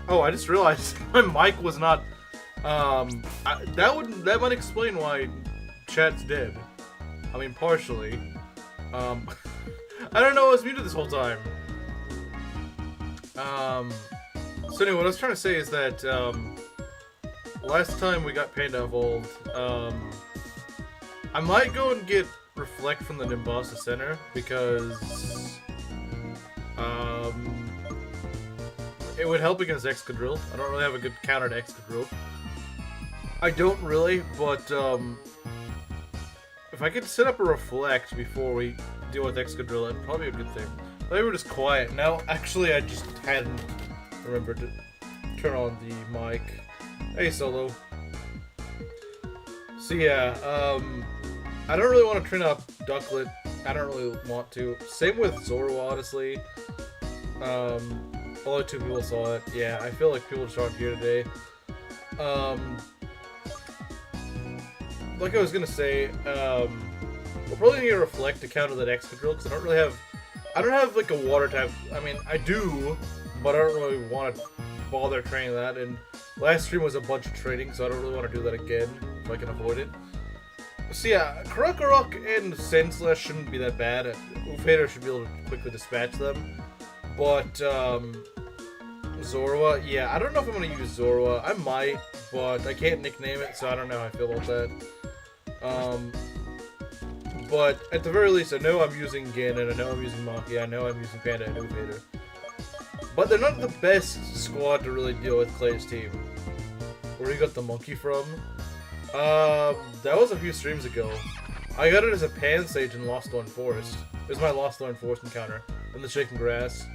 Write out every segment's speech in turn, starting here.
Oh, I just realized my mic was not. That might explain why chat's dead. I mean, partially. I don't know. I was muted this whole time. So anyway, what I was trying to say is that last time we got Panda evolved, I might go and get Reflect from the Nimbasa Center because it would help against Excadrill. I don't really have a good counter to Excadrill. I don't really, but if I could set up a Reflect before we deal with Excadrill, that'd probably be a good thing. Maybe we're just quiet. Now, actually, I just hadn't remembered to turn on the mic. Hey, Solo. So yeah, I don't really want to train up Ducklet. I don't really want to. Same with Zorua, honestly. Only 2 people saw it. Yeah, I feel like people just aren't here today. Like I was gonna say, we'll probably need to Reflect to counter that Excadrill, because I don't have like a water type. I mean, I do, but I don't really want to bother training that, and last stream was a bunch of training, so I don't really want to do that again, if I can avoid it. So yeah, Krokorok and Sandslash shouldn't be that bad. Ufader should be able to quickly dispatch them. But, Zorua, yeah, I don't know if I'm going to use Zorua. I might, but I can't nickname it, so I don't know how I feel about that. But at the very least, I know I'm using Gin, and I know I'm using Maki, I know I'm using Panda and Ufader. But they're not the best squad to really deal with Clay's team. Where you got the monkey from? That was a few streams ago. I got it as a Pan Sage in Lost Thorn Forest. It was my Lost Thorn Forest encounter in the Shaken Grass.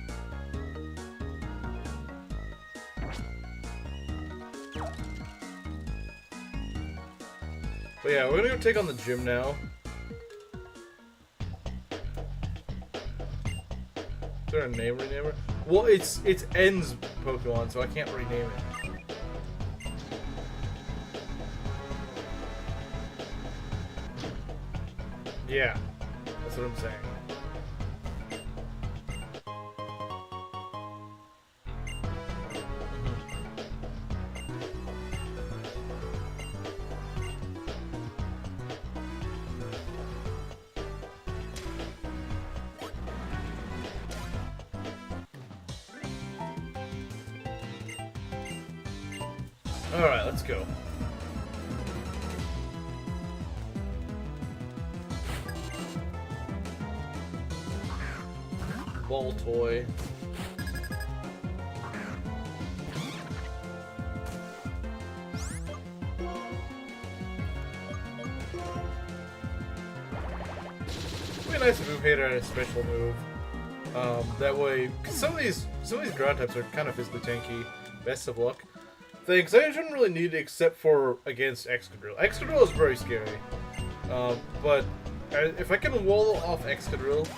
But yeah, we're gonna go take on the gym now. Is there a name renamer? Well, it's N's Pokemon, so I can't rename it. Yeah, that's what I'm saying. Alright, let's go. Ball toy. It'd be nice if Move Hater had a special move. That way, cause some of these ground types are kind of physically tanky. Best of luck. Things I shouldn't really need it except for against Excadrill. Excadrill is very scary. But if I can wall off Excadrill,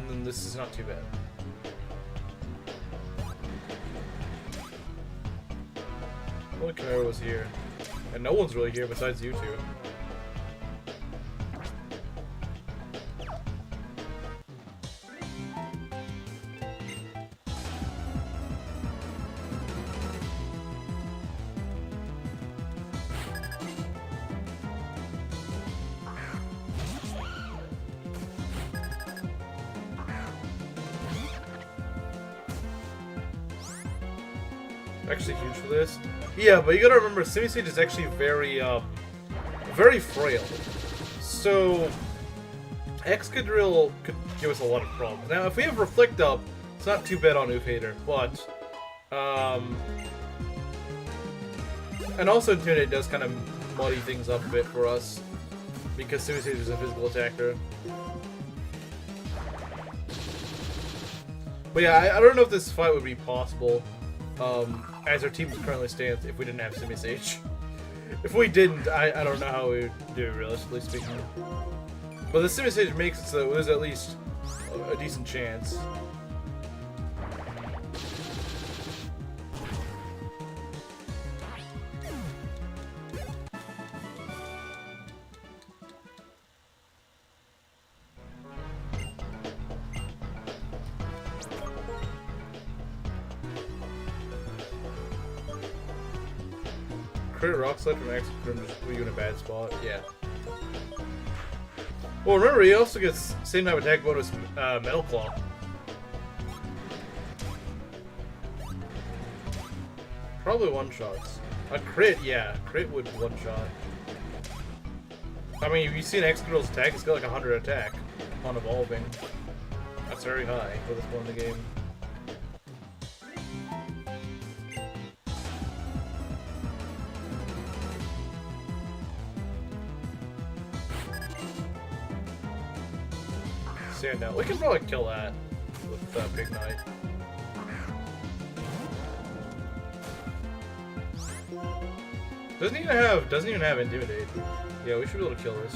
then this is not too bad. Only Chimera was here. And no one's really here besides you two. Actually huge for this. Yeah, but you gotta remember, Semi-Sage is actually very frail. So, Excadrill could give us a lot of problems. Now, if we have Reflect up, it's not too bad on Ufader, but, and also Intimidate does kind of muddy things up a bit for us, because Semi-Sage is a physical attacker. But yeah, I don't know if this fight would be possible. As our team currently stands, if we didn't have Semi-Sage. If we didn't, I don't know how we would do, realistically speaking. But the Semi-Sage makes it so there's at least a decent chance. Crit Rock Slide from Excadrill just put you in a bad spot. Yeah. Well, remember, he also gets same type of attack bonus, Metal Claw. Probably one-shots. A crit, yeah. Crit would one-shot. I mean, if you see an Excadrill's attack, it's got like 100 attack on Evolving. That's very high for this point in the game. Stand out. We can probably kill that with Big Knight. Doesn't even have Intimidate. Yeah, we should be able to kill this.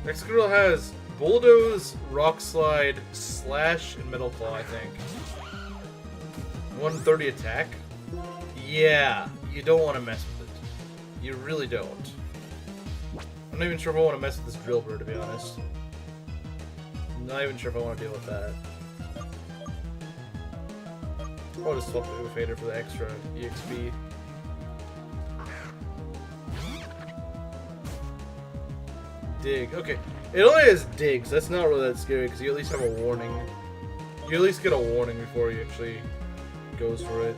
Excadrill has Bulldoze, Rock Slide, Slash, and Metal Claw, I think. 130 attack? Yeah, you don't want to mess with it. You really don't. I'm not even sure if I want to mess with this Drillbur, to be honest. I'm not even sure if I want to deal with that. I'll just swap the Fader for the extra EXP. Dig. Okay. It only has Dig, so that's not really that scary, because you at least have a warning. You at least get a warning before he actually goes for it.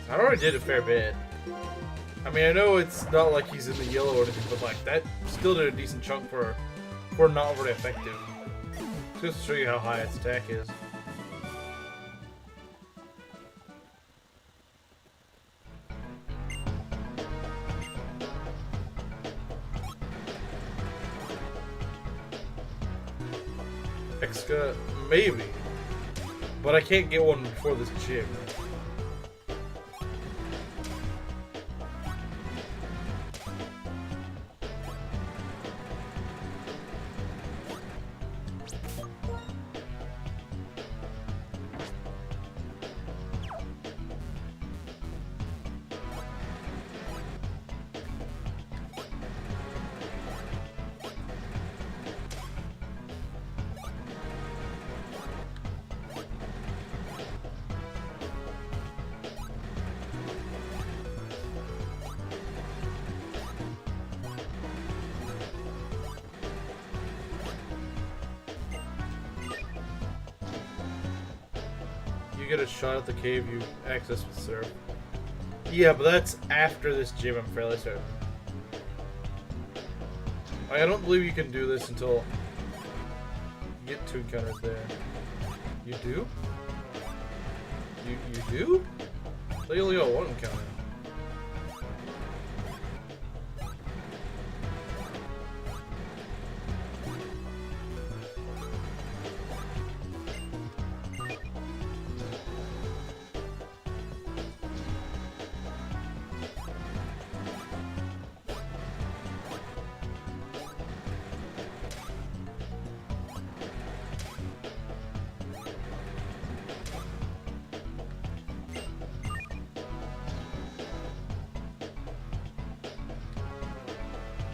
I already did a fair bit. I mean, I know it's not like he's in the yellow or anything, but like that still did a decent chunk for not very effective. Just to show you how high its attack is. Exca, maybe, but I can't get one before this gym. you get a shot at the cave you access with Surf. Yeah, but that's after this gym, I'm fairly certain. I don't believe you can do this until you get 2 encounters there. You do? You do? I thought you only got 1 encounter.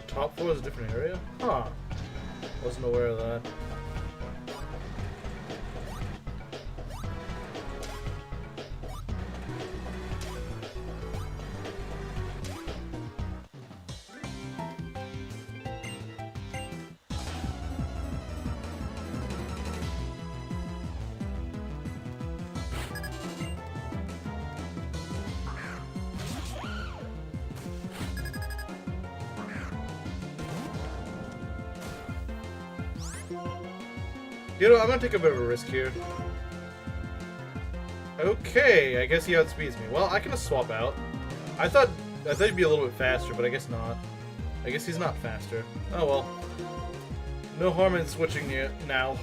Top floor is a different area? Huh. Wasn't aware of that. You know, I'm gonna take a bit of a risk here. Okay, I guess he outspeeds me. Well, I can just swap out. I thought he'd be a little bit faster, but I guess not. I guess he's not faster. Oh well. No harm in switching yet now.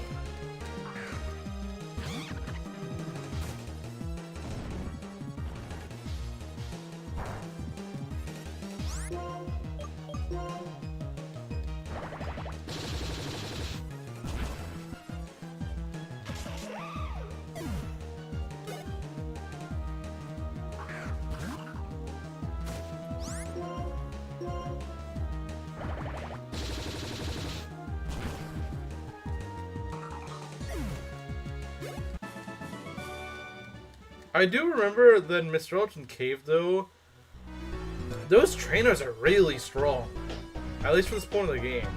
I do remember that in Mr. Elton Cave, though, those trainers are really strong. At least for this point of the game.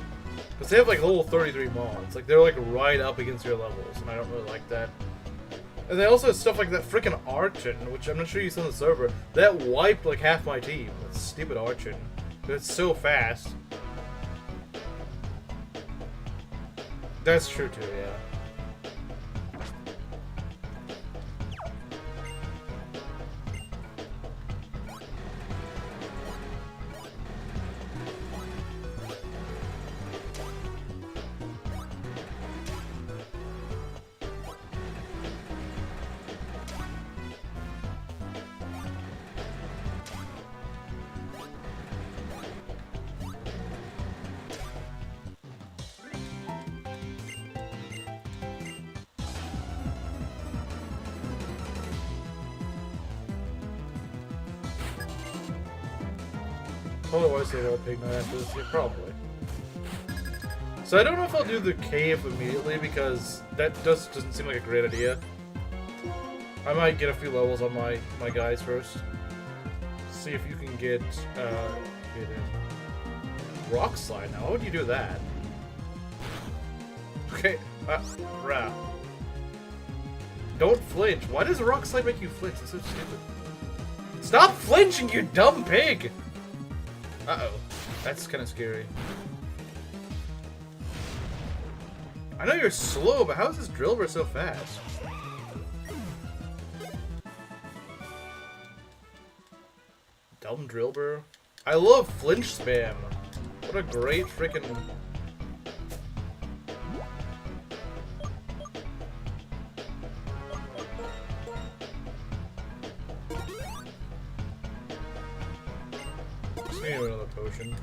Because they have, like, level 33 mons. Like, they're, like, right up against your levels, and I don't really like that. And they also have stuff like that frickin' Archon, which I'm not sure you saw on the server. That wiped, like, half my team. That stupid Archon. It's so fast. That's true, too, yeah. Probably want to say about Pig Knight after this, yeah, probably. So I don't know if I'll do the cave immediately because that doesn't seem like a great idea. I might get a few levels on my guys first. See if you can get Rock Slide now. Why would you do that? Okay, rah. Don't flinch. Why does Rock Slide make you flinch? It's so stupid. Stop flinching, you dumb pig! Uh-oh. That's kind of scary. I know you're slow, but how is this Drillbur so fast? Dumb Drillbur. I love flinch spam. What a great freaking... Another potion.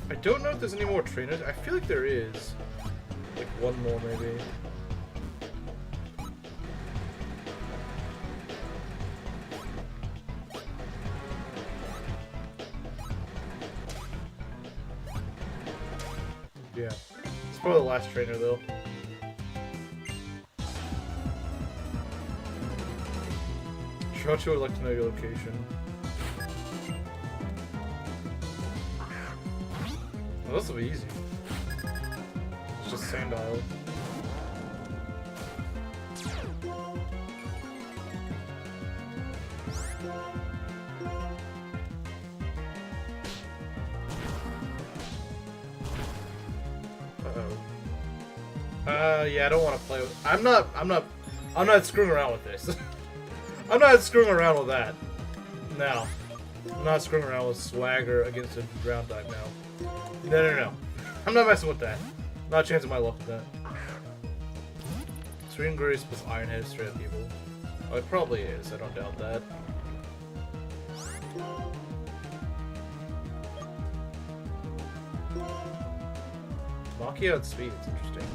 I don't know if there's any more trainers. I feel like there is. Like one more maybe. Yeah. It's probably the last trainer, though. Joshua would like to know your location. Well, this will be easy. It's just Sand Isle. Yeah, I don't want to play with. I'm not screwing around with this. I'm not screwing around with that. No. I'm not screwing around with Swagger against a ground type now. No. I'm not messing with that. Not a chance of my luck with that. Serene Grace plus Iron Head is straight up evil. Oh, it probably is. I don't doubt that. Maki out speed. It's interesting.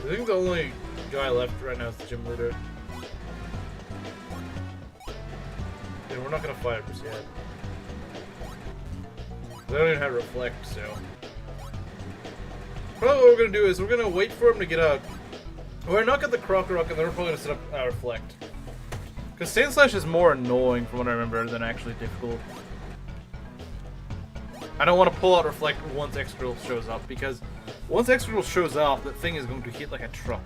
I think the only guy left right now is the gym leader. And we're not gonna fight him just yet. They don't even have Reflect, so. Probably what we're gonna do is we're gonna wait for him to get out. We're not get the Crocker Rock, and then we're probably gonna set up Reflect. Because Sand Slash is more annoying, from what I remember, than actually difficult. I don't want to pull out Reflect once Excadrill shows up, because once Excadrill shows up, that thing is going to hit like a truck.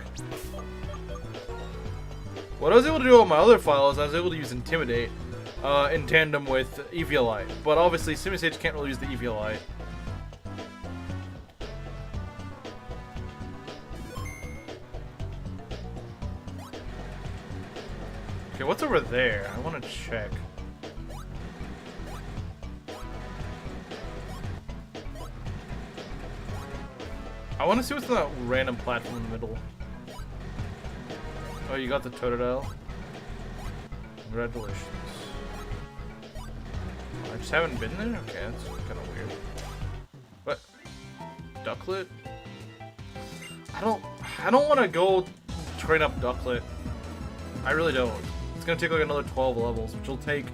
What I was able to do on my other file is I was able to use Intimidate in tandem with EVLI. But obviously, Simisage can't really use the EVLI. Okay, what's over there? I want to check. I want to see what's on that random platform in the middle. Oh, you got the Totodile? Congratulations. I just haven't been there? Okay, that's kind of weird. What? Ducklet? I don't want to go train up Ducklet. I really don't. It's going to take like another 12 levels, which will take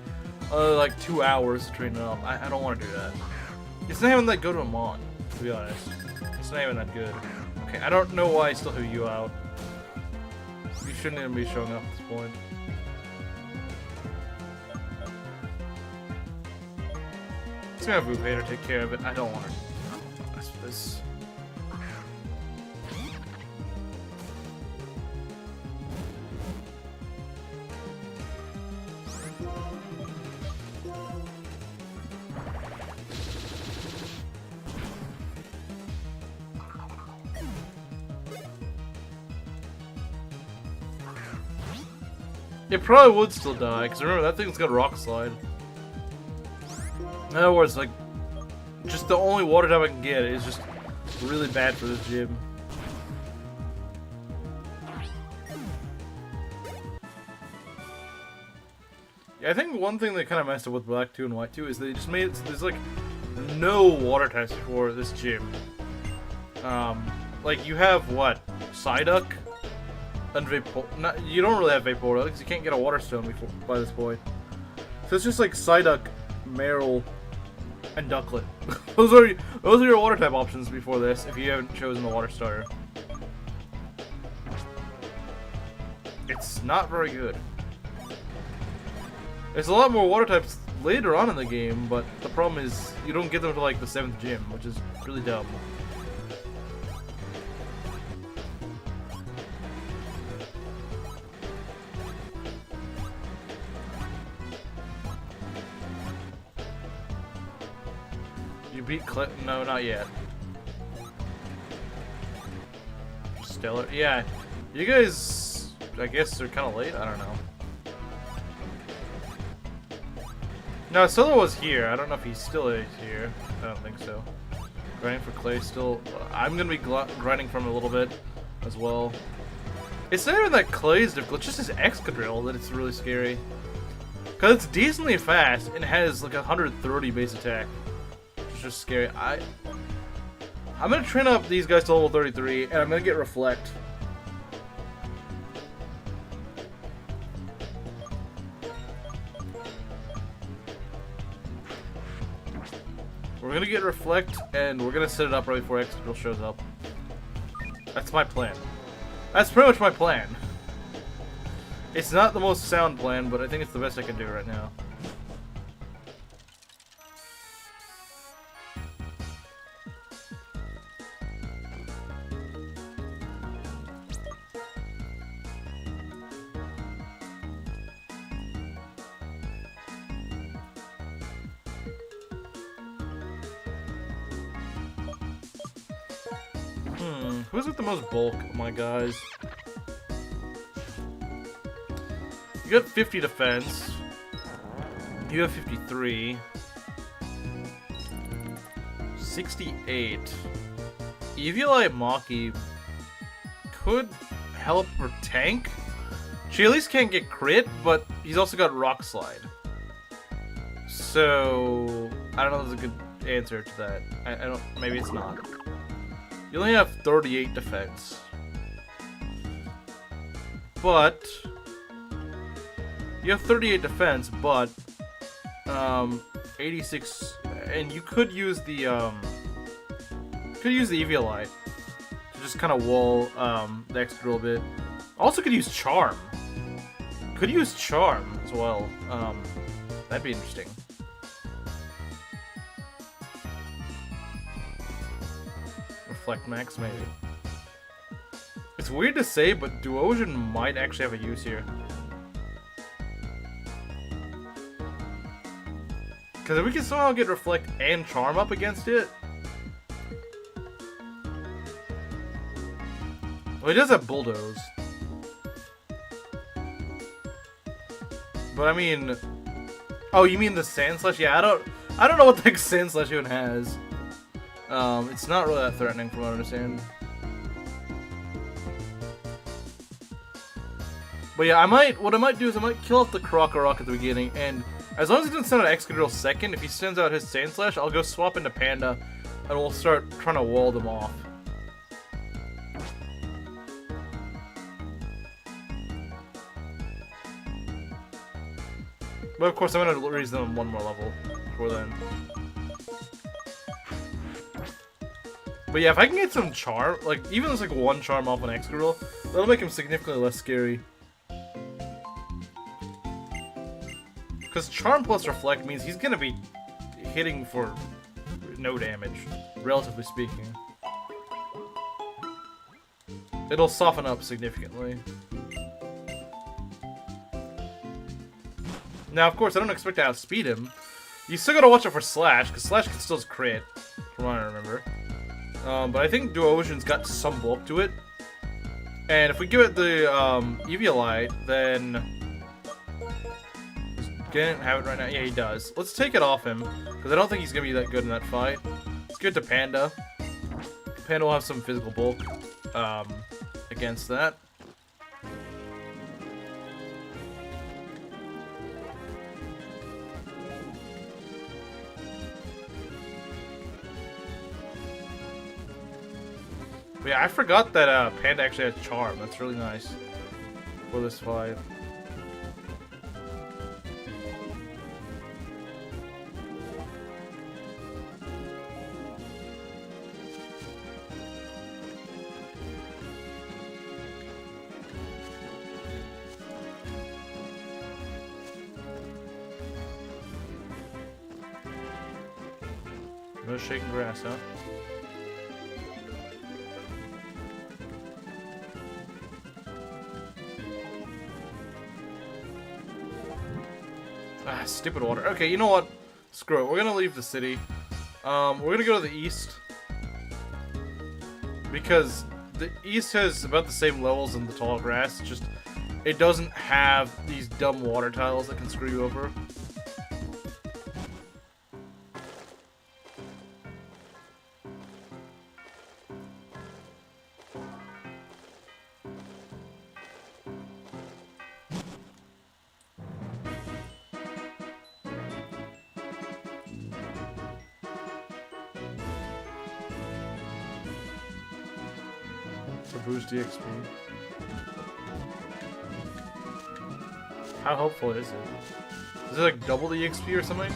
like 2 hours to train it up. I don't want to do that. It's not even that good of a mon, to be honest. It's not even that good. Okay, I don't know why I still threw you out. You shouldn't even be showing up at this point. It's gonna have Vupator take care of it. I don't want to mess with this. It probably would still die, because remember, that thing's got Rock Slide. In other words, like, just the only water type I can get is just really bad for this gym. Yeah, I think one thing that kind of messed up with Black 2 and White 2 is they just made it so there's, like, no water types before this gym. Like, you have, what, Psyduck? And Vapor. You don't really have Vaporeon because you can't get a Water Stone before by this point. So it's just like Psyduck, Marill, and Ducklet. those are your water type options before this if you haven't chosen the Water Starter. It's not very good. There's a lot more water types later on in the game, but the problem is you don't get them to like the 7th gym, which is really dumb. Beat no, not yet. Stellar, yeah. You guys, I guess, are kind of late. I don't know. No, Stellar was here. I don't know if he still is here. I don't think so. Grinding for Clay still. I'm gonna be grinding for him a little bit as well. It's not even that Clay is difficult, it's just his Excadrill that it's really scary. Because it's decently fast and has like 130 base attack. It's just scary. I'm going to train up these guys to level 33 and I'm going to get Reflect. We're going to get Reflect and we're going to set it up right before Excadrill shows up. That's my plan. That's pretty much my plan. It's not the most sound plan, but I think it's the best I can do right now. Who's with the most bulk, my guys? You got 50 defense. You have 53. 68. Eviolite Maki could help her tank. She at least can't get crit, but he's also got Rock Slide. So, I don't know if there's a good answer to that. I don't, maybe it's not. You only have 38 defense. But you have 38 defense, but 86, and you could use the Eviolite to just kind of wall the Excadrill a bit. Also could use Charm. Could use Charm as well. That'd be interesting. Reflect Max, maybe. It's weird to say, but Duosion might actually have a use here. Because if we can somehow get Reflect and Charm up against it... Well, he does have Bulldoze. But I mean... Oh, you mean the Sand Slash? Yeah, I don't know what the heck Sand Slash even has. It's not really that threatening from what I understand. But yeah, what I might do is I might kill off the Krokorok at the beginning, and as long as he doesn't send out Excadrill second, if he sends out his Sand Slash, I'll go swap into Panda, and we'll start trying to wall them off. But of course, I'm going to raise them one more level before then. But yeah, if I can get some Charm, like, even just like one Charm off an Excadrill, that'll make him significantly less scary. Because Charm plus Reflect means he's going to be hitting for no damage, relatively speaking. It'll soften up significantly. Now, of course, I don't expect to outspeed him. You still gotta watch out for Slash, because Slash can still crit, from what I remember. But I think Duosion's got some bulk to it. And if we give it the Eviolite, then... Didn't have it right now. Yeah, he does. Let's take it off him, because I don't think he's going to be that good in that fight. Let's give it to Panda. Panda will have some physical bulk against that. But yeah, I forgot that Panda actually has Charm. That's really nice for this fight. No shaking grass, huh? Ah, stupid water. Okay, you know what? Screw it. We're gonna leave the city. We're gonna go to the east. Because the east has about the same levels in the tall grass, just it doesn't have these dumb water tiles that can screw you over. To boost EXP. How helpful is it? Is it like double the EXP or something?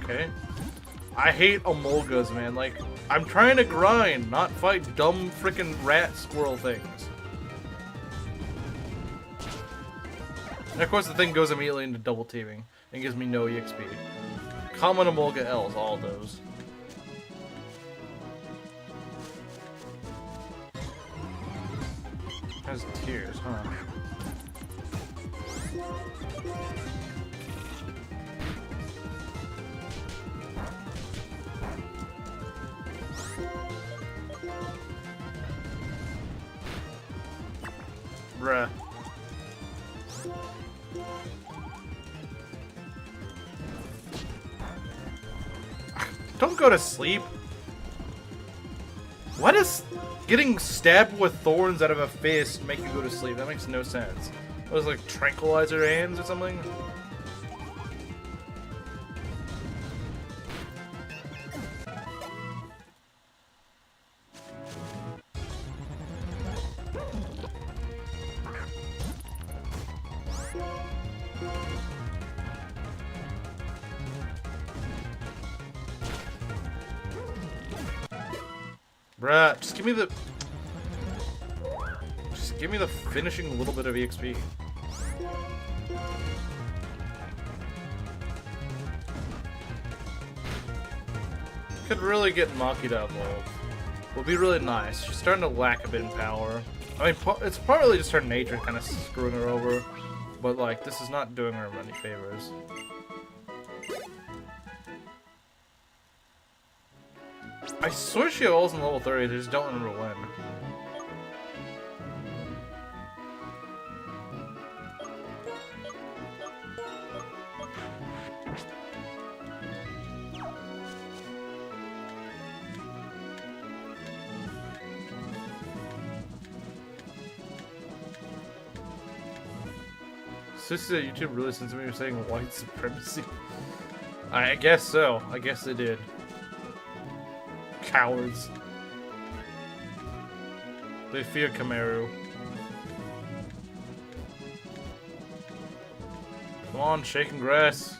Okay. I hate emolgas, man. Like, I'm trying to grind, not fight dumb freaking rat squirrel things. And of course the thing goes immediately into double teaming and gives me no EXP. Common emolga L's, all those. Has tears, huh? Bruh. Don't go to sleep. Why does getting stabbed with thorns out of a fist make you go to sleep? That makes no sense. Those like tranquilizer hands or something? Bruh, just give me the... Just give me the finishing little bit of EXP. Could really get Makita evolved. Would be really nice. She's starting to lack a bit in power. I mean, it's partly just her nature kind of screwing her over. But, like, this is not doing her many favors. I swear she evolves in level 30, I just don't remember when. Sister, YouTube really sends me you're saying white supremacy. I guess so. I guess they did. Cowards. They fear Kamaru. Come on, shaking grass.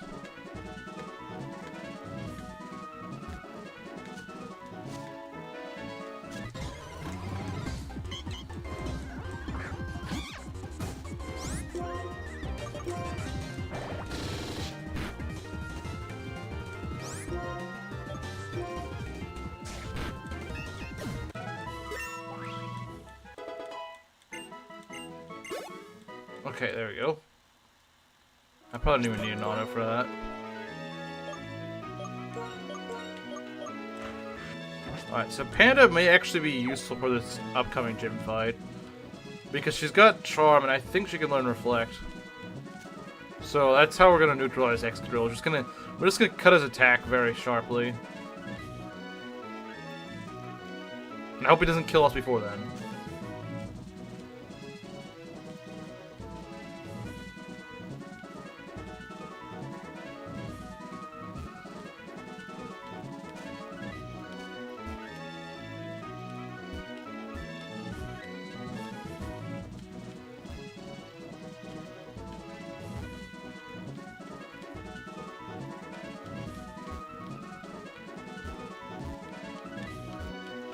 Okay, there we go. I probably didn't even need an auto for that. Alright, so Panda may actually be useful for this upcoming gym fight. Because she's got Charm, and I think she can learn Reflect. So that's how we're gonna neutralize Excadrill. We're just gonna cut his attack very sharply. And I hope he doesn't kill us before then.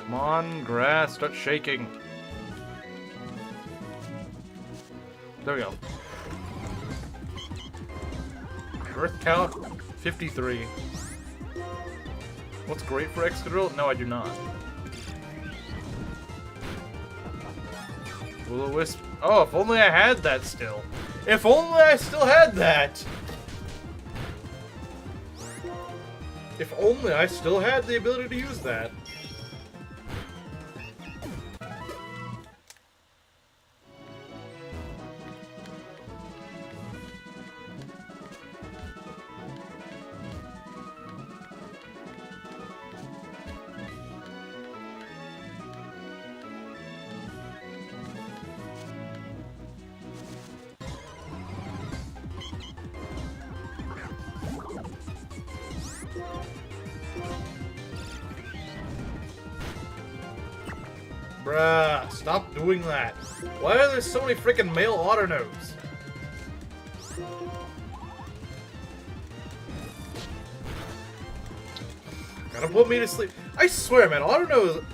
Come on, grass, start shaking. There we go. Earth count, 53. What's great for Excadrill? No, I do not. Will-O-Wisp. Oh, if only I had that still. If only I still had that! If only I still had the ability to use that. Bruh, stop doing that. Why are there so many freaking male Autonodes? Gotta put me to sleep. I swear, man, Autonode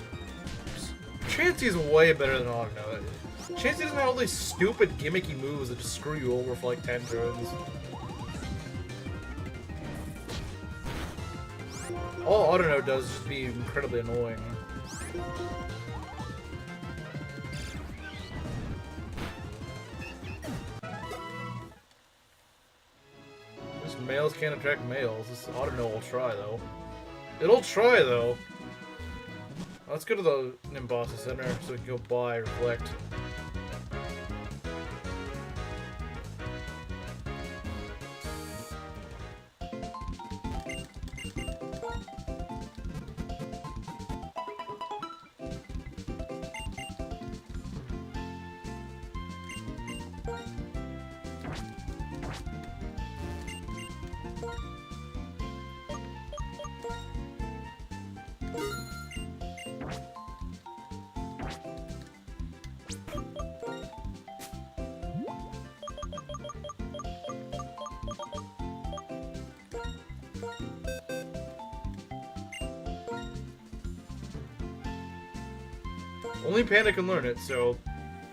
is... Chansey's way better than Autonode. Chansey doesn't have all these stupid gimmicky moves that just screw you over for like 10 turns. All Autonode does is just be incredibly annoying. Just males can't attract males. This Autonode will try, though. It'll try, though. Let's go to the Nimbasa Center so we can go buy Reflect. Only Panda can learn it, so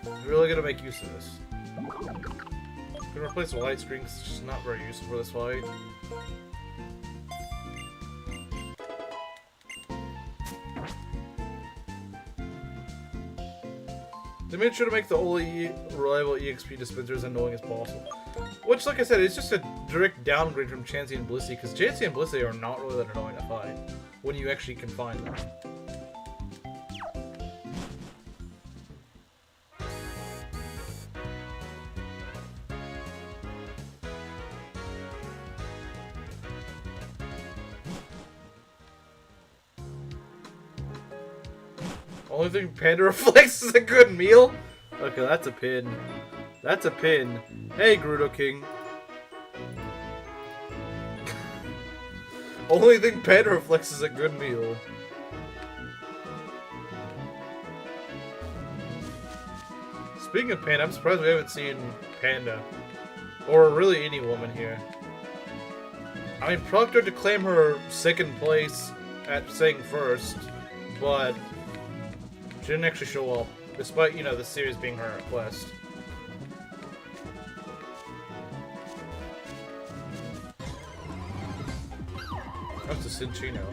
we're really gonna make use of this. I'm gonna replace the light screen because it's just not very useful for this fight. They made sure to make the only reliable EXP dispensers as annoying as possible. Which, like I said, it's just a direct downgrade from Chansey and Blissey, because Chansey and Blissey are not really that annoying to fight when you actually can find them. Only thing Panda reflects is a good meal? Okay, that's a pin. That's a pin. Hey, Gerudo King. Only thing Panda reflects is a good meal. Speaking of Panda, I'm surprised we haven't seen Panda. Or really any woman here. I mean, Proctor to claim her second place at saying first, but she didn't actually show up, despite, you know, the series being her quest. That's a Cinchino.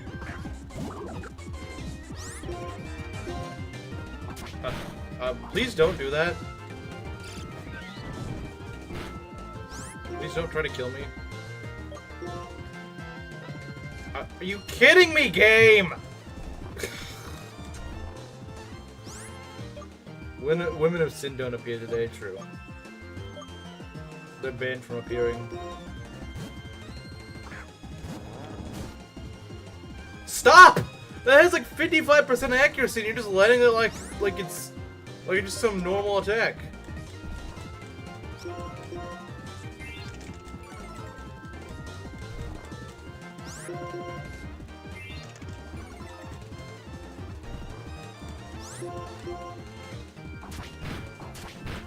Please don't do that. Please don't try to kill me. Are you kidding me, game? Women of Sin don't appear today, true. They're banned from appearing. Stop! That has like 55% accuracy and you're just letting it like it's just some normal attack.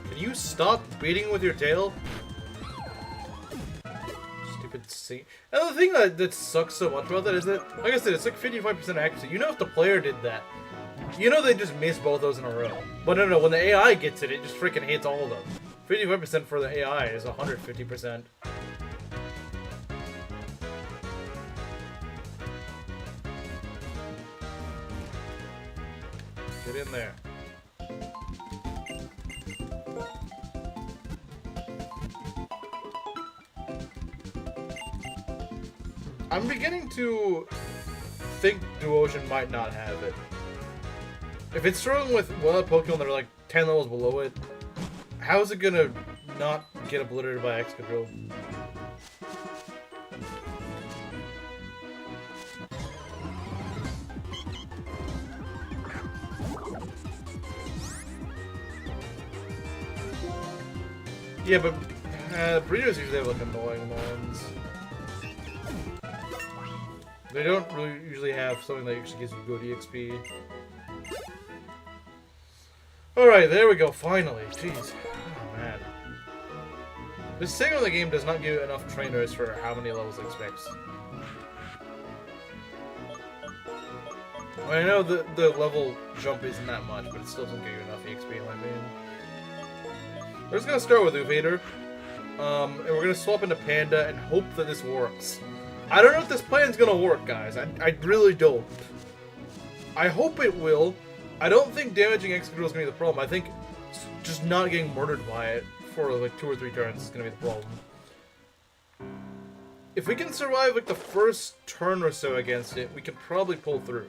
Can you stop beating with your tail? Stupid scene. And the thing that sucks so much about that is that, like I said, it's like 55% accuracy. You know if the player did that, you know they just missed both those in a row. But no, when the AI gets it, it just freaking hits all of them. 55% for the AI is 150%. Get in there. I'm beginning to think Duocean might not have it. If it's struggling with Pokemon that are like 10 levels below it, how is it gonna not get obliterated by Excadrill? Yeah, but breeders usually have like annoying ones. They don't really usually have something that actually gives you good EXP. Alright, there we go, finally. Jeez. Oh, man. This segment of the game does not give you enough trainers for how many levels it expects. I know the level jump isn't that much, but it still doesn't give you enough EXP in my opinion. We're just gonna start with Uvader. And we're gonna swap into Panda and hope that this works. I don't know if this plan's gonna work, guys. I really don't. I hope it will. I don't think damaging Excadrill is gonna be the problem. I think just not getting murdered by it for like 2 or 3 turns is gonna be the problem. If we can survive like the first turn or so against it, we can probably pull through.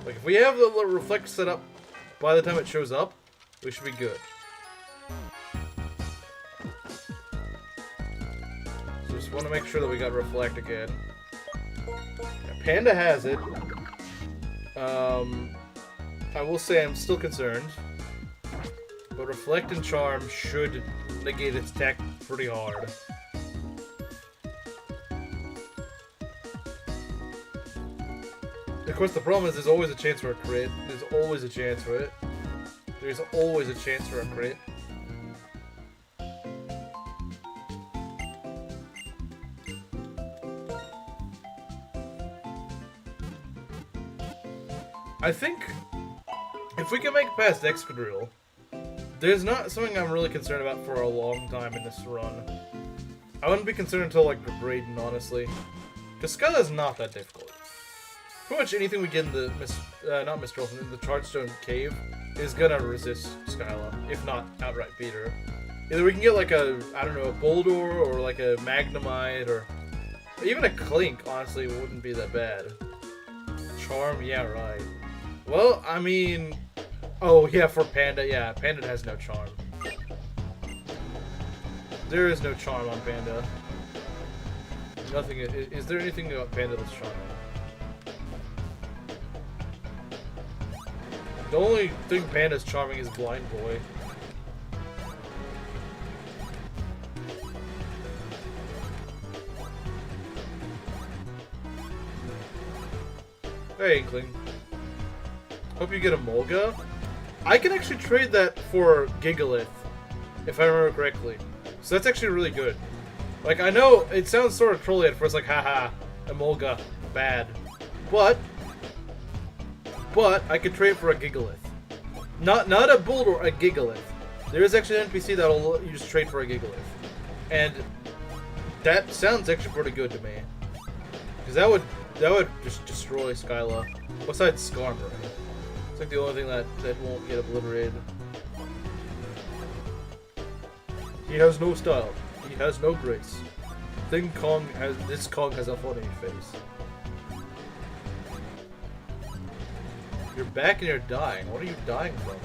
Like if we have the reflect set up by the time it shows up, we should be good. So just want to make sure that we got reflect again. Yeah, Panda has it. I will say I'm still concerned. But Reflect and Charm should negate its attack pretty hard. Of course, the problem is there's always a chance for a crit. There's always a chance for it. There's always a chance for a crit. I think if we can make it past Excadrill, there's not something I'm really concerned about for a long time in this run. I wouldn't be concerned until like Braden, honestly. Because Skyla's not that difficult. Pretty much anything we get in the not Mistral, in the Chargestone Cave is gonna resist Skyla, if not outright beat her. Either we can get like a, I don't know, a Boldor or like a Magnemite or even a Clink, honestly, wouldn't be that bad. Charm, yeah, right. Well, I mean, oh yeah, for Panda, yeah, Panda has no charm. There is no charm on Panda. Nothing, is there anything about Panda that's charming? The only thing Panda's charming is Blind Boy. Hey, Inkling. Hope you get a Molga. I can actually trade that for Gigalith, if I remember correctly. So that's actually really good. Like, I know it sounds sort of trolly at first, like, haha, Emolga, bad. But I could trade for a Gigalith. Not a Boldor, a Gigalith. There is actually an NPC that'll you just trade for a Gigalith. And that sounds actually pretty good to me. Because that would just destroy Skyla. Besides Skarmory. It's like the only thing that won't get obliterated. He has no style. He has no grace. This Kong has a funny face. You're back and you're dying. What are you dying from?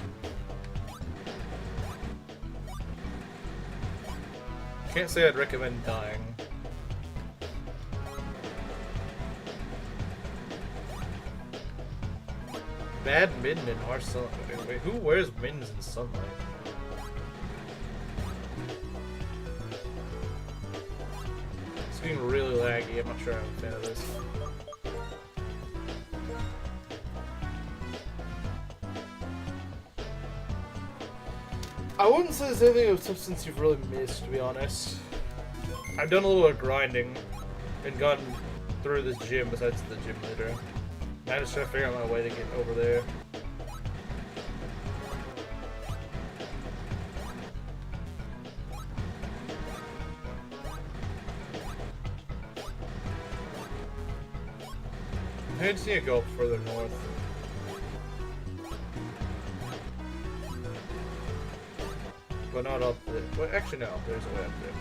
Can't say I'd recommend dying. Bad Midden in harsh sunlight. Wait, who wears mittens in sunlight? It's being really laggy. I'm not sure I'm a fan of this. I wouldn't say there's anything of substance you've really missed, to be honest. I've done a little bit of grinding and gotten through this gym besides the gym leader. I just trying to figure out my way to get over there. I just need to go further north. But not up there. Well, actually, no. There's a way up there.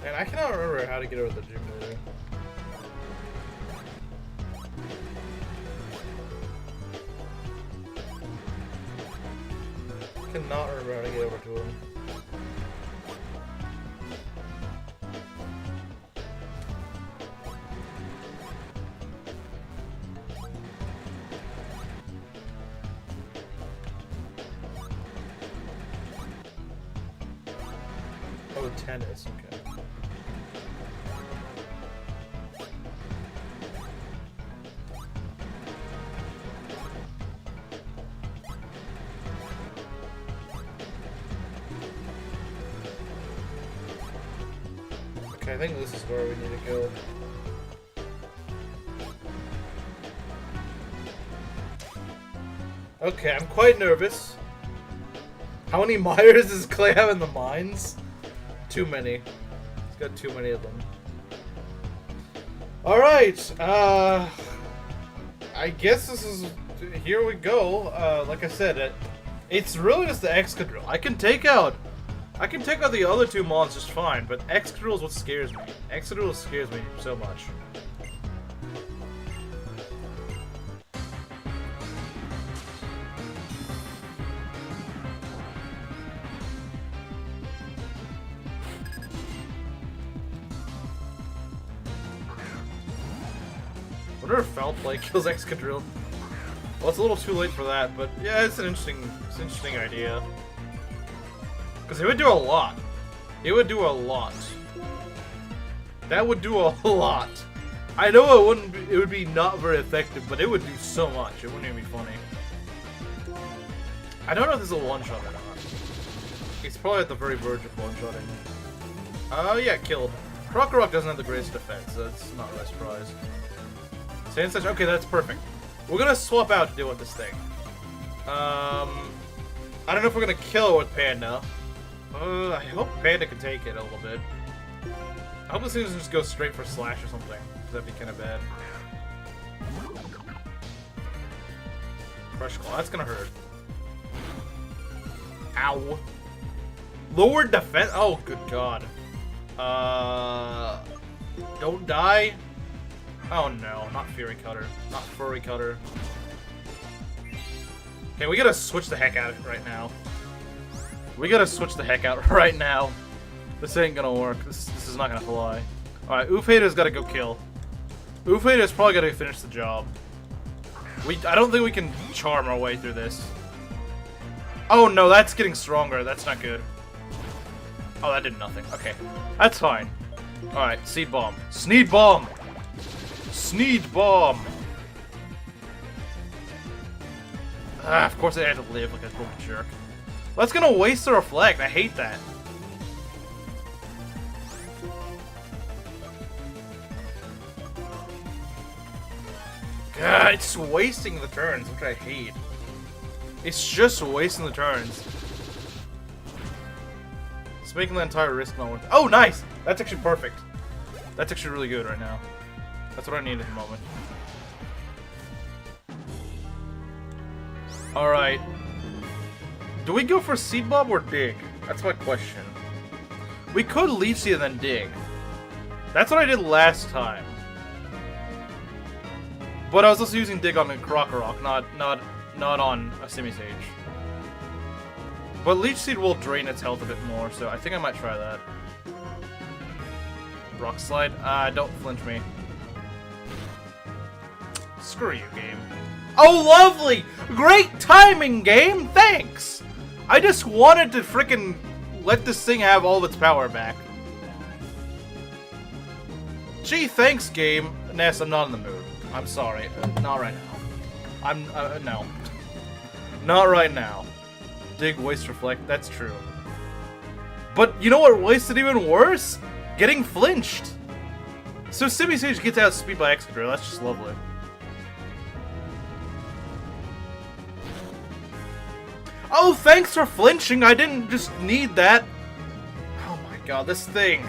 And I cannot remember how to get over the gym leader. Cannot remember how to get over to him. Oh, tennis, okay. Okay, I think this is where we need to go. Okay, I'm quite nervous. How many Myers does Clay have in the mines? Too many. He's got too many of them. Alright, I guess this is... Here we go. Like I said, it's really just the Excadrill. I can take out the other two monsters fine, but Excadrill is what scares me. Excadrill scares me so much. I wonder if Foul Play kills Excadrill. Well, it's a little too late for that, but yeah, it's an interesting idea. Because it would do a lot. It would do a lot. That would do a lot. I know it would be not very effective, but it would do so much. It wouldn't even be funny. I don't know if this is a one-shot or not. It's probably at the very verge of one-shotting. Oh yeah, killed. Krokorok doesn't have the greatest defense, so that's not really a surprise. Sand Slash, okay, that's perfect. We're gonna swap out to deal with this thing. I don't know if we're gonna kill it with Panda. I hope Panda can take it a little bit. I hope this thing doesn't just go straight for Slash or something. That'd be kind of bad. Crush Claw, that's gonna hurt. Ow. Lowered defense? Oh, good god. Don't die. Oh no, not Fury Cutter. Not Furry Cutter. Okay, we gotta switch the heck out of it right now. We gotta switch the heck out right now. This ain't gonna work. This is not gonna fly. Alright, Ufader's gotta go kill. Ufader's probably gotta finish the job. I don't think we can charm our way through this. Oh no, that's getting stronger. That's not good. Oh, that did nothing. Okay, that's fine. Alright, Seed Bomb. Sneed Bomb! Sneed Bomb! Ah, of course I had to live like a total jerk. That's gonna waste the Reflect. I hate that. God, it's wasting the turns, which I hate. It's just wasting the turns. It's making the entire risk not worth it. Oh, nice! That's actually perfect. That's actually really good right now. That's what I need at the moment. Alright. Do we go for Seed Bomb or Dig? That's my question. We could Leech Seed and then Dig. That's what I did last time. But I was also using Dig on a Krokorok, not on a Simisage. But Leech Seed will drain its health a bit more, so I think I might try that. Rock Slide? Don't flinch me. Screw you, game. Oh, lovely! Great timing, game! Thanks! I just wanted to frickin' let this thing have all of its power back. Gee, thanks, game. Ness, I'm not in the mood. I'm sorry. Not right now. No. Not right now. Dig, Waste, Reflect. That's true. But you know what wasted even worse? Getting flinched. So Simisage gets outspeed by Excadrill. That's just lovely. Oh, thanks for flinching. I didn't just need that. Oh my god, this thing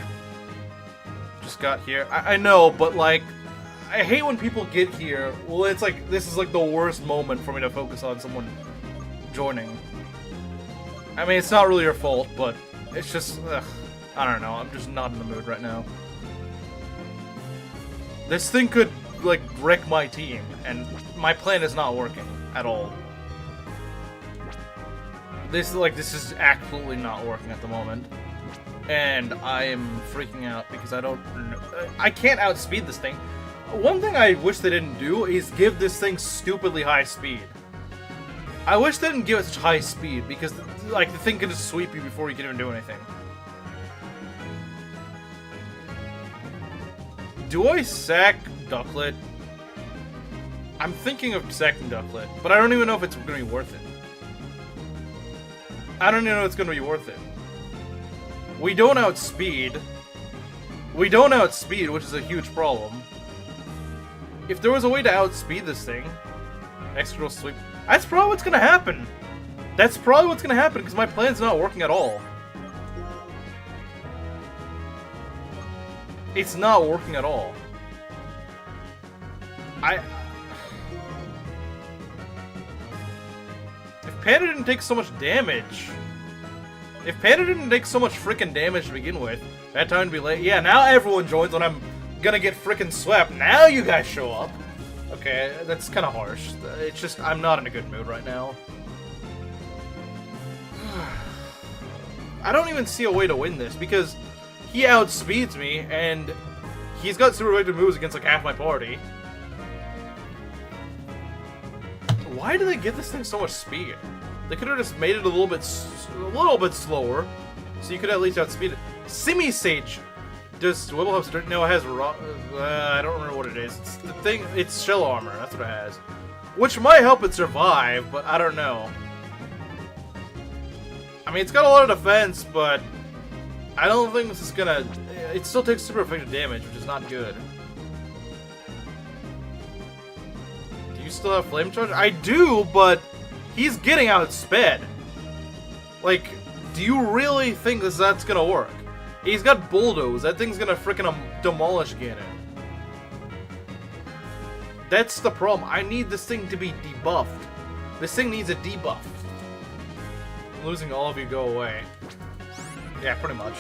just got here. I know, but like, I hate when people get here. Well, it's like, this is like the worst moment for me to focus on someone joining. I mean, it's not really your fault, but it's just, ugh, I don't know. I'm just not in the mood right now. This thing could, like, wreck my team, and my plan is not working at all. This is absolutely not working at the moment. And I am freaking out because I can't outspeed this thing. One thing I wish they didn't do is give this thing stupidly high speed. I wish they didn't give it such high speed because, like, the thing can just sweep you before you can even do anything. Do I sack Ducklet? I'm thinking of sacking Ducklet, but I don't even know if it's going to be worth it. I don't even know if it's going to be worth it. We don't outspeed. We don't outspeed, which is a huge problem. If there was a way to outspeed this thing, extra sweep. That's probably what's gonna happen. That's probably what's gonna happen because my plan's not working at all. It's not working at all. If Panda didn't take so much damage. If Panda didn't take so much freaking damage to begin with, that time to be late. Yeah, now everyone joins when I'm gonna get freaking swept. Now you guys show up. Okay, that's kind of harsh. It's just, I'm not in a good mood right now. I don't even see a way to win this because he outspeeds me and he's got super effective moves against like half my party. Why do they give this thing so much speed? They could have just made it a little bit slower, so you could at least outspeed it. Simi Sage does Wibble have strength? No, it has I don't remember what it is. It's the thing. It's shell armor. That's what it has, which might help it survive, but I don't know. I mean, it's got a lot of defense, but I don't think this is gonna. It still takes super effective damage, which is not good. Do you still have flame charge? I do, but he's getting outsped. Like, do you really think that's gonna work? He's got Bulldoze. That thing's gonna freaking demolish Ganon. That's the problem. I need this thing to be debuffed. This thing needs a debuff. I'm losing all of you, go away. Yeah, pretty much.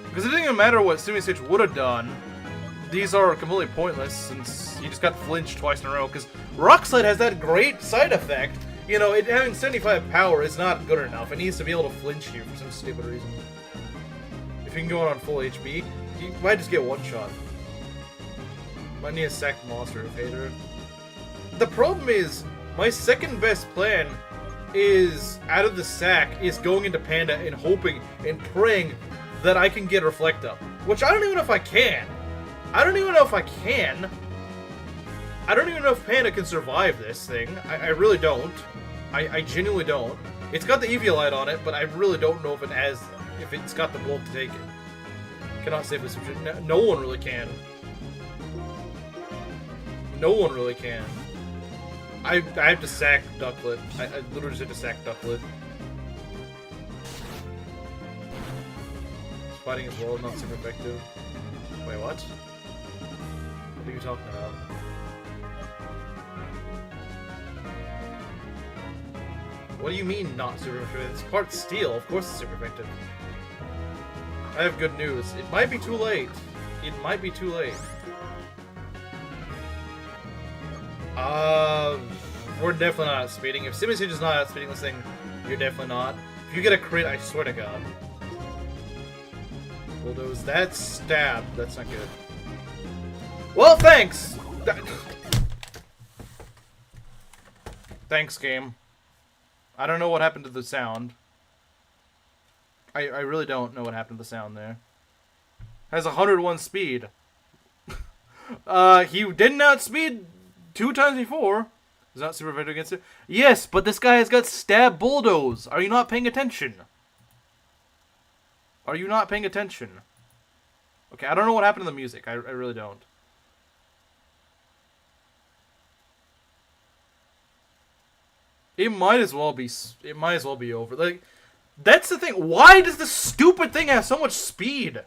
Because it didn't even matter what Simi Sage would have done. These are completely pointless since you just got flinched twice in a row. Because Rock Slide has that great side effect. You know, it having 75 power is not good enough. It needs to be able to flinch you for some stupid reason. If you can go on full HP, you might just get one shot. Might need a sack monster of Hater. The problem is, my second best plan is, out of the sack, is going into Panda and hoping and praying that I can get Reflect Up. Which I don't even know if I can. I don't even know if I can. I don't even know if Panda can survive this thing. I really don't. I genuinely don't. It's got the Eviolite on it, but I really don't know if it's got the bulk to take it. Cannot save this. No one really can. No one really can. I have to sack Ducklet. I literally just have to sack Ducklet. Fighting as well, not super effective. Wait, what? What are you talking about? What do you mean not super effective? It's part steel. Of course it's super effective. I have good news. It might be too late. It might be too late. We're definitely not outspeeding. If Simi Sage is not outspeeding this thing, you're definitely not. If you get a crit, I swear to God. Bulldoze. That's stab. That's not good. Well, thanks! Thanks, game. I don't know what happened to the sound. I really don't know what happened to the sound there. Has 101 speed. He didn't outspeed 2 times before. Is not super effective against it. Yes, but this guy has got stab bulldoze. Are you not paying attention? Are you not paying attention? Okay, I don't know what happened to the music. I really don't. It might as well be. It might as well be over. Like, that's the thing. Why does this stupid thing have so much speed?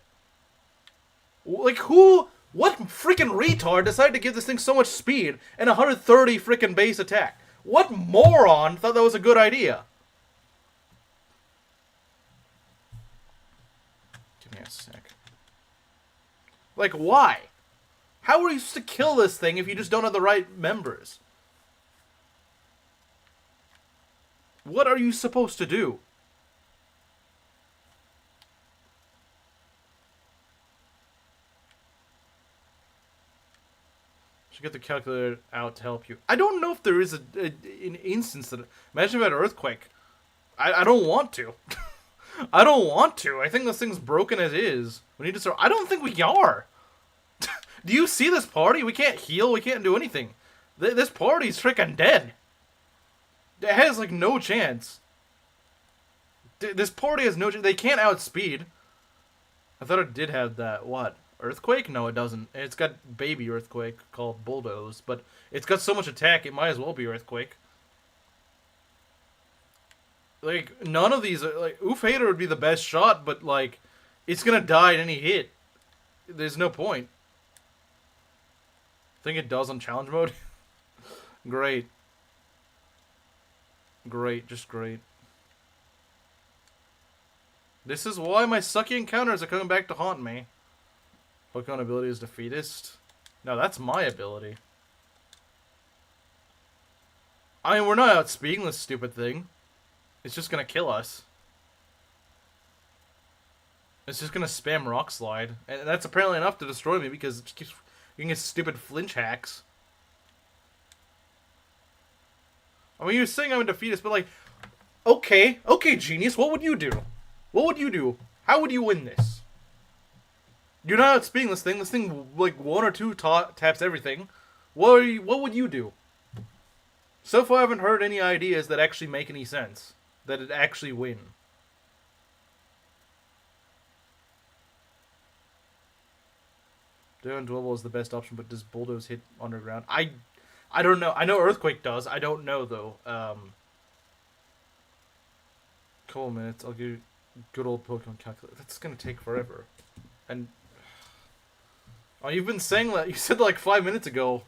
Like, who? What freaking retard decided to give this thing so much speed and 130 freaking base attack? What moron thought that was a good idea? Give me a sec. Like, why? How are you supposed to kill this thing if you just don't have the right members? What are you supposed to do? Should get the calculator out to help you. I don't know if there is an instance that... Imagine if I had an earthquake. I don't want to. I don't want to. I think this thing's broken as is. We need to start... I don't think we are. Do you see this party? We can't heal. We can't do anything. This party's freaking dead. It has, like, no chance. This party has no chance. They can't outspeed. I thought it did have that. What? Earthquake? No, it doesn't. It's got baby Earthquake called Bulldoze. But it's got so much attack, it might as well be Earthquake. Like, none of these are... Like, Oof Hater would be the best shot, but, like, it's gonna die at any hit. There's no point. I think it does on challenge mode. Great. Great, just great. This is why my sucky encounters are coming back to haunt me. Pokemon ability is Defeatist. No, that's my ability. I mean, we're not outspeeding this stupid thing. It's just gonna kill us. It's just gonna spam Rock Slide. And that's apparently enough to destroy me because it just keeps getting its stupid flinch hacks. I mean, you're saying I'm a Defeatist, but like... Okay, Genius, what would you do? What would you do? How would you win this? You're not outspeeding this thing. This thing, like, 1 or 2 taps everything. What would you do? So far, I haven't heard any ideas that actually make any sense. That it actually win. Doing Dwebble is the best option, but does Bulldoze hit underground? I don't know. I know Earthquake does. I don't know, though. Couple of minutes. I'll give you good old Pokemon calculator. That's going to take forever. And... Oh, you've been saying that. You said like 5 minutes ago.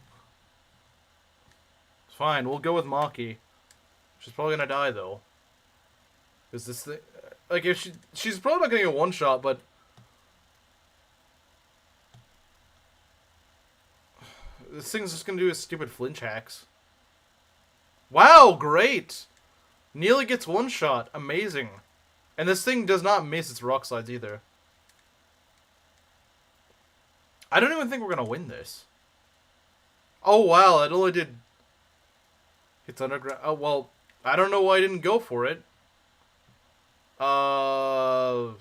Fine, we'll go with Maki. She's probably going to die, though. Because this thing... Like, if she's probably not going to get one shot, but... This thing's just going to do his stupid flinch hacks. Wow, great! Nearly gets one shot. Amazing. And this thing does not miss its rock slides either. I don't even think we're going to win this. Oh, wow, it only did... It's underground. Oh, well, I don't know why I didn't go for it. I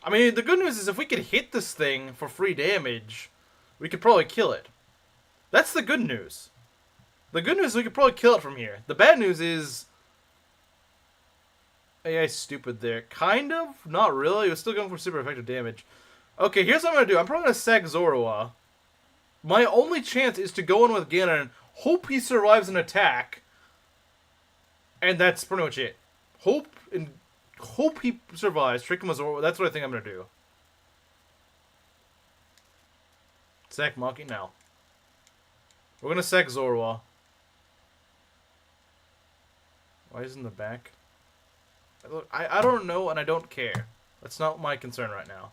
mean, the good news is if we could hit this thing for free damage, we could probably kill it. That's the good news. The good news is we could probably kill it from here. The bad news is... AI's stupid there. Kind of? Not really. It was still going for super effective damage. Okay, here's what I'm going to do. I'm probably going to sack Zorua. My only chance is to go in with Ganon, hope he survives an attack, and that's pretty much it. Hope he survives. Trick him with Zorua. That's what I think I'm going to do. Sack Maki now. We're going to sack Zorua. Why isn't the back? I don't know, and I don't care. That's not my concern right now.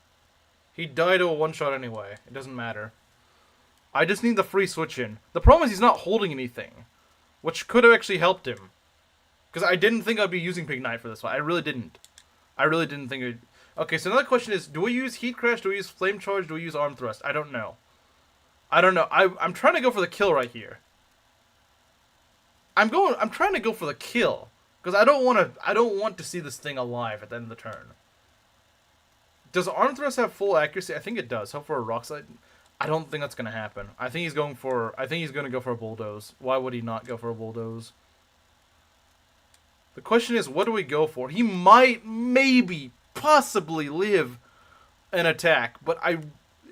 He died to a one-shot anyway. It doesn't matter. I just need the free switch in. The problem is he's not holding anything, which could have actually helped him. Because I didn't think I'd be using Pignite for this one. I really didn't. I really didn't think it would... Okay, so another question is, do we use Heat Crash? Do we use Flame Charge? Do we use Arm Thrust? I don't know. I don't know. I'm trying to go for the kill right here. I'm trying to go for the kill. Because I don't want to see this thing alive at the end of the turn. Does Arm Thrust have full accuracy? I think it does. Hope for a Rock Slide. I don't think that's gonna happen. I think he's gonna go for a Bulldoze. Why would he not go for a Bulldoze? The question is, what do we go for? He might, maybe, possibly live an attack, but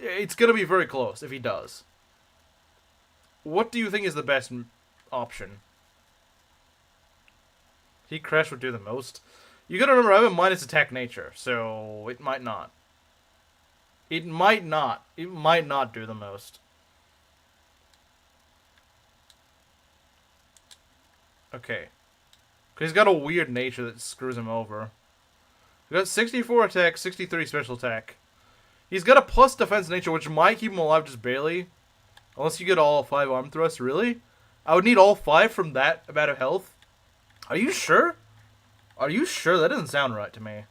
it's gonna be very close if he does. What do you think is the best option? Heat Crash would do the most. You gotta remember, I have a minus attack nature, so it might not. It might not. It might not do the most. Okay. Because he's got a weird nature that screws him over. He's got 64 attack, 63 special attack. He's got a plus defense nature, which might keep him alive just barely. Unless you get all 5 arm thrusts, really? I would need all 5 from that amount of health. Are you sure? Are you sure? That doesn't sound right to me.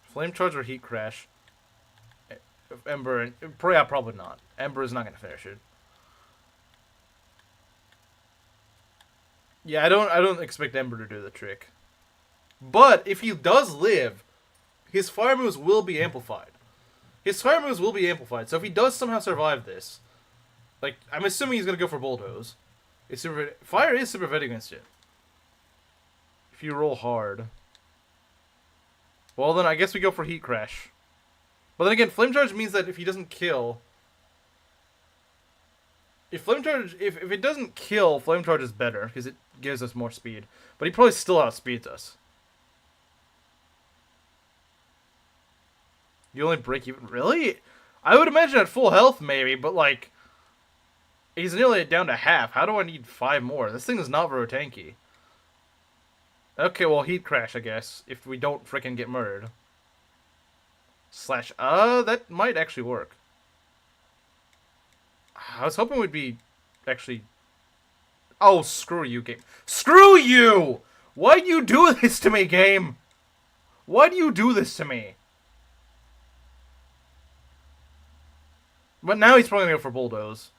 Flame Charge or Heat Crash? Ember, yeah, probably not. Ember is not going to finish it. Yeah, I don't expect Ember to do the trick. But if he does live, his fire moves will be amplified. His fire moves will be amplified. So if he does somehow survive this, like, I'm assuming he's going to go for Bulldoze. Fire is super effective against it. If you roll hard. Well, then I guess we go for Heat Crash. But then again, Flame Charge means that if he doesn't kill... If it doesn't kill, Flame Charge is better, because it gives us more speed. But he probably still outspeeds us. You only break even... Really? I would imagine at full health, maybe, but like... He's nearly down to half. How do I need 5 more? This thing is not very tanky. Okay, well, Heat Crash, I guess, if we don't frickin' get murdered. Slash, that might actually work. I was hoping we'd be actually... Oh, screw you, game. Screw you! Why'd you do this to me, game? Why'd you do this to me? But now he's probably gonna go for Bulldoze.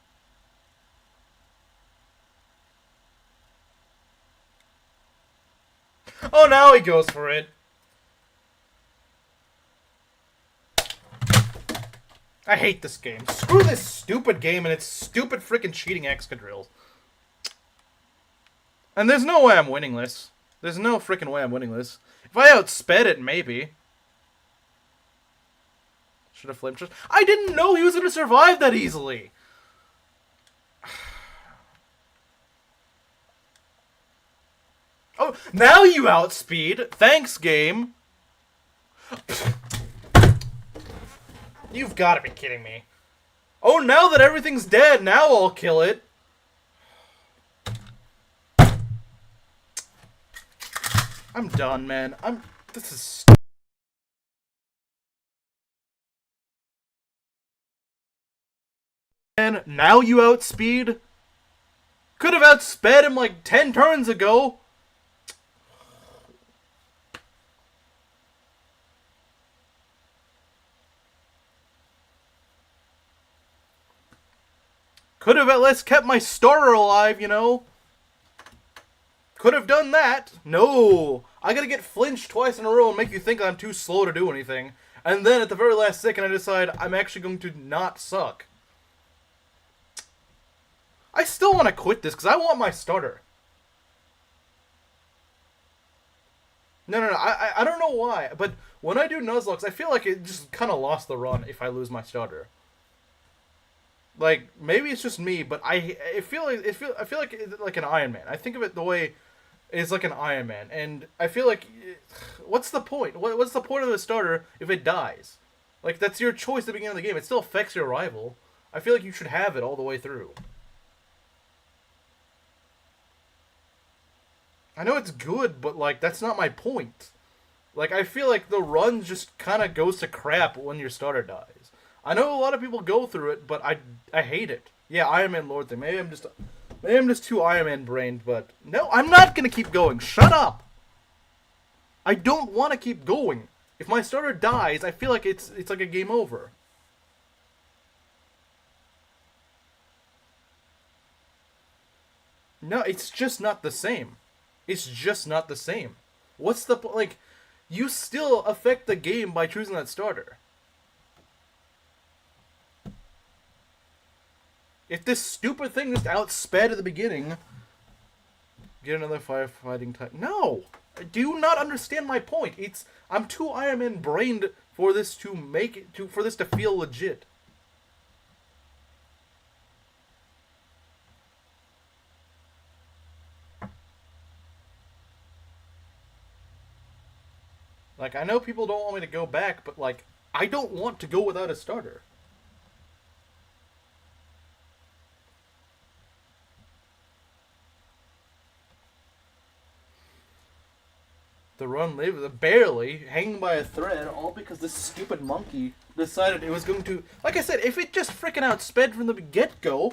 Oh, now he goes for it. I hate this game. Screw this stupid game and its stupid freaking cheating Excadrills. And there's no way I'm winning this. There's no freaking way I'm winning this. If I outsped it, maybe. Should have Flame Charge. I didn't know he was going to survive that easily. Oh, now you outspeed. Thanks, game. You've got to be kidding me. Oh, now that everything's dead, now I'll kill it. I'm done, man. This is... And now you outspeed? Could have outsped him like 10 turns ago. Could have at least kept my starter alive, you know? Could have done that. No. I gotta get flinched twice in a row and make you think I'm too slow to do anything. And then at the very last second I decide I'm actually going to not suck. I still want to quit this because I want my starter. No. I don't know why, but when I do Nuzlocke, I feel like it just kind of lost the run if I lose my starter. Like, maybe it's just me, but I feel like it's like an Iron Man. I think of it the way it's like an Iron Man, and I feel like, what's the point? What's the point of the starter if it dies? Like, that's your choice at the beginning of the game. It still affects your rival. I feel like you should have it all the way through. I know it's good, but like, that's not my point. Like, I feel like the run just kind of goes to crap when your starter dies. I know a lot of people go through it, but I hate it. Yeah, Iron Man Lord thing. Maybe I'm just too Iron Man brained, but no, I'm not gonna keep going. Shut up. I don't want to keep going. If my starter dies, I feel like it's like a game over. No, it's just not the same. It's just not the same. What's the like? You still affect the game by choosing that starter. If this stupid thing just outsped at the beginning, get another firefighting type. No! Do you not understand my point? I'm too Iron Man brained for this to make it for this to feel legit. Like, I know people don't want me to go back, but like, I don't want to go without a starter. The run lived barely hanging by a thread, all because this stupid monkey decided it was going to. Like I said, if it just freaking outsped from the get-go,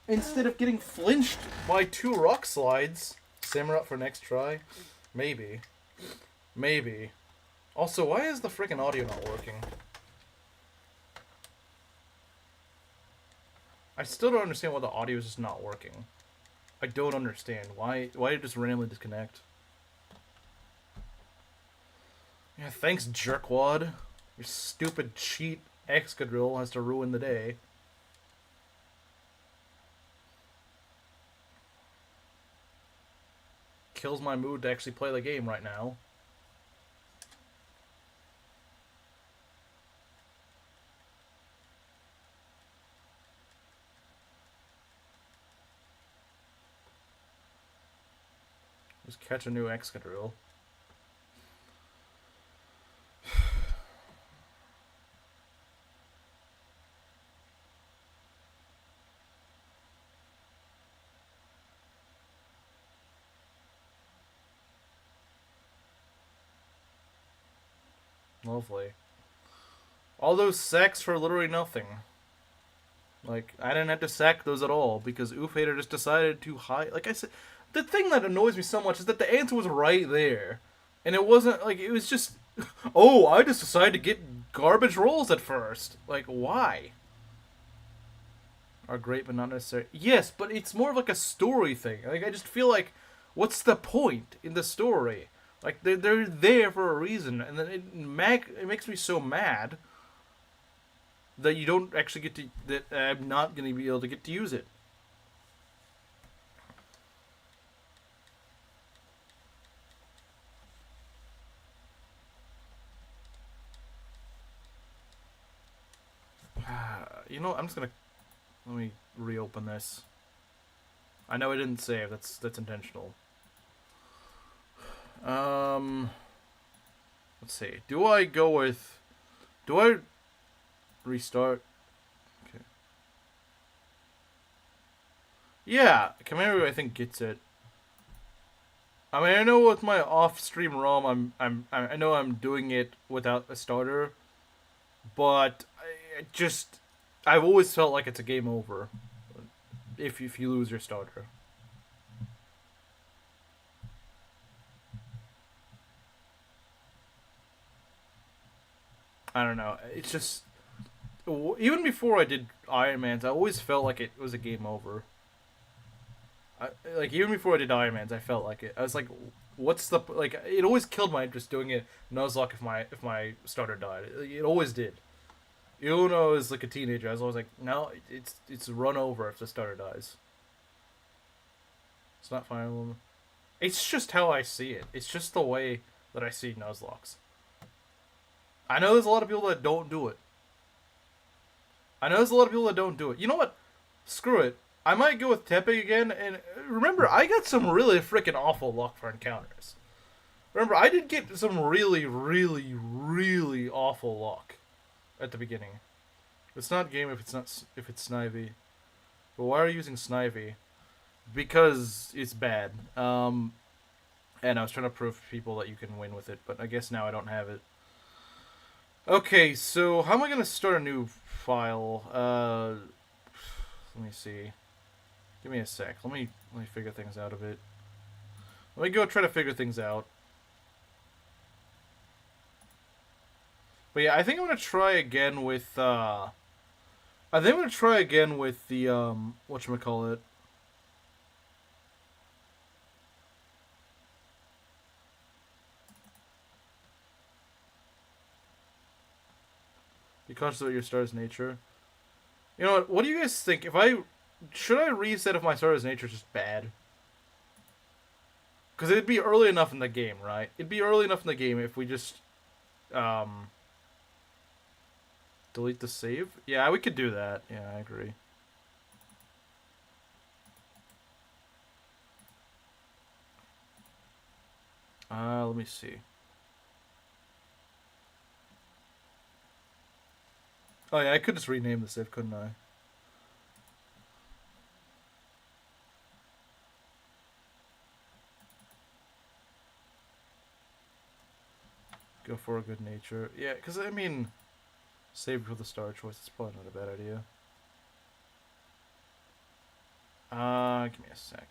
instead of getting flinched by 2 rock slides. Simmer up for next try. Maybe. Maybe. Also, why is the freaking audio not working? I still don't understand why the audio is just not working. I don't understand. Why did it just randomly disconnect? Yeah, thanks, jerkwad. Your stupid cheat Excadrill has to ruin the day. Kills my mood to actually play the game right now. Just catch a new Excadrill. Lovely. All those sacks for literally nothing. Like, I didn't have to sack those at all because Oofhater just decided to hide. Like I said, the thing that annoys me so much is that the answer was right there. And it wasn't, like, it was just, oh, I just decided to get garbage rolls at first. Like, why? Are great but not necessary. Yes, but it's more of like a story thing. Like, I just feel like, what's the point in the story? Like, they're there for a reason, and then it makes me so mad that you don't actually get to, that I'm not going to be able to get to use it. You know, I'm just going to, let me reopen this. I know I didn't save, that's intentional. Let's see. Do I restart? Okay. Yeah, Camaro I think gets it. I mean, I know with my off-stream ROM, I know I'm doing it without a starter, but I've always felt like it's a game over if you lose your starter. I don't know. It's just, even before I did Iron Man's, I always felt like it was a game over. Like, even before I did Iron Man's, I felt like it. I was like, what's the, like, it always killed my interest doing it Nuzlocke if my starter died. It always did. Even though I was like a teenager, I was always like, no, it's run over if the starter dies. It's not Fire Emblem. It's just how I see it. It's just the way that I see Nuzlocks. I know there's a lot of people that don't do it. You know what? Screw it. I might go with Tepe again, and remember, I got some really freaking awful luck for encounters. Remember, I did get some really, really, really awful luck at the beginning. It's not game if it's Snivy. But why are you using Snivy? Because it's bad. And I was trying to prove to people that you can win with it, but I guess now I don't have it. Okay, so how am I going to start a new file? Let me see. Give me a sec. Let me figure things out a bit. Let me go try to figure things out. But yeah, I think I'm going to try again with, the, whatchamacallit. Be conscious of your star's nature. You know what do you guys think? Should I reset if my starter's nature is just bad? Because it'd be early enough in the game, right? It'd be early enough in the game if we just, delete the save? Yeah, we could do that. Yeah, I agree. Let me see. Oh yeah, I could just rename the save, couldn't I? Go for a good nature. Yeah, because, I mean, save for the star choice is probably not a bad idea. Give me a sec.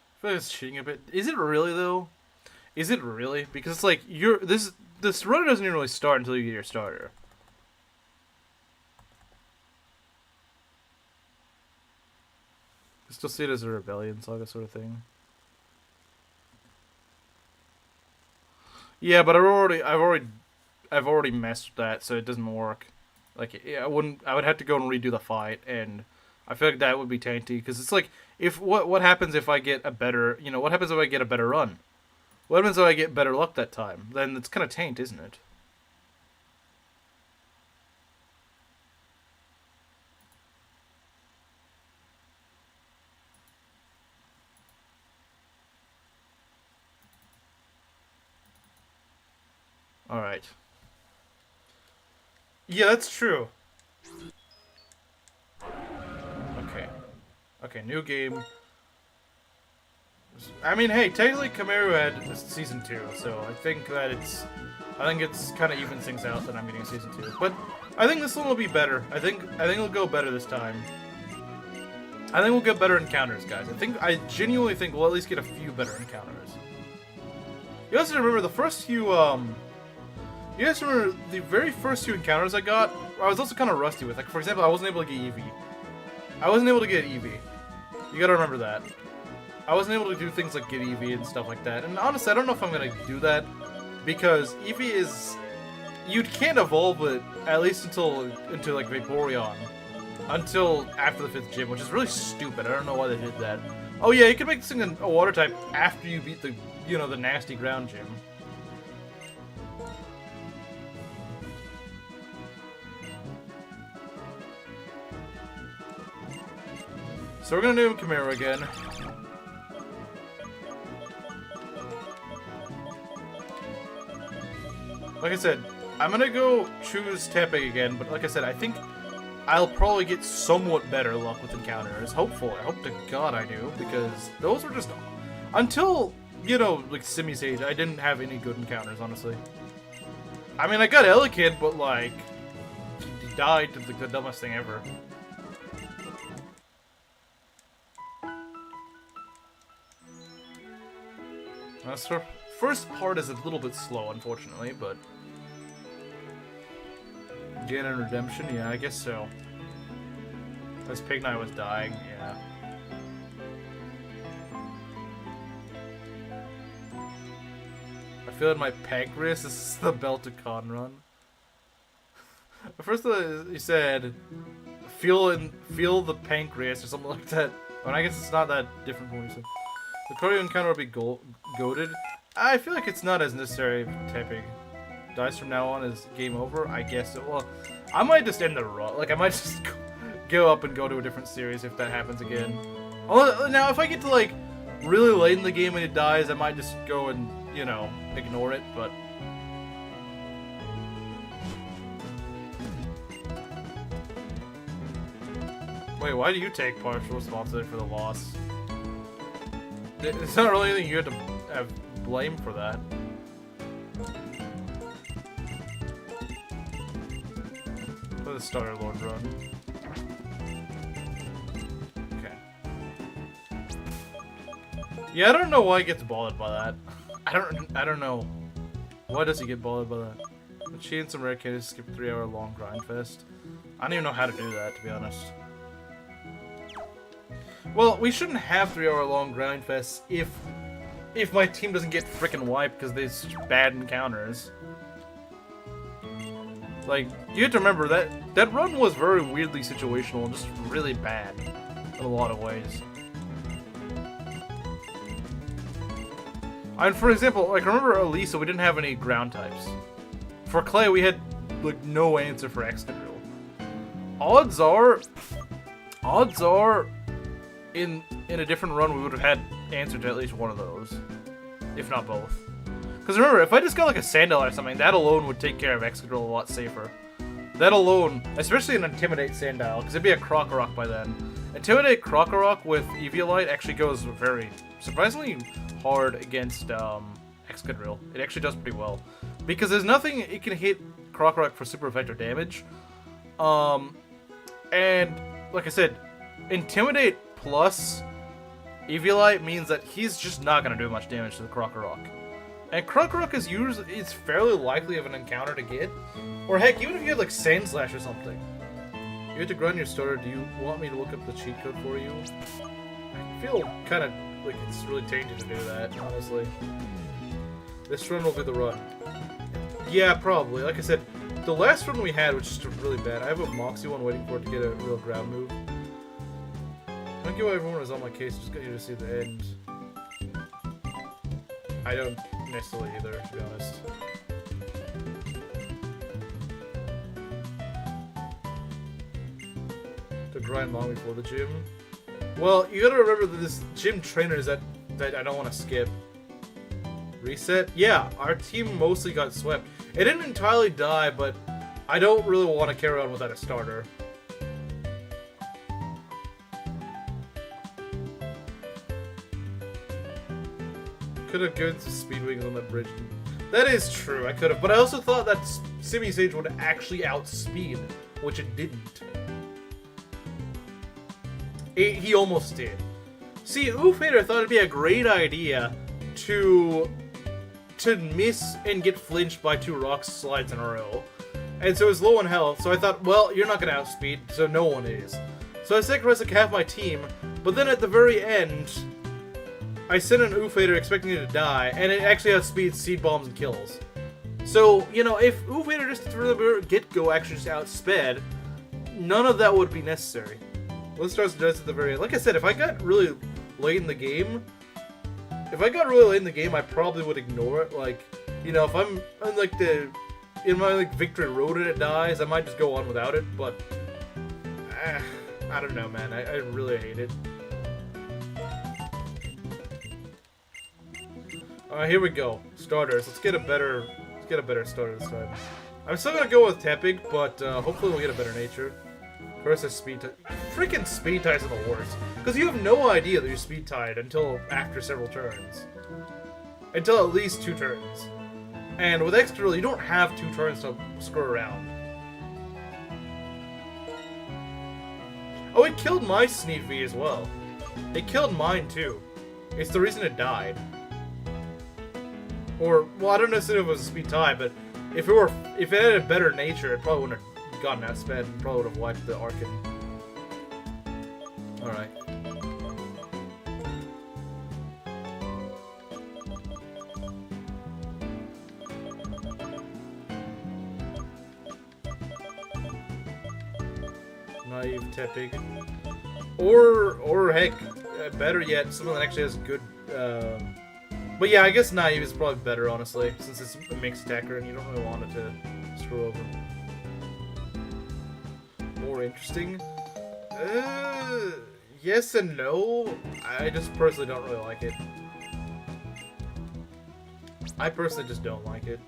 I feel like it's cheating a bit. Is it really though? Is it really? Because it's like this run doesn't even really start until you get your starter. I still see it as a rebellion saga sort of thing. Yeah, but I've already messed with that, so it doesn't work. Like, I wouldn't. I would have to go and redo the fight, and I feel like that would be tainty because it's like, if what happens if I get a better, what happens if I get a better run? What happens if I get better luck that time? Then it's kind of taint, isn't it? All right. Yeah, that's true. Okay. Okay, new game. I mean, hey, technically Kameru had season 2, so I think it's kind of even things out that I'm getting season 2. But I think this one will be better. I think it'll go better this time. I think we'll get better encounters, guys. I genuinely think we'll at least get a few better encounters. You also remember the first few, you guys remember the very first few encounters I got, I was also kind of rusty with. Like, for example, I wasn't able to get Eevee. I wasn't able to get Eevee. You gotta remember that. I wasn't able to do things like get Eevee and stuff like that. And honestly, I don't know if I'm gonna do that, because Eevee is... You can't evolve it, at least into like, Vaporeon. Until after the 5th gym, which is really stupid. I don't know why they did that. Oh yeah, you can make this thing a water type after you beat the, the nasty ground gym. So we're gonna do Chimera again. Like I said, I'm gonna go choose Tepe again, but like I said, I think I'll probably get somewhat better luck with encounters. Hopefully. I hope to God I do, because those were just... Until, like Simi-Sage, I didn't have any good encounters, honestly. I mean, I got Elekid, but like... He died to the dumbest thing ever. So first part is a little bit slow, unfortunately, but... Ganon Redemption? Yeah, I guess so. This Pig Knight was dying, yeah. I feel in my pancreas. This is the Beltacon run. At first he said, feel the pancreas or something like that. Well, I guess it's not that different from what he said. The cardio encounter will be goated. I feel like it's not as necessary typing. Dice from now on is game over? I guess so. Well, I might just end the run. Like, I might just go up and go to a different series if that happens again. Now, if I get to, like, really late in the game and it dies, I might just go and, ignore it, but... Wait, why do you take partial responsibility for the loss? It's not really anything you have to have blame for that. Play the Starter Lord run. Okay. Yeah, I don't know why he gets bothered by that. I don't know. Why does he get bothered by that? She and some rare candies skip a 3-hour long grind fest. I don't even know how to do that, to be honest. Well, we shouldn't have 3-hour long grind fests if my team doesn't get frickin' wiped because they have such bad encounters. Like, you have to remember that run was very weirdly situational and just really bad in a lot of ways. And for example, like, remember Elisa, we didn't have any ground types. For Clay, we had, like, no answer for Excadrill. Odds are, in a different run, we would have had answer to at least one of those, if not both. Because remember, if I just got like a Sandile or something, that alone would take care of Excadrill a lot safer. That alone, especially an Intimidate Sandile, because it'd be a Krokorok by then. Intimidate Krokorok with Eviolite actually goes very surprisingly hard against Excadrill. It actually does pretty well. Because there's nothing it can hit Krokorok for super effective damage. And, like I said, Intimidate plus Eviolite means that he's just not going to do much damage to the Krokorok. And Krokorok is fairly likely of an encounter to get. Or heck, even if you had like Sand Slash or something. You have to grind your starter. Do you want me to look up the cheat code for you? I feel kind of like it's really tainted to do that, honestly. This run will be the run. Yeah, probably. Like I said, the last run we had was just really bad. I have a Moxie one waiting for it to get a real ground move. I don't get why everyone is on my case. Just got you to see the end. I don't necessarily either, to be honest. To grind long before the gym. Well, you gotta remember that this gym trainers that I don't want to skip. Reset? Yeah, our team mostly got swept. It didn't entirely die, but I don't really want to carry on without a starter. Could have good speed wings on the bridge. That is true, I could have. But I also thought that Simi Sage would actually outspeed, which it didn't. He almost did. See, Oofader thought it'd be a great idea to miss and get flinched by 2 rock slides in a row. And so it was low on health, so I thought, well, you're not going to outspeed, so no one is. So I sacrificed like half my team, but then at the very end, I sent an Oofader expecting it to die, and it actually outspeeds Seed Bombs and kills. So, you know, if Oofader just from the get-go actually just outsped, none of that would be necessary. Let's start does at the very end. Like I said, if I got really late in the game, I probably would ignore it. Like, you know, if I'm like in my like victory road and it dies, I might just go on without it. But I don't know, man. I really hate it. All right, here we go. Starters. Let's get a better starter this time. I'm still gonna go with Tepig, but hopefully we'll get a better nature. Versus speed tie. Freaking speed ties are the worst. Because you have no idea that you're speed tied until after several turns. Until at least 2 turns. And with Extra, you don't have 2 turns to screw around. Oh, it killed my Sneed V as well. It killed mine too. It's the reason it died. Or, well, I don't know if it was a speed tie, but if it had a better nature, it probably wouldn't have gotten outsped and probably would have wiped the Arcan. Alright. Naive Tepig. Or heck, better yet, someone that actually has good, but yeah, I guess Naive is probably better, honestly, since it's a mixed attacker and you don't really want it to screw over. More interesting? Yes and no. I just personally don't really like it. I personally just don't like it.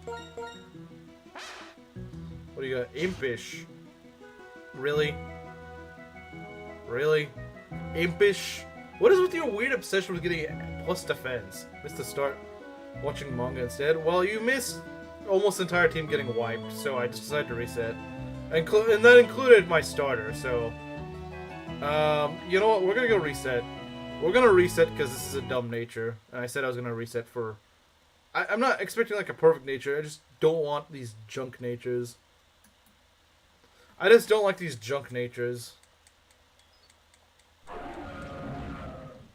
What do you got? Impish. Really? Really? Impish? What is with your weird obsession with getting plus defense? Missed to start watching manga instead? Well, you missed almost the entire team getting wiped, so I just decided to reset. And that included my starter, so... you know what? We're gonna go reset. We're gonna reset because this is a dumb nature. And I said I was gonna reset for... I'm not expecting like a perfect nature. I just don't want these junk natures. I just don't like these junk natures.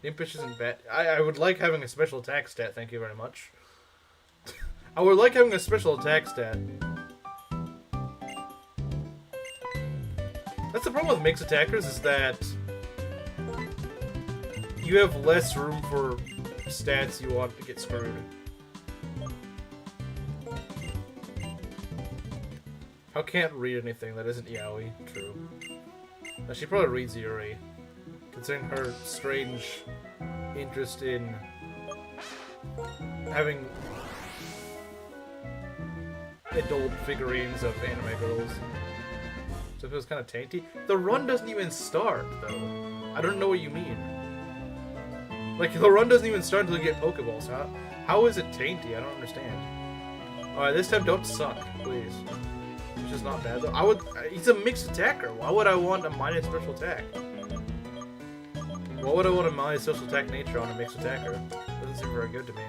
Impish isn't bad. I would like having a special attack stat, thank you very much. I would like having a special attack stat. That's the problem with mixed attackers, is that you have less room for stats you want to get screwed. How can't read anything that isn't yaoi? True. Now, she probably reads Yuri, considering her strange interest in having adult figurines of anime girls. So it feels kind of tainty. The run doesn't even start, though. I don't know what you mean. Like, the run doesn't even start until you get Pokeballs. How is it tainty? I don't understand. Alright, this time don't suck, please. which is not bad though. He's a mixed attacker. Why would I want a minus special attack? Why would I want a minus special attack nature on a mixed attacker? Doesn't seem very good to me.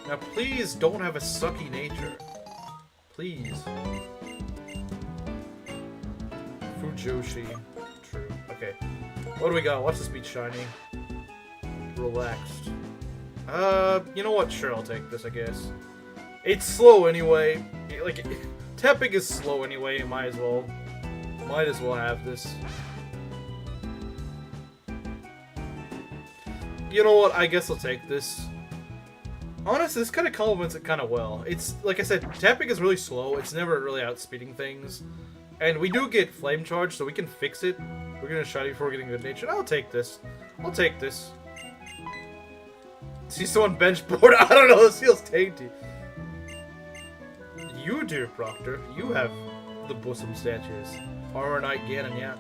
Now please don't have a sucky nature. Please. Fujoshi. True. Okay. What do we got? Watch this be shiny. Relaxed. You know what? Sure, I'll take this, I guess. It's slow anyway. Like, tapping is slow anyway. Might as well have this. You know what? I guess I'll take this. Honestly, this kind of complements it kind of well. It's, like I said, tapping is really slow. It's never really outspeeding things. And we do get flame charge, so we can fix it. We're gonna shiny before getting good nature. I'll take this. I'll take this. See someone bench board? I don't know, this feels tainty. You, dear Proctor, you have the bosom statues. Armor Knight Ganon, yeah.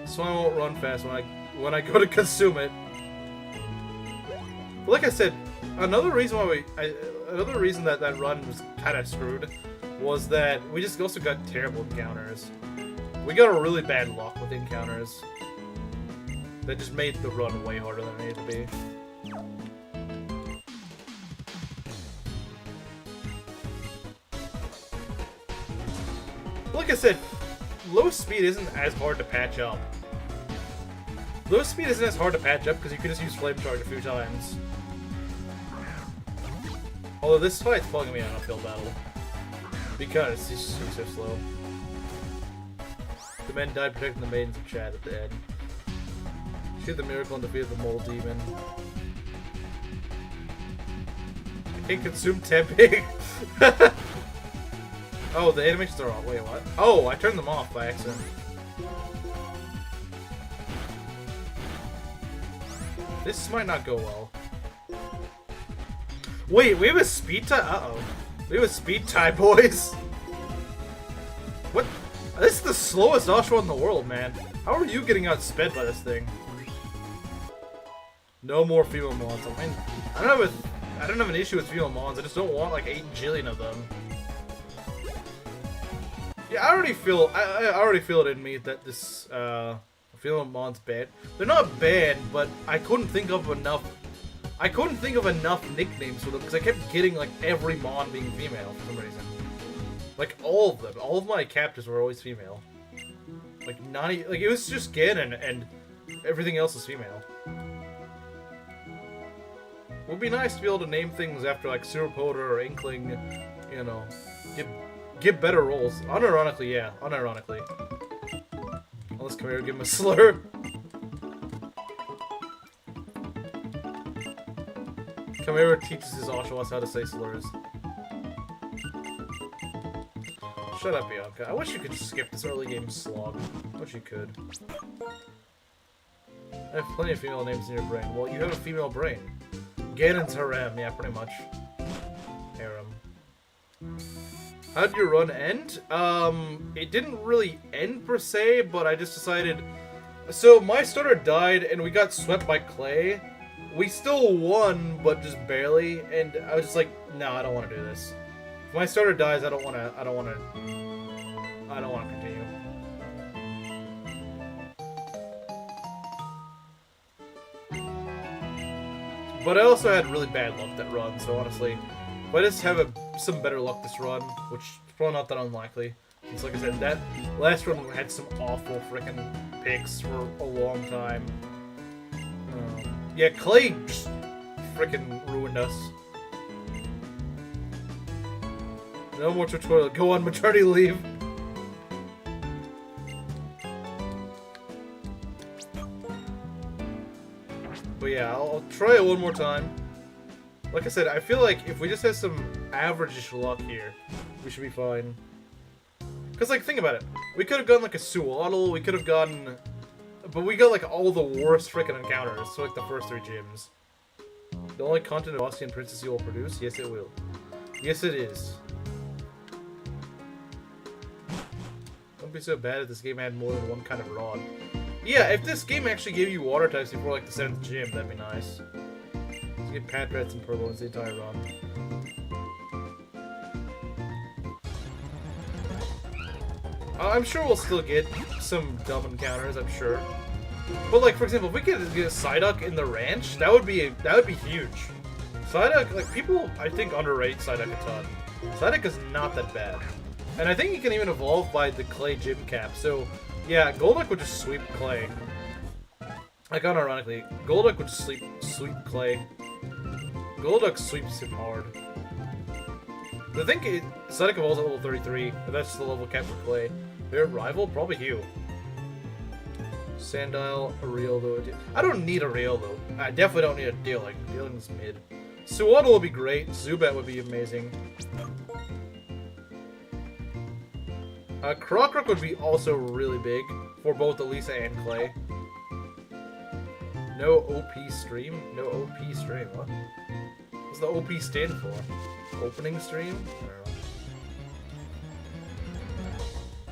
So I won't run fast when I go to consume it. But like I said, another reason that that run was kind of screwed was that we just also got terrible encounters. We got a really bad luck with encounters. That just made the run way harder than it needed to be. Like I said, low speed isn't as hard to patch up. Low speed isn't as hard to patch up because you can just use flame charge a few times. Although this fight's bugging me on an uphill battle. Because he's so slow. The men died protecting the maidens of Chad at the end. Shoot the miracle and defeated the mole demon. I can't consume temping. Oh, the animations are off. Wait, what? Oh, I turned them off by accident. This might not go well. Wait, we have a speed tie? Uh-oh. We have a speed tie, boys. What? This is the slowest Oshawott in the world, man. How are you getting outsped by this thing? No more female mons. I mean, I don't have an issue with female mons. I just don't want like 8 jillion of them. Yeah, I already feel it in me that this female mon's bad. They're not bad, but I couldn't think of enough nicknames for them because I kept getting like every mon being female for some reason. Like all of them. All of my captives were always female. Like it was just Ganon and everything else is female. It would be nice to be able to name things after like Super Poder or Inkling, you know, give better roles. Unironically, yeah. Unironically. Unless come here and give him a slur. Chimera teaches his Oshawotts how to say slurs. Shut up, Bianca. I wish you could just skip this early game slog. I wish you could. I have plenty of female names in your brain. Well, you have a female brain. Ganon's harem, yeah, pretty much. Harem. How'd your run end? It didn't really end per se, but I just decided... So, my starter died, and we got swept by Clay. We still won, but just barely, and I was just like, no, I don't want to do this. If my starter dies, I don't want to continue. But I also had really bad luck that run, so honestly, if I just have some better luck this run, which is probably not that unlikely, because like I said, that last run had some awful freaking picks for a long time. Yeah, Clay just freaking ruined us. No more tutorial. Go on maternity leave. But yeah, I'll try it one more time. Like I said, I feel like if we just have some average-ish luck here, we should be fine. Because, like, think about it. We could have gotten, like, a Suwaddle, we could have gotten... But we got, like, all the worst freaking encounters, so, like, the first 3 gyms. The only content of Ostian Princess you will produce? Yes, it will. Yes, it is. Don't be so bad if this game had more than one kind of rod. Yeah, if this game actually gave you water types before, like, the 7th gym, that'd be nice. Let's get Pat Rats and Purloins the entire run. I'm sure we'll still get some dumb encounters, I'm sure. But like, for example, if we could get a Psyduck in the ranch, that would be huge. Psyduck, like, people, I think, underrate Psyduck a ton. Psyduck is not that bad. And I think he can even evolve by the Clay Gym Cap, so, yeah, Golduck would just sweep Clay. Like, unironically, Golduck would sweep Clay. Golduck sweeps him hard. I think Psyduck evolves at level 33, if that's the level cap for Clay. Their rival? Probably Hugh. Sandile, Ariel, though. I don't need Ariel, though. I definitely don't need a Dealing. Dealing's mid. Suwaddle would be great. Zubat would be amazing. Crocock would be also really big for both Elisa and Clay. No OP stream? No OP stream, what? What's the OP stand for? Opening stream? I don't know.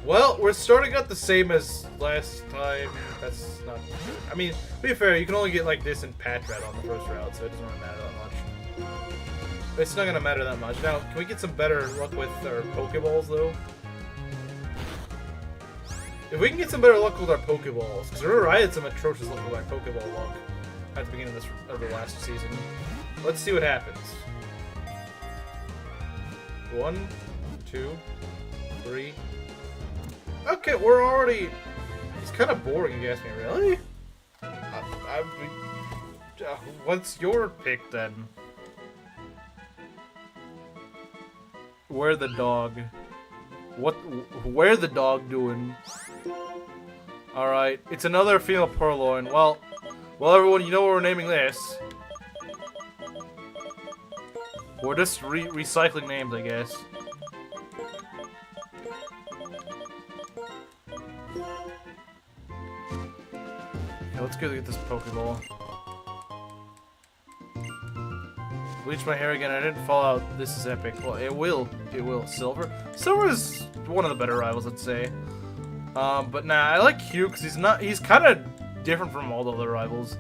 Well, we're starting out the same as last time. That's not good. I mean, to be fair, you can only get like this in patch rat on the first route, so it doesn't really matter that much. It's not gonna matter that much. Now, can we get some better luck with our Pokeballs, though? If we can get some better luck with our Pokeballs, because remember I had some atrocious luck with my Pokeball luck at the beginning of the last season. Let's see what happens. 1, 2, 3. Okay, we're already... It's kind of boring, if you ask me, really? What's your pick, then? Where the dog? Where the dog doing? Alright, it's another female Purloin. Well, everyone, you know what we're naming this. We're just recycling names, I guess. Okay, let's go get this Pokeball. Bleach my hair again. I didn't fall out. This is epic. Well, it will. It will. Silver? Silver is one of the better rivals, I'd say. But nah, I like Hugh because he's kind of different from all the other rivals.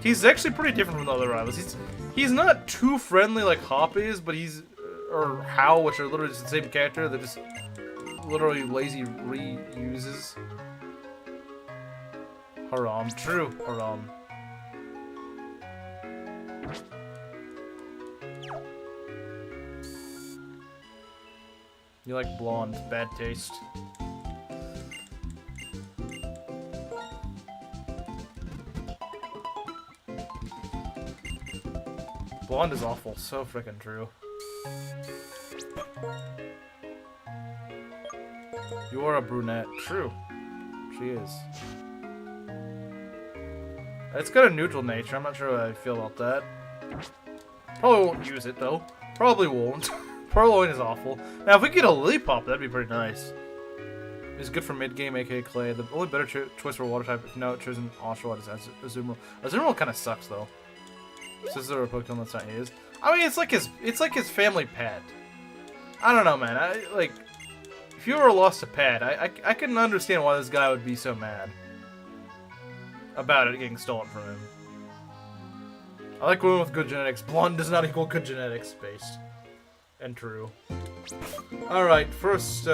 He's actually pretty different from the other rivals. He's not too friendly like Hop is, but or Howl, which are literally just the same character that just literally lazy reuses. Haram. True. Haram. You like blonde. Bad taste. Blonde is awful. So freaking true. You are a brunette. True. She is. It's got a neutral nature. I'm not sure how I feel about that. Probably won't use it, though. Probably won't. Purloin is awful. Now, if we get a Lillipup, that'd be pretty nice. It's good for mid-game, aka Clay. The only better choice for water type, if not chosen Oshawott, is Azumarill. Azumarill kind of sucks, though. This is a Pokemon that's not his. I mean, it's like his family pet. I don't know, man. If you ever lost a pet, I can understand why this guy would be so mad about it getting stolen from him. I like women with good genetics. Blonde does not equal good genetics, based. And true. Alright, first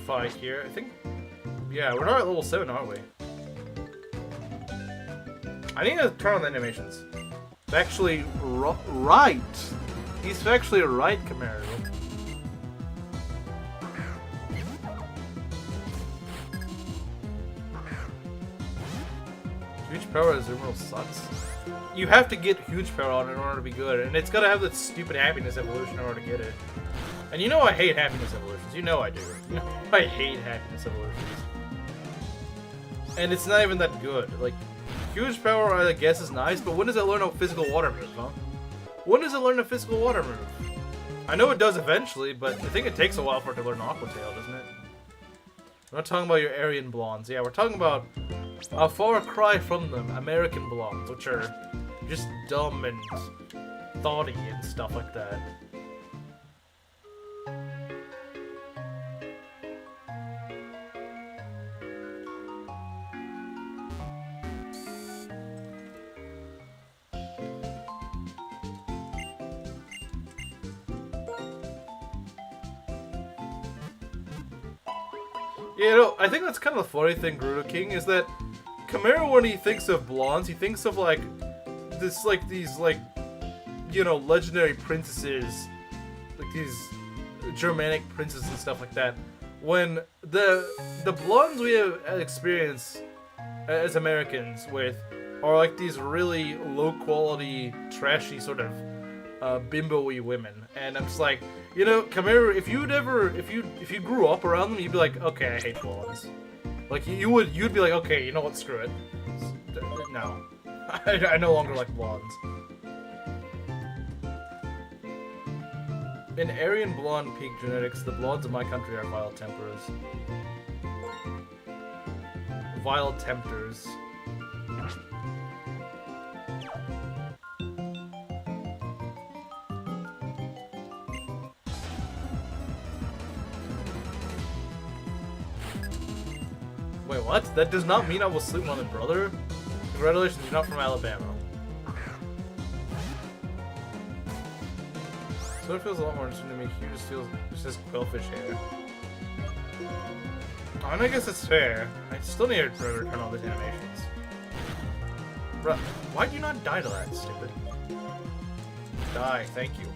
fight here. I think... Yeah, we're not at level 7, aren't we? I need to turn on the animations. It's actually right. He's actually right, Camaro. Huge power Azumarill sucks. You have to get huge power on it in order to be good, and it's gotta have that stupid happiness evolution in order to get it. And you know I hate happiness evolutions. You know I do. You know I hate happiness evolutions. And it's not even that good. Like, huge power, I guess, is nice, but when does it learn a physical water move, huh? When does it learn a physical water move? I know it does eventually, but I think it takes a while for it to learn Aqua Tail, doesn't it? We're not talking about your Aryan blondes. Yeah, we're talking about a far cry from them, American blondes, which are just dumb and thoughty and stuff like that. Yeah, you know, I think that's kind of the funny thing, Gerudo King, is that Chimera, when he thinks of blondes, he thinks of, like, these, you know, legendary princesses, like these Germanic princes and stuff like that. When the blondes we have experience as Americans with are like these really low quality, trashy sort of bimbo-y women, and I'm just like, you know, Chimera, if you grew up around them, you'd be like, okay, I hate blondes. Like you'd be like, okay, you know what, screw it. No, I no longer like blondes. In Aryan blonde peak genetics, the blondes of my country are vile temperers. Vile tempters. Wait, what? That does not mean I will sleep with my brother? Congratulations, you're not from Alabama. So it feels a lot more interesting to me. Hugh just has quillfish hair. I mean, I guess it's fair. I still need to return all these animations. Bruh, why'd you not die to that, stupid? Die, thank you.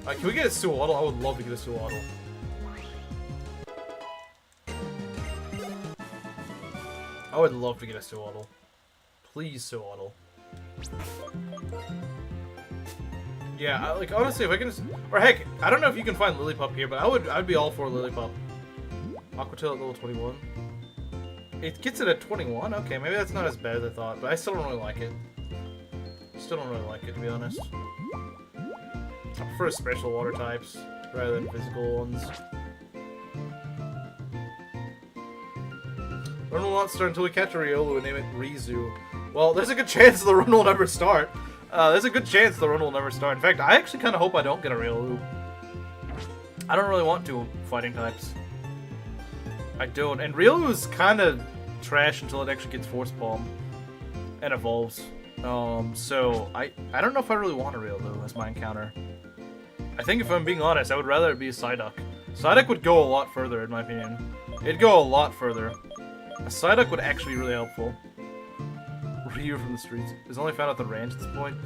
Alright, can we get a Suwaddle? I would love to get a Suwaddle. I would love to get a Suwaddle. Please, Suwaddle. Yeah, like, honestly, if I can just... Or heck, I don't know if you can find Lillipup here, but I'd be all for Lillipup. Aquatail at level 21. It gets it at 21? Okay, maybe that's not as bad as I thought, but I still don't really like it. Still don't really like it, to be honest. I prefer special water types, rather than physical ones. Run will not start until we catch a Riolu and name it Rizu. Well, there's a good chance the run will never start. There's a good chance the run will never start. In fact, I actually kind of hope I don't get a Riolu. I don't really want to fighting types. I don't. And Riolu is kind of trash until it actually gets Force Palm and evolves. So I don't know if I really want a Riolu as my encounter. I think if I'm being honest, I would rather it be a Psyduck. Psyduck would go a lot further, in my opinion. It'd go a lot further. A Psyduck would actually be really helpful. Ryu from the streets is only found at the ranch at this point.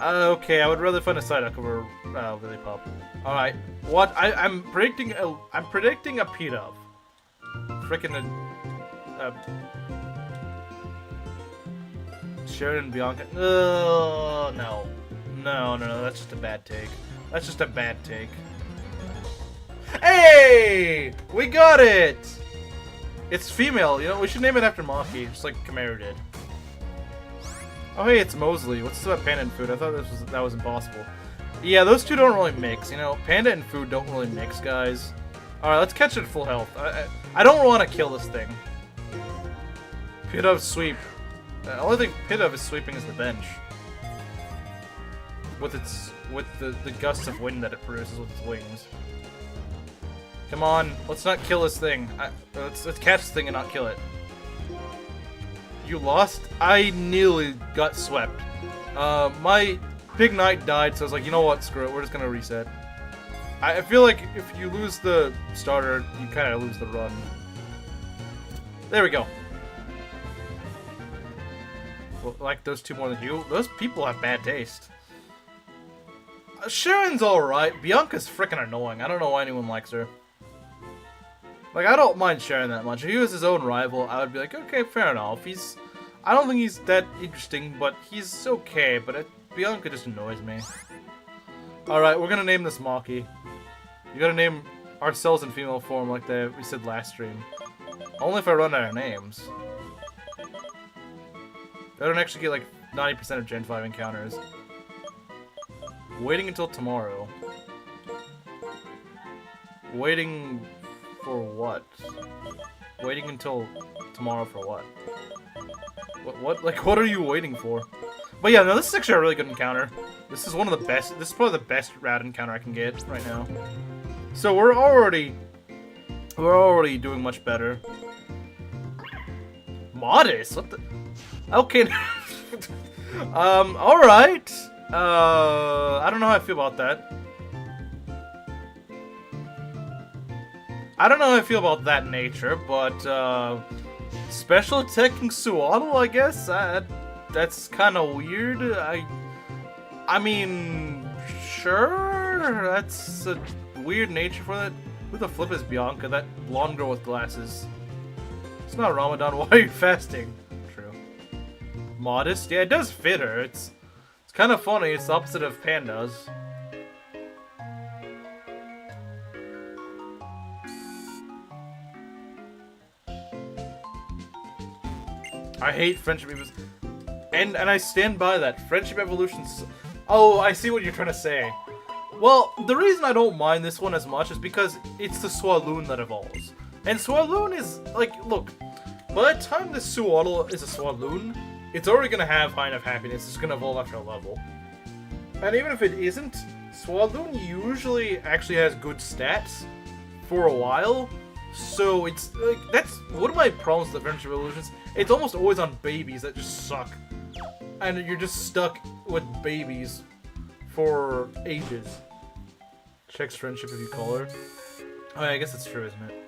Okay, I would rather find a Psyduck over Lillipup. Alright, what? I'm predicting a Pidove. Frickin' Sheridan and Bianca. Oh, no. No, that's just a bad take. That's just a bad take. Hey! We got it! It's female, you know, we should name it after Maki, just like Chimera did. Oh hey, it's Mosley. What's this about Panda and Food? I thought that was impossible. Yeah, those two don't really mix, you know? Panda and Food don't really mix, guys. Alright, let's catch it at full health. I don't want to kill this thing. Pidove sweep. The only thing Pidove is sweeping is the bench. With the gusts of wind that it produces with its wings. Come on, let's not kill this thing. Let's catch this thing and not kill it. You lost? I nearly got swept. My Big Knight died, so I was like, you know what, screw it, we're just gonna reset. I feel like if you lose the starter, you kind of lose the run. There we go. Well, like those two more than you? Those people have bad taste. Sharon's alright. Bianca's freaking annoying. I don't know why anyone likes her. Like, I don't mind Sharon that much. If he was his own rival, I would be like, okay, fair enough. I don't think he's that interesting, but he's okay. But Bianca just annoys me. Alright, we're gonna name this Maki. You gotta name ourselves in female form like we said last stream. Only if I run out of names. I don't actually get like 90% of Gen 5 encounters. Waiting until tomorrow. Waiting for what? Waiting until tomorrow for what? What? Like, what are you waiting for? But yeah, no, this is actually a really good encounter. This is one of the best. This is probably the best rad encounter I can get right now. So we're already doing much better. Modest? What the? Okay. Alright. I don't know how I feel about that. I don't know how I feel about that nature, but special attacking Suwaddle, I guess. That's kind of weird. I mean, sure. That's a weird nature for that. Who the flip is Bianca? That blonde girl with glasses. It's not Ramadan. Why are you fasting? True. Modest? Yeah, it does fit her. It's kind of funny. It's the opposite of pandas. I hate friendship evolutions. And I stand by that. Friendship evolutions... Oh, I see what you're trying to say. Well, the reason I don't mind this one as much is because it's the Swaloon that evolves. And Swaloon is, like, look, by the time the Suwaddle is a Swaloon, it's already going to have high enough happiness, it's going to evolve after a level. And even if it isn't, Swaloon usually actually has good stats for a while. So it's, like, that's one of my problems with the Friendship Evolutions. It's almost always on babies that just suck. And you're just stuck with babies for ages. Checks friendship if you call her. Oh, yeah, I guess that's true, isn't it?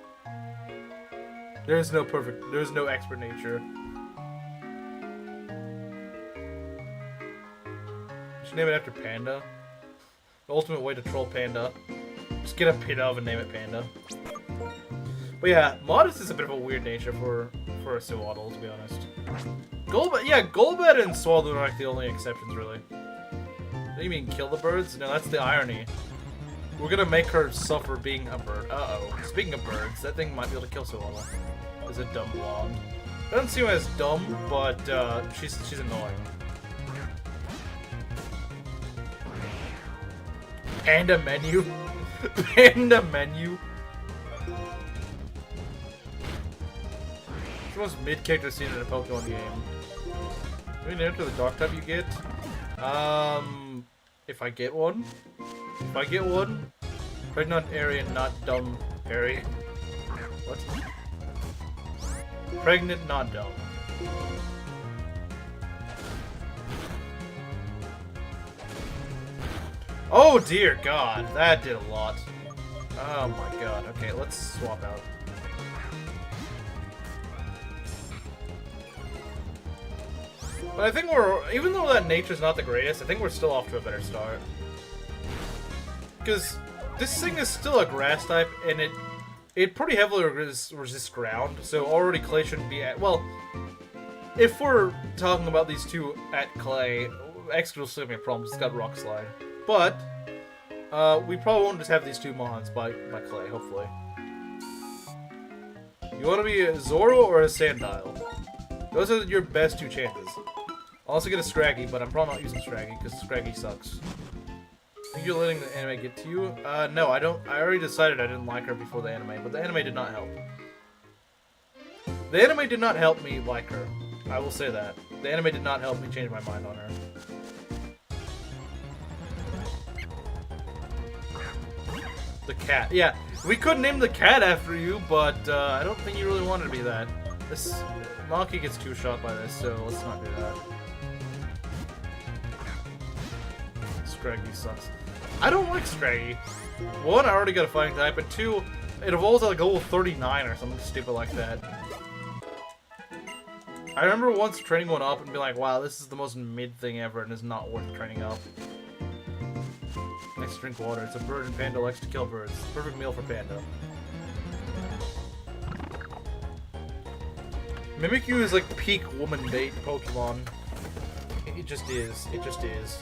There's no expert nature. You should name it after Panda. The ultimate way to troll Panda. Just get a pit of and name it Panda. But yeah, Modest is a bit of a weird nature for a Suwaddle, to be honest. Golbat and Swallow are like the only exceptions, really. What do you mean, kill the birds? No, that's the irony. We're gonna make her suffer being a bird. Uh-oh. Speaking of birds, that thing might be able to kill Swallow. Is a dumb blonde. Doesn't seem as dumb, but she's annoying. Panda menu. Panda menu. It's the most mid-character scene in a Pokemon game. Maybe name to the dog type you get. If I get one. If I get one. Pregnant Aryan, not dumb Harry. What? Pregnant, not dumb. Oh dear God, that did a lot. Oh my God. Okay, let's swap out. But I think even though that nature's not the greatest, I think we're still off to a better start. Because this thing is still a grass type, and it pretty heavily resists ground, so already clay shouldn't be at... Well, if we're talking about these two at clay, X will still be a problem, it's got rock slide. But, we probably won't just have these two mons by clay, hopefully. You want to be a Zoro or a Sandile? Those are your best two chances. I'll also get a Scraggy, but I'm probably not using Scraggy, because Scraggy sucks. Think you're letting the anime get to you? No, I don't. I already decided I didn't like her before the anime, but the anime did not help. The anime did not help me like her. I will say that. The anime did not help me change my mind on her. The cat. Yeah, we could name the cat after you, but I don't think you really wanted to be that. This Maki gets two-shot by this, so let's not do that. Scraggy sucks. I don't like Scraggy. One, I already got a fighting type, and two, it evolves at like level 39 or something stupid like that. I remember once training one up and being like, wow, this is the most mid thing ever and is not worth training up. Next, drink water. It's a bird and Panda likes to kill birds. Perfect meal for Panda. Mimikyu is like peak woman bait Pokemon. It just is. It just is.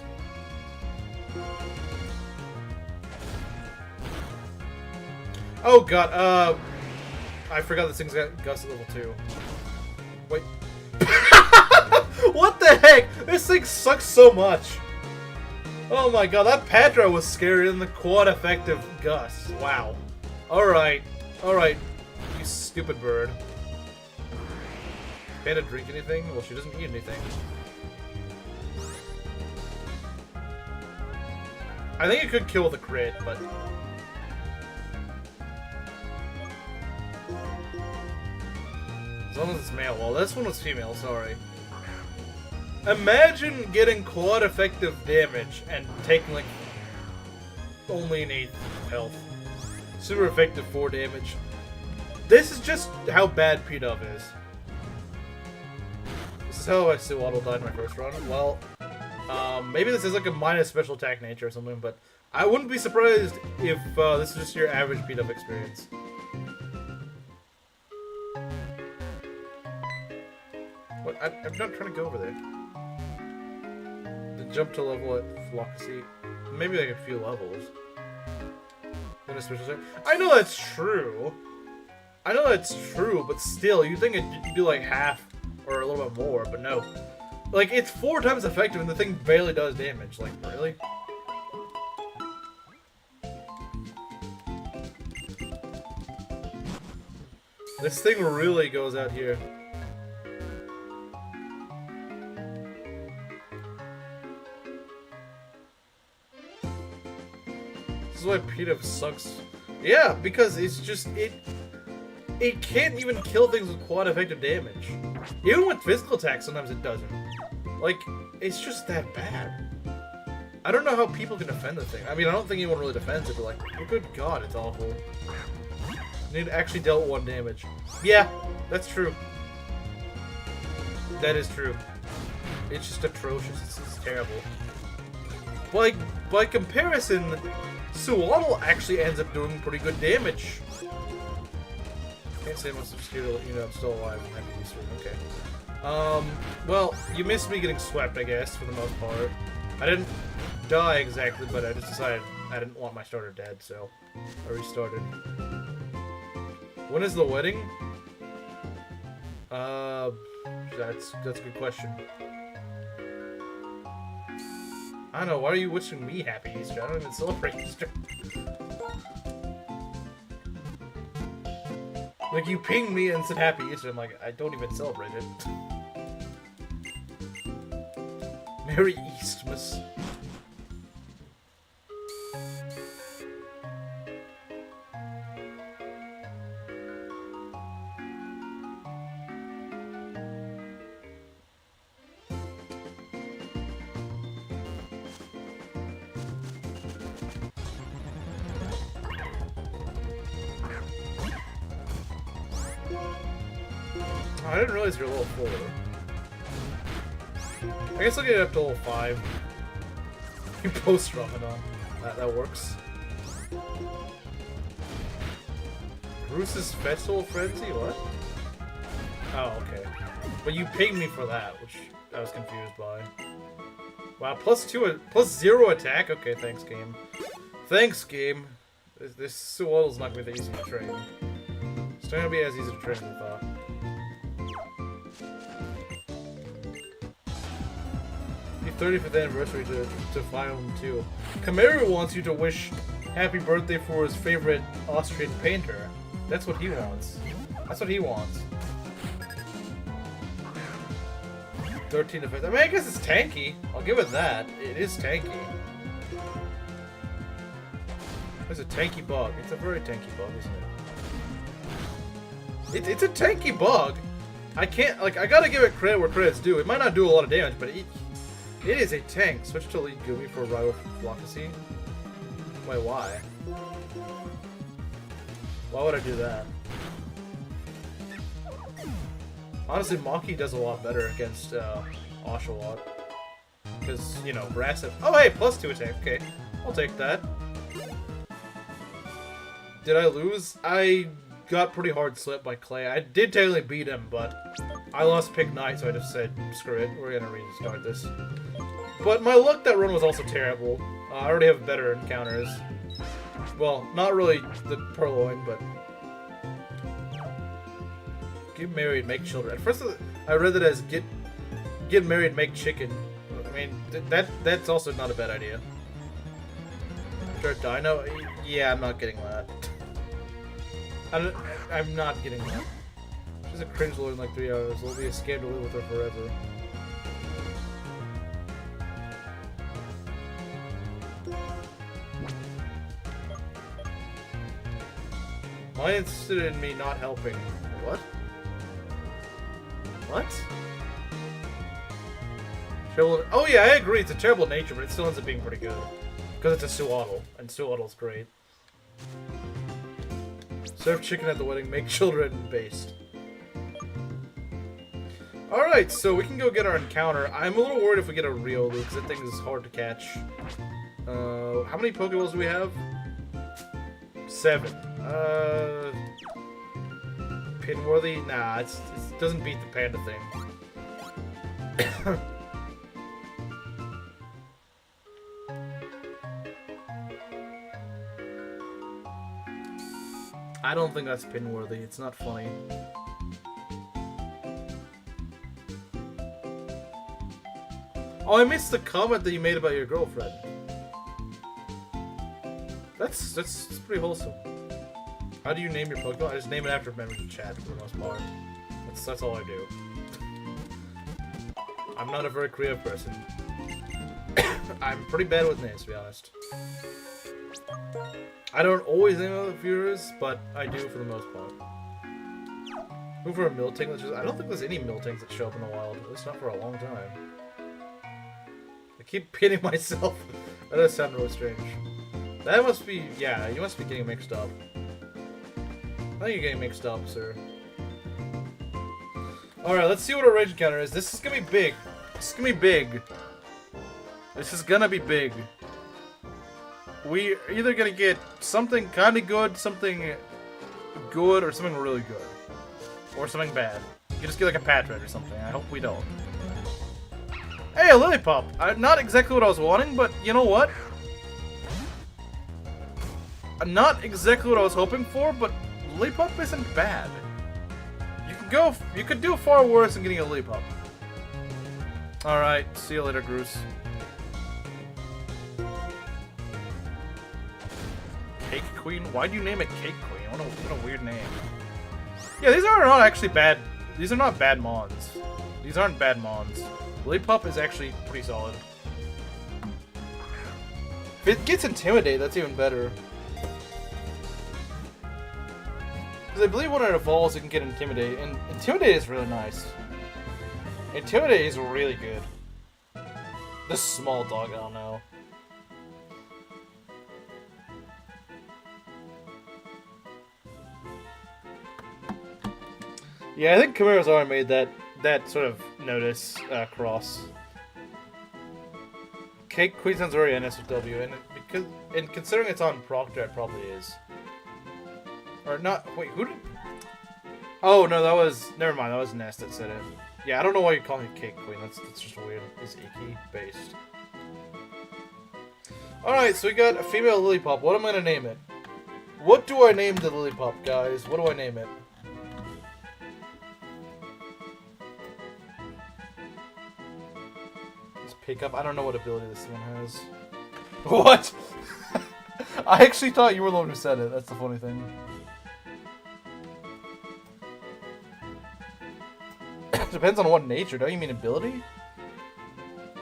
Oh god, I forgot this thing's got Gus at level 2. Wait. What the heck? This thing sucks so much. Oh my god, that Padra was scarier than the quad effective Gus. Wow. Alright. Alright. You stupid bird. Panda drink anything? Well, she doesn't eat anything. I think it could kill with a crit, but... As long as it's male. Well, this one was female, sorry. Imagine getting quad effective damage and taking, like, only an 8th health. Super effective 4 damage. This is just how bad P-Dub is. This is how I Sewaddle died in my first run. Well, maybe this is like a minus special attack nature or something, but I wouldn't be surprised if this is just your average P-Dub experience. What? I'm not trying to go over there. The jump to level at Flockacy. Maybe like a few levels. Then a special attack. I know that's true. I know that's true, but still, you'd think it'd do like half or a little bit more, but no. Like, it's 4 times effective and the thing barely does damage. Like, really? This thing really goes out here. This is why P-Dub sucks. Yeah, because it's just, it can't even kill things with quad effective damage. Even with physical attacks, sometimes it doesn't. Like, it's just that bad. I don't know how people can defend the thing. I mean, I don't think anyone really defends it, but like, oh good god, it's awful. It actually dealt 1 damage. Yeah, that's true. That is true. It's just atrocious. It's terrible. Like, by comparison, Sewaddle actually ends up doing pretty good damage. Can't say much obscure to let you know I'm still alive and happy Easter. Okay. Well, you missed me getting swept, I guess, for the most part. I didn't die exactly, but I just decided I didn't want my starter dead, so I restarted. When is the wedding? That's a good question. I don't know, why are you wishing me happy Easter? I don't even celebrate Easter. Like, you pinged me and said happy Easter, I'm like, I don't even celebrate it. Merry Eastmas. I didn't realize you're level 4. I guess I'll get it up to level 5. You post Ramadan. That works. Bruce's Festival Frenzy? What? Oh, okay. But you pinged me for that, which I was confused by. Wow, plus 0 attack? Okay, thanks, game. Thanks, game. This Sewaddle's not going to be that easy to train. It's not going to be as easy to train as I thought. Your 35th anniversary to Final 2. Kamaru wants you to wish happy birthday for his favorite Austrian painter. That's what he wants. That's what he wants. 13 effect. I mean, I guess it's tanky. I'll give it that. It is tanky. It's a tanky bug. It's a very tanky bug, isn't it? It's a tanky bug. I can't, like, I gotta give it credit where credit's due. It might not do a lot of damage, but it is a tank. Switch to lead Gumi for rival Flockacy. Wait, why? Why would I do that? Honestly, Maki does a lot better against Oshawott. Because, you know, Grass... Oh, hey! Plus 2 attack. Okay. I'll take that. Did I lose? I got pretty hard slipped by Clay. I did technically beat him, but I lost Pick Knight, so I just said, screw it. We're gonna restart this. But my luck that run was also terrible. I already have better encounters. Well, not really the Purloin, but... Get married, make children. At first, I read it as get married, make chicken. I mean, that's also not a bad idea. Sure, Dino? Yeah, I'm not getting that. I'm not getting that. She's a cringe lord in like 3 hours. It'll be a scam to live with her forever. Why interested in me not helping? What? What? Terrible. Oh yeah, I agree. It's a terrible nature, but it still ends up being pretty good because it's a Sewaddle, and Sewaddle's great. Serve chicken at the wedding, make children based. Alright, so we can go get our encounter. I'm a little worried if we get a Riolu, because that thing is hard to catch. How many Pokeballs do we have? 7. Pinworthy? Nah, it doesn't beat the panda thing. I don't think that's Pinworthy. It's not funny. Oh, I missed the comment that you made about your girlfriend. That's pretty wholesome. How do you name your Pokemon? I just name it after members of chat for the most part. That's all I do. I'm not a very creative person. I'm pretty bad with names, to be honest. I don't always name other viewers, but I do for the most part. Move for a Miltank. I don't think there's any Miltanks that show up in the wild. At least not for a long time. I keep pinning myself. That does sound really strange. That must be... Yeah, you must be getting mixed up. I think you're getting mixed up, sir. Alright, let's see what our rage encounter is. This is gonna be big. This is gonna be big. This is gonna be big. We're either gonna get something kinda good, something good, or something really good. Or something bad. You can just get like a Patrat or something. I hope we don't. Hey, a Lillipup! Not exactly what I was wanting, but you know what? Not exactly what I was hoping for, but Lillipup isn't bad. You could do far worse than getting a Lillipup. Alright, see you later, Groose. Cake Queen? Why do you name it Cake Queen? What a weird name. Yeah, these are not actually bad. These are not bad mons. These aren't bad mons. Lillipup is actually pretty solid. If it gets Intimidate, that's even better. Because I believe when it evolves, it can get Intimidate, and Intimidate is really nice. Intimidate is really good. This small dog, I don't know. Yeah, I think Chimera's already made that sort of notice cross. Cake Queen sounds very NSFW, and considering it's on Proctor, it probably is. Or not? Wait, who did? Oh no, that was never mind. That was Nest that said it. Yeah, I don't know why you call me Cake Queen. That's just weird. It's icky based. All right, so we got a female Lillipup. What am I gonna name it? What do I name the Lillipup, guys? What do I name it? Pick up. I don't know what ability this one has. What? I actually thought you were the one who said it. That's the funny thing. Depends on what nature. Don't you mean ability?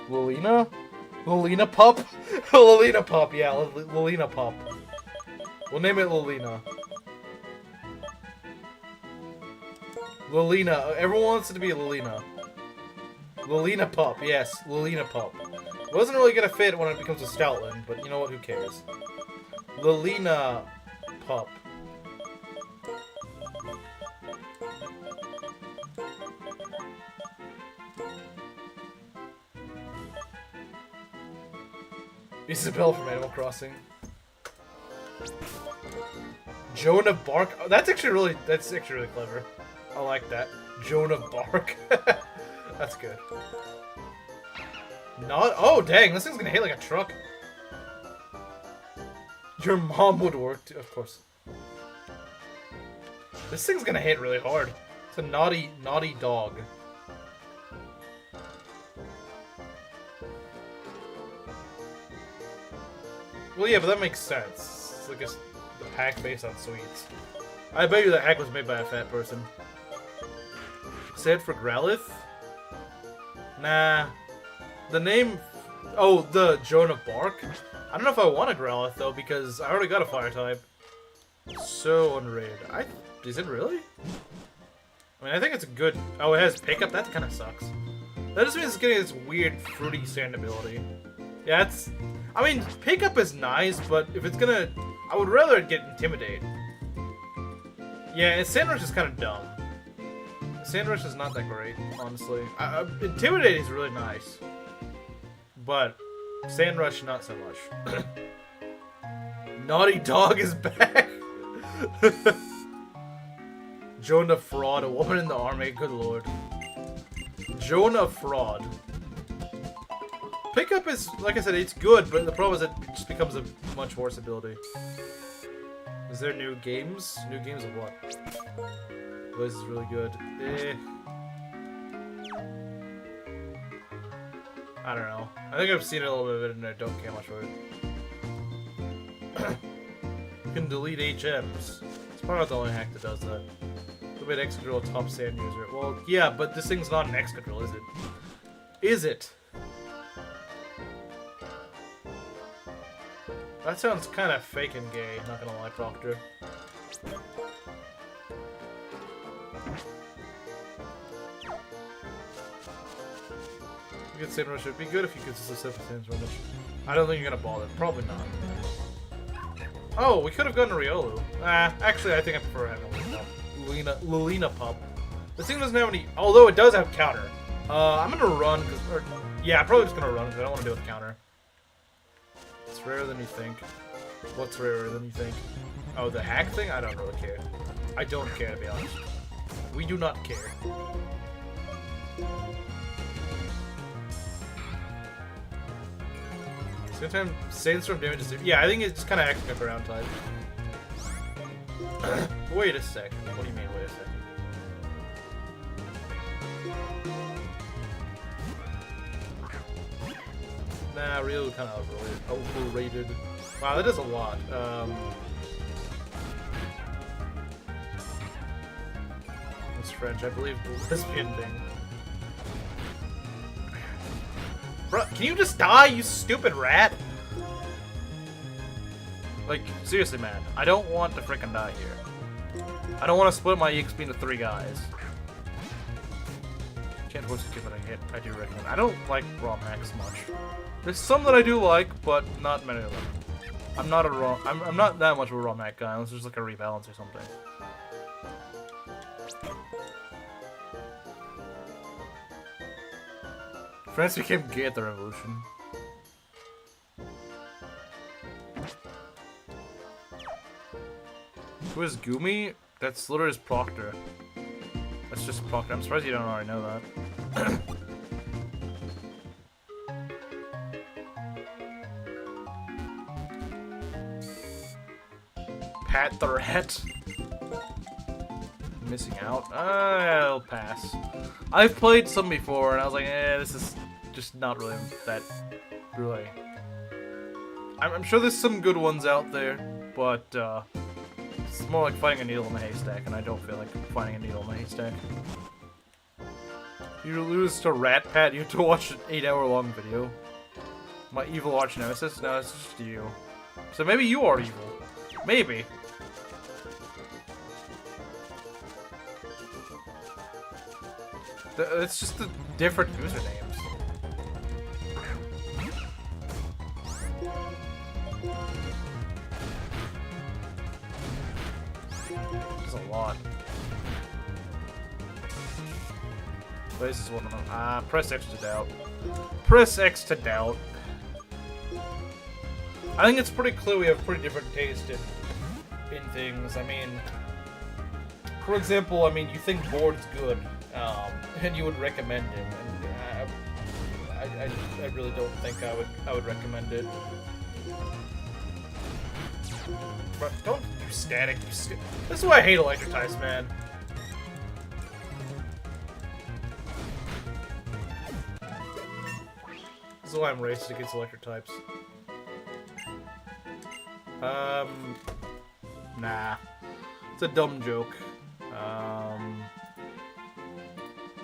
Lilina? Lilina Pup? Lilina Pup, yeah. Lilina Pup. We'll name it Lilina. Lilina. Everyone wants it to be Lilina. Lilina Pup, yes, Lilina Pup. Wasn't really gonna fit when it becomes a Stoutland, but you know what, who cares? Lilina Pup. Isabelle from Animal Crossing. Joan of Bark. Oh, that's actually really clever. I like that. Joan of Bark. That's good. Not. Oh, dang. This thing's gonna hit like a truck. Your mom would work too, of course. This thing's gonna hit really hard. It's a naughty dog. Well, yeah, but that makes sense. It's like the hack based on sweets. I bet you that hack was made by a fat person. Say it for Growlithe? Nah. The name... Oh, the Joan of Bark? I don't know if I want a Growlithe, though, because I already got a Fire type. So unrated. Is it really? I mean, I think it's a good... Oh, it has Pickup? That kind of sucks. That just means it's getting this weird fruity sand ability. Yeah, it's... I mean, Pickup is nice, but if it's gonna... I would rather it get Intimidate. Yeah, Sand Rush is kind of dumb. Sand Rush is not that great, honestly. Intimidate is really nice. But Sand Rush, not so much. Naughty Dog is back! Jonah Fraud, a woman in the army, good lord. Jonah Fraud. Pickup is, like I said, it's good, but the problem is it just becomes a much worse ability. Is there new games? New games of what? This is really good. I don't know. I think I've seen a little bit of it and I don't care much for it. You can delete HMs. It's probably not the only hack that does that. Look at Excadrill, top sand user. Well, yeah, but this thing's not an Excadrill, is it? Is it? That sounds kind of fake and gay, not gonna lie, Proctor. You could Sand Rush. It'd be good if you could specific Sand Rush. I don't think you're gonna bother. Probably not. Oh, we could have gone to Riolu. Actually, I think I prefer having Lilina Pup. This thing doesn't have any. Although it does have counter. I'm gonna run because. Yeah, I'm probably just gonna run because I don't want to deal with counter. It's rarer than you think. What's rarer than you think? Oh, the hack thing? I don't really care. I don't care, to be honest. We do not care. Sometimes Sandstorm damage is... Yeah, I think it's just kind of acting up around type. Wait a sec. What do you mean, wait a sec? Nah, Ryu kind of overrated. Wow, that is a lot. It's French, I believe the lesbian thing. Bro, can you just die, you stupid rat? Like, seriously, man. I don't want to frickin' die here. I don't want to split my EXP into 3 guys. Can't force to give it a hit. I do recommend. I don't like ROM hacks much. There's some that I do like, but not many of them. I'm not a ROM. I'm not that much of a ROM hack guy unless there's like a rebalance or something. France became gay at the revolution. Who is Gumi? That's literally his Proctor. That's just Proctor. I'm surprised you don't already know that. Pat the Rat. Missing out? I'll pass. I've played some before and I was like, this is just not really that really. I'm sure there's some good ones out there, but it's more like finding a needle in a haystack, and I don't feel like finding a needle in a haystack. You lose to Rat Pat, you have to watch an 8-hour-long video. My evil arch nemesis? No, it's just you. So maybe you are evil. Maybe. It's just the different usernames. There's a lot. This is one of them. Press X to doubt. Press X to doubt. I think it's pretty clear we have pretty different taste in things. I mean, for example, I mean, you think Board's good, and you would recommend him, and I really don't think I would recommend it. But don't do static. This is why I hate electric types, man. This is why I'm racist against electric types. Nah. It's a dumb joke.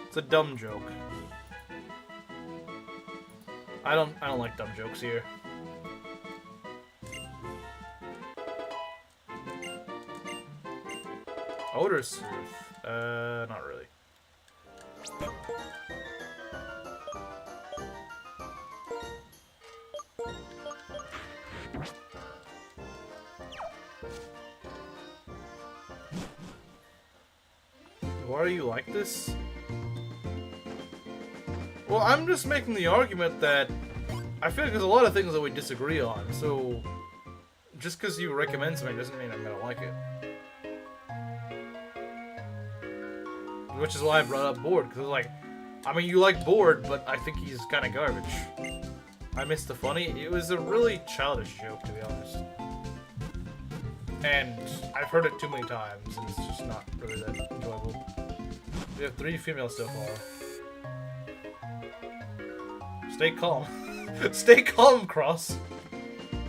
It's a dumb joke. I don't like dumb jokes here. Odor Sleuth. Not really. why are you like this? Well, I'm just making the argument that I feel like there's a lot of things that we disagree on, so just because you recommend something doesn't mean I'm gonna like it. Which is why I brought up Board, because like, I mean, you like Board, but I think he's kind of garbage. I missed the funny. It was a really childish joke, to be honest. And I've heard it too many times, and it's just not really that enjoyable. We have 3 females so far. Stay calm. Stay calm, Cross.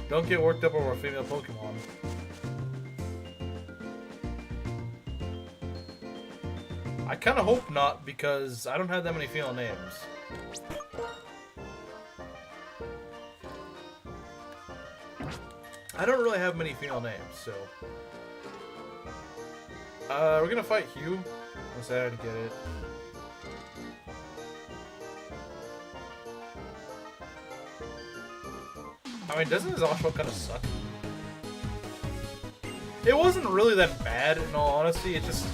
Don't get worked up over a female Pokemon. I kind of hope not, because I don't have that many female names. I don't really have many female names, so... we're gonna fight Hugh. I'm sad to get it. I mean, doesn't his Oshawott kind of suck? It wasn't really that bad, in all honesty. It's just...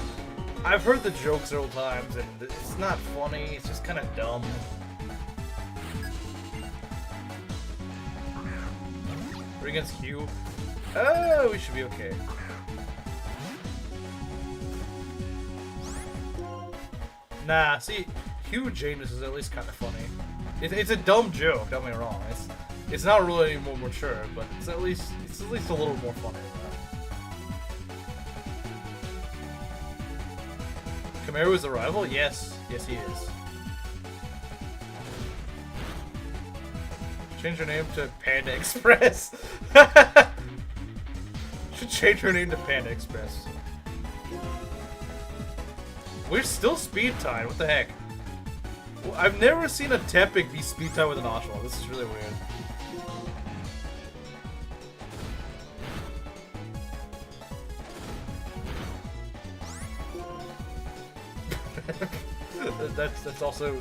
I've heard the joke several times, and it's not funny. It's just kind of dumb. We're against Hugh. Oh, we should be okay. Nah, see, Hugh Janus is at least kind of funny. It's a dumb joke, don't get me wrong. It's not really any more mature, but it's at least a little more funny than that. Camaro is a rival? Yes. Yes, he is. Change her name to Panda Express. Should change her name to Panda Express. We're still speed tied. What the heck? Well, I've never seen a Tepig be speed tied with an Oshawott. This is really weird. that's also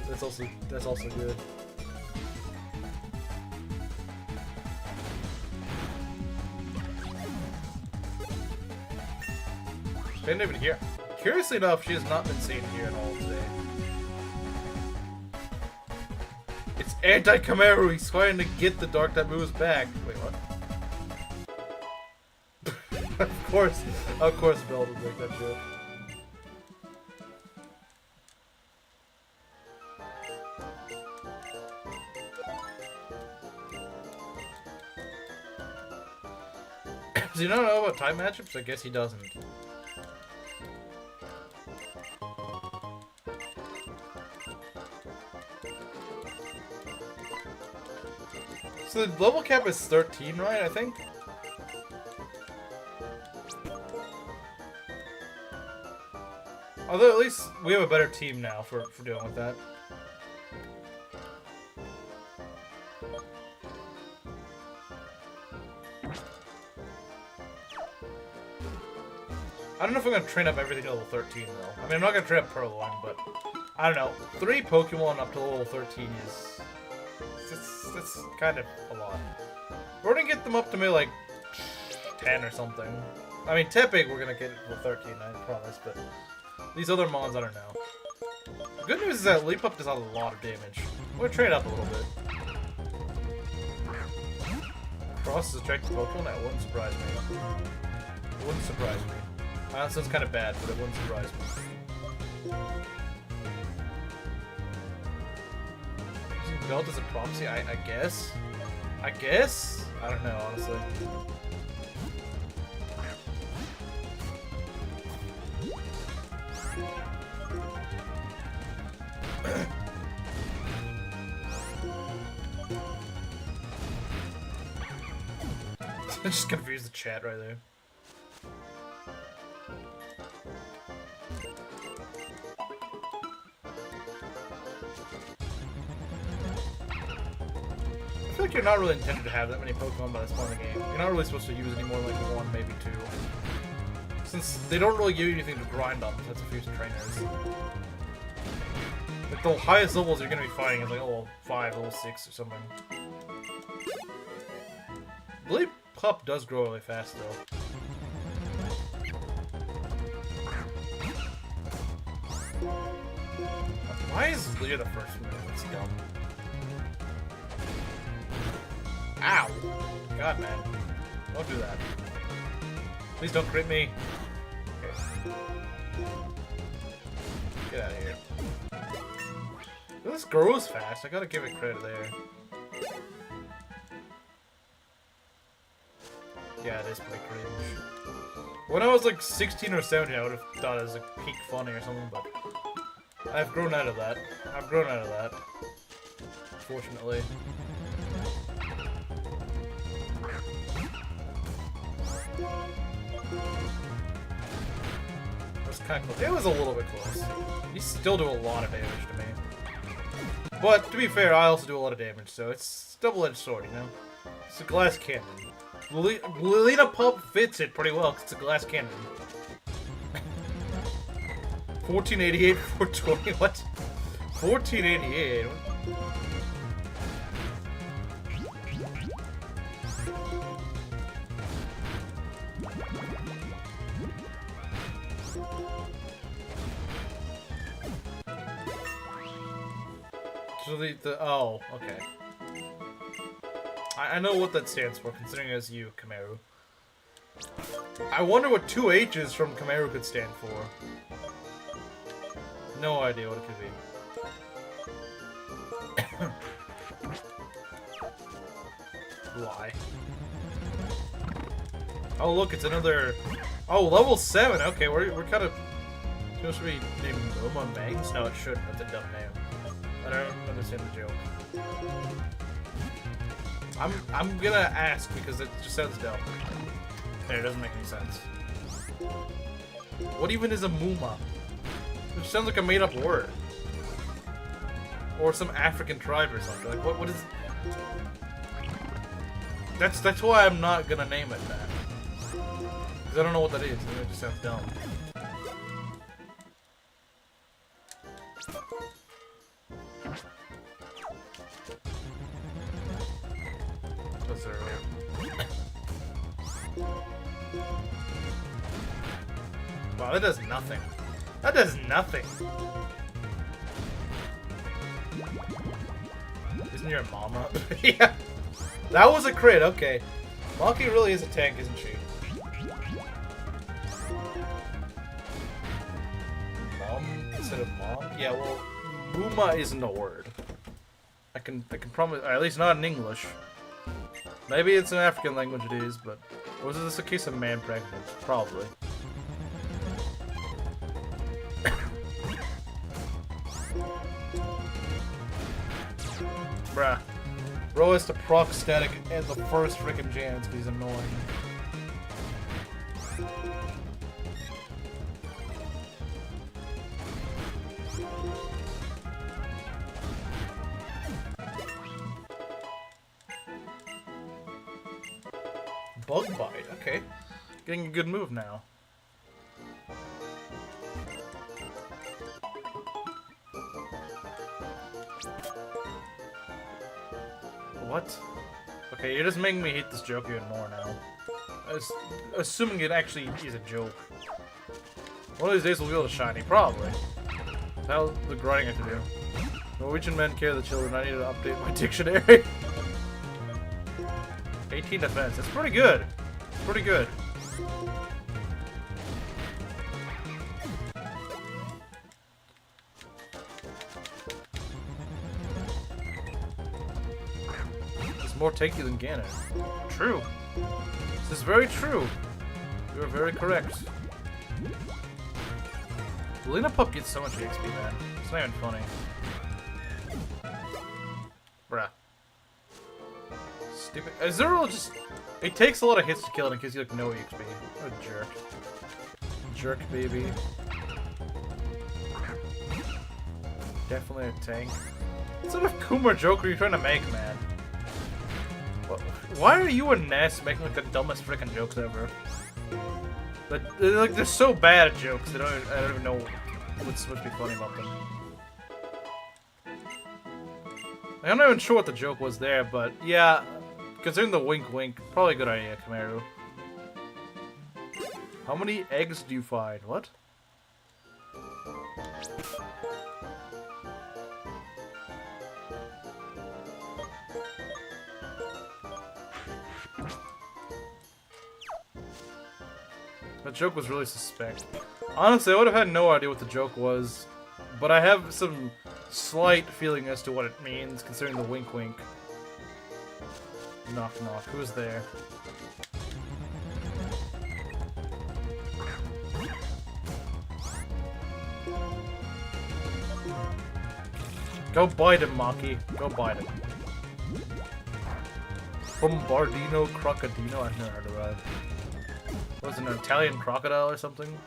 good. Panda even here. Curiously enough, she has not been seen here at all today. It's anti-Camaro. He's trying to get the dark type moves back. Wait, what? Of course, Belle would make that joke. Does he not know about type matchups? I guess he doesn't. So the level cap is 13, right? I think? Although at least we have a better team now for dealing with that. I don't know if I'm going to train up everything to level 13, though. I mean, I'm not going to train up Purloin, but... I don't know. 3 Pokemon up to level 13 is... It's kind of a lot. We're going to get them up to maybe, like, 10 or something. I mean, Tepig we're going to get to 13, I promise, but... These other Mons, I don't know. The good news is that Leap Up does a lot of damage. We're going to trade up a little bit. Cross is attractive Pokemon? That wouldn't surprise me. It wouldn't surprise me. That sounds kind of bad, but it wouldn't surprise me. Using Belt as a proxy, I guess? I guess? I don't know, honestly. I just confused the chat right there. I feel like you're not really intended to have that many Pokemon by this point in the game. You're not really supposed to use any more than like 1, maybe 2. Since they don't really give you anything to grind on besides a few trainers. Like the highest levels you're going to be fighting is like level 5, level 6 or something. I believe Pup does grow really fast though. Why is Leah the first one? That's dumb. Ow! God, man. Don't do that. Please don't crit me. Okay. Get out of here. This grows fast. I gotta give it credit there. Yeah, it is pretty cringe. When I was like 16 or 17, I would have thought it was like peak funny or something, but I've grown out of that. Fortunately. That's kind of close. It was a little bit close. You still do a lot of damage to me. But to be fair, I also do a lot of damage, so it's a double-edged sword, you know? It's a glass cannon. Lilina Pup fits it pretty well, because it's a glass cannon. 1488, 420, what? 1488? So oh, okay. I know what that stands for, considering it's you, Kameru. I wonder what 2 H's from Kameru could stand for. No idea what it could be. Why? Oh look, it's another... Oh, level 7! Okay, we're kind of... Supposed to be named Oma Bangs? No, it shouldn't. That's a dumb name. I don't understand the joke. I'm gonna ask because it just sounds dumb. And it doesn't make any sense. What even is a Muma? It sounds like a made-up word. Or some African tribe or something. Like what is... That's why I'm not gonna name it that. Because I don't know what that is, and it just sounds dumb. Wow, that does nothing. That does nothing. Isn't your mama? Yeah. That was a crit, okay. Monkey really is a tank, isn't she? Mom instead of mom? Yeah, well, Muma isn't a word. I can promise, or at least not in English. Maybe it's an African language it is, but... Or is this a case of man pregnant? Probably. Bruh. Bro has to proc static at the first frickin' jams because he's annoying. Bug bite, okay. Getting a good move now. What? Okay, you're just making me hate this joke even more now. Assuming it actually is a joke. One of these days we'll be able to shiny, probably. That's the grinding I have to do. Norwegian men care the children. I need to update my dictionary. 18 defense. That's pretty good. Pretty good. It's more tanky than Ganon. True. This is very true. You are very correct. Lilina Pup gets so much XP, man. It's not even funny. Bruh. Stupid. Azurill just... It takes a lot of hits to kill it and gives you like no XP. What a jerk. Jerk, baby. Definitely a tank. What sort of Kuma joke are you trying to make, man? Why are you and Ness making like the dumbest freaking jokes ever? But like they're so bad at jokes that I don't even know what's supposed to be funny about them. I'm not even sure what the joke was there, but yeah, considering the wink wink, probably a good idea, Kameru. How many eggs do you find? What? That joke was really suspect. Honestly, I would have had no idea what the joke was, but I have some slight feeling as to what it means, considering the wink wink. Knock knock. Who's there? Go bite him, Maki. Go bite him. Bombardino Crocodino? I've never heard of that. Was it an Italian crocodile or something?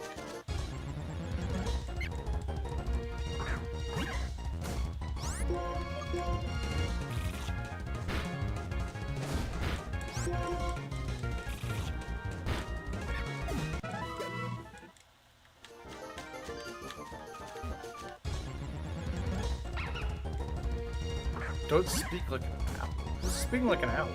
Don't speak like an owl. Speaking like an owl.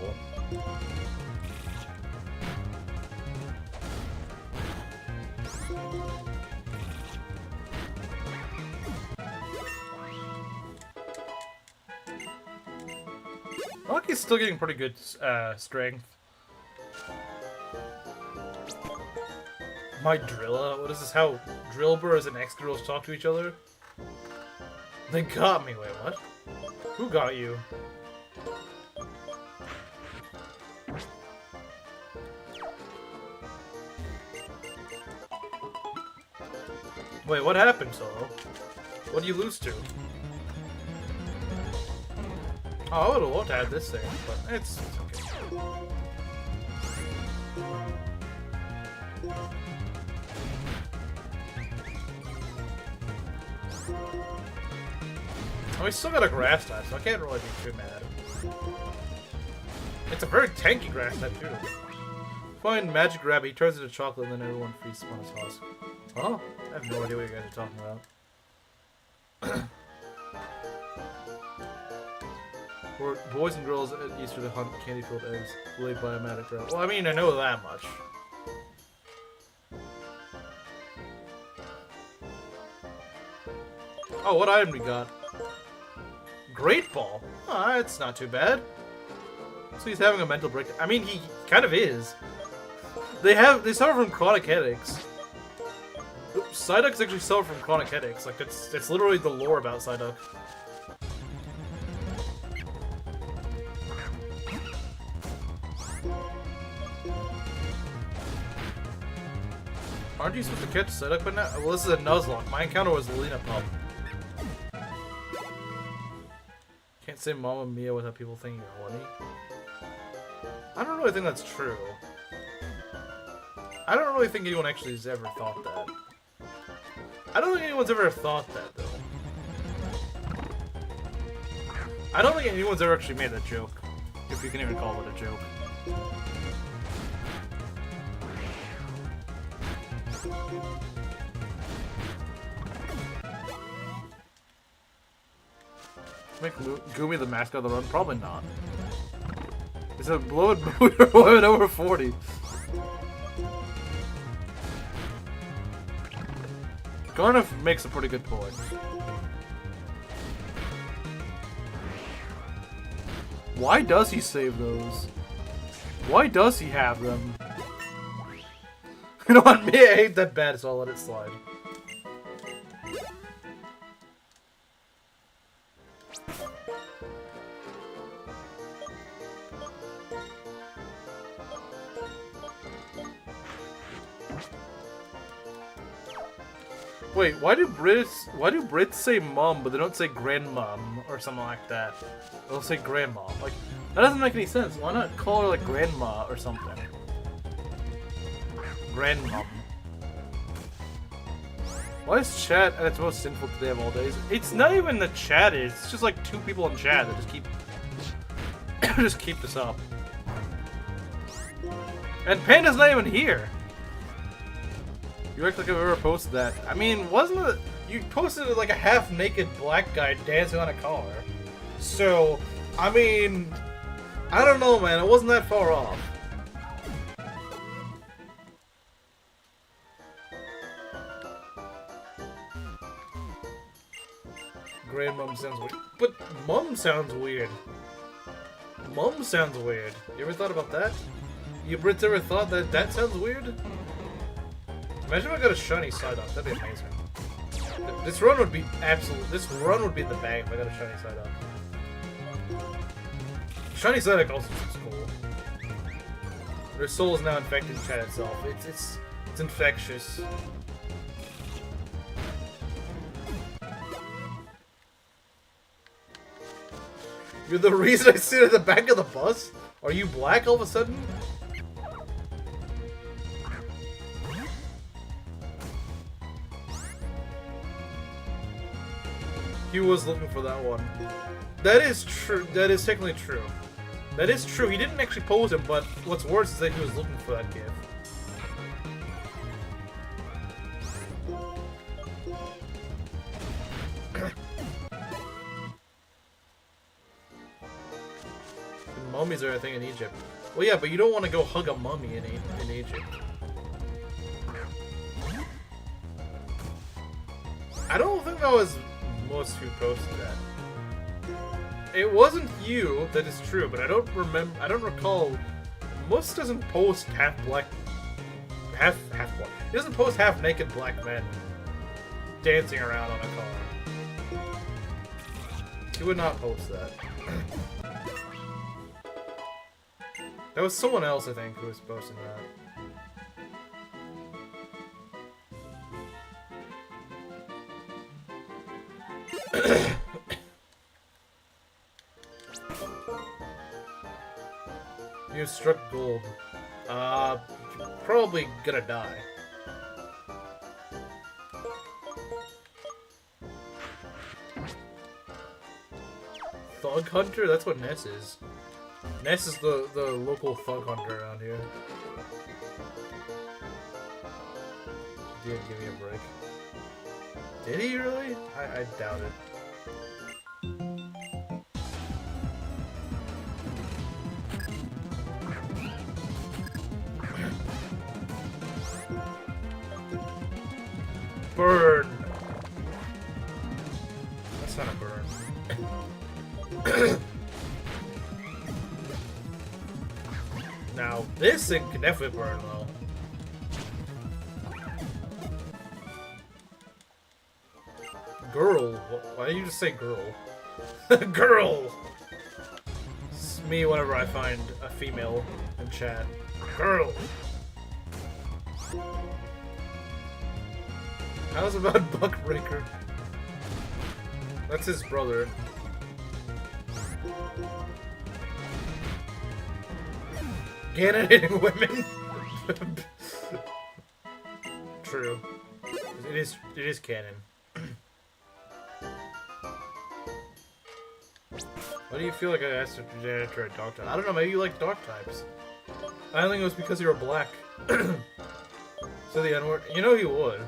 Rocky's still getting pretty good strength. My Drilla? What is this? How Drillburs and X-Girls talk to each other? They got me. Wait, what? Who got you? Wait, what happened, Solo? What did you lose to? Oh, I would've loved to have this thing, but it's okay. Oh, we still got a grass type, so I can't really be too mad at him. It's a very tanky grass type, too. Find Magic Rabbit, he turns into chocolate, and then everyone feasts on his sauce. Oh, I have no idea what you guys are talking about. Or boys and girls at Easter to hunt candy-filled eggs laid by a magic rabbit. Well, I mean, I know that much. Oh, what item we got? Great Ball. Oh, it's not too bad. So he's having a mental breakdown. I mean, he kind of is. They suffer from chronic headaches. Psyducks actually suffer from chronic headaches. Like, it's literally the lore about Psyduck. Aren't you supposed to catch Psyduck by now? Well, this is a Nuzlocke. My encounter was Lena Pup. Can't say Mamma Mia without people thinking you're horny. I don't really think that's true. I don't really think anyone actually has ever thought that. I don't think anyone's ever thought that, though. I don't think anyone's ever actually made that joke. If you can even call it a joke. Make Gumi the mascot of the run? Probably not. Is a bloated booter woman over 40? Garniff makes a pretty good point. Why does he save those? Why does he have them? You know what? Me, I hate that bad, so I'll let it slide. Wait, why do Brits say mom, but they don't say grandmom or something like that? They'll say grandma. Like, that doesn't make any sense. Why not call her like grandma or something? Grandmom. Why is chat at its most sinful today of all days? It's not even the chat is. It's just like two people in chat that just keep this up. And Panda's not even here. You act like I've ever posted that. I mean, wasn't it? You posted like a half-naked black guy dancing on a car. So, I mean, I don't know, man. It wasn't that far off. Grandmom sounds weird. But mom sounds weird. Mom sounds weird. You ever thought about that? You Brits ever thought that sounds weird? Imagine if I got a shiny Psyduck. That'd be amazing. This run would be absolute. This run would be in the bag if I got a shiny Psyduck. Shiny Psyduck also seems cool. Their soul is now infected in chat itself. It's infectious. You're the reason I sit at the back of the bus? Are you black all of a sudden? He was looking for that one. That is true. That is technically true. That is true. He didn't actually pose him, but what's worse is that he was looking for that gift. Mummies are a thing in Egypt. Well, yeah, but you don't want to go hug a mummy in Egypt. I don't think that was most who posted that. It wasn't you, that is true, but I don't recall. Most doesn't post half black. He doesn't post half naked black men dancing around on a car. He would not post that. That was someone else, I think, who was posting that. You struck gold. Probably gonna die. Thug Hunter? That's what Ness is. Ness is the local thug hunter around here. Dude, give me a break. Did he really? I doubt it. Burn! That's not a burn. Now, this thing can definitely burn though. Girl? Why did you just say girl? Girl! It's me whenever I find a female in chat. Girl! How's about Buckbreaker? That's his brother. Ganon hitting women. True. It is canon. Why do you feel like I asked a janitor a dog type? I don't know, maybe you like dog types. I don't think it was because you were black. So the N-word. You know you would.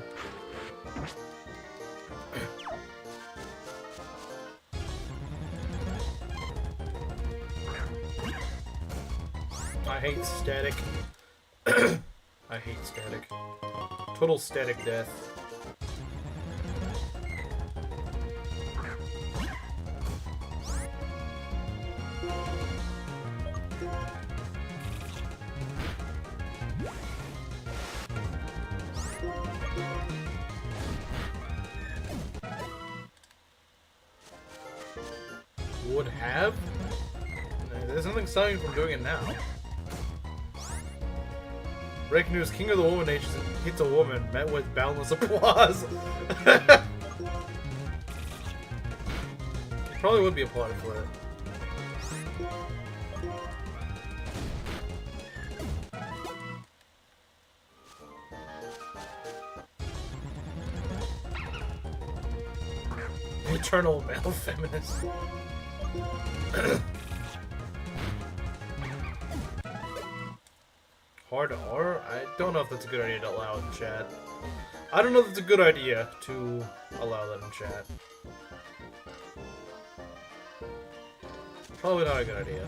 I hate static. I hate static. Total static death. Would have? There's nothing stopping you from doing it now. Breaking news, King of the Woman Nations hits a woman, met with boundless applause. Probably would be applauded for it. Eternal male feminist. Hard R? I don't know if that's a good idea to allow in chat. I don't know if it's a good idea to allow that in chat. Probably not a good idea.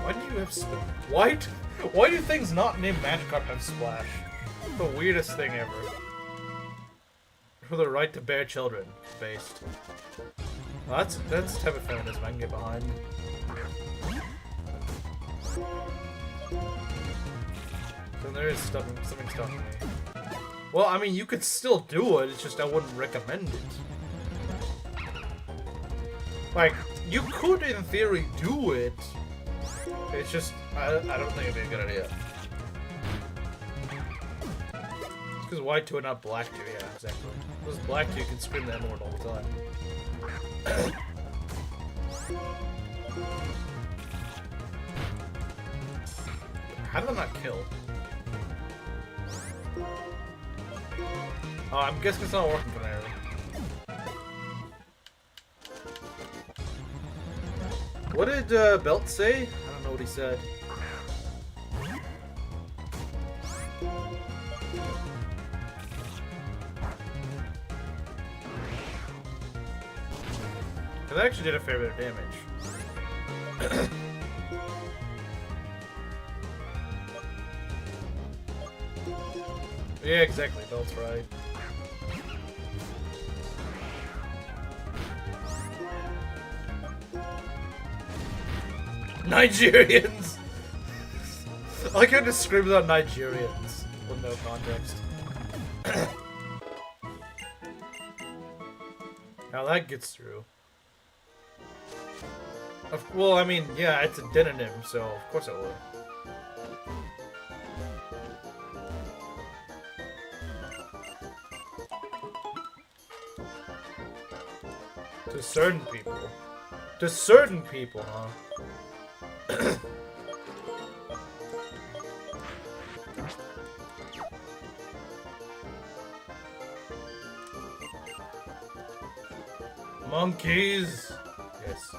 Why do you have Why do things not named Magikarp have Splash? The weirdest thing ever. For the right to bear children, based. Well, that's the type of feminism I can get behind. So there is something stopping me. Well, I mean, you could still do it, it's just I wouldn't recommend it. Like, you could, in theory, do it. It's just, I don't think it'd be a good idea. It's because white 2 and not black 2, yeah, exactly. Because black 2 can scream the N-word all the time. How did I not kill? Oh, I'm guessing it's not working for me. What did Belt say? I don't know what he said. That actually did a fair bit of damage. Yeah, exactly. Belt's right. Nigerians! I can't just scream about Nigerians with no context. Now that gets through. Well, I mean, yeah, it's a demonym, so of course it will. To certain people. To certain people, huh? Monkeys! Yes.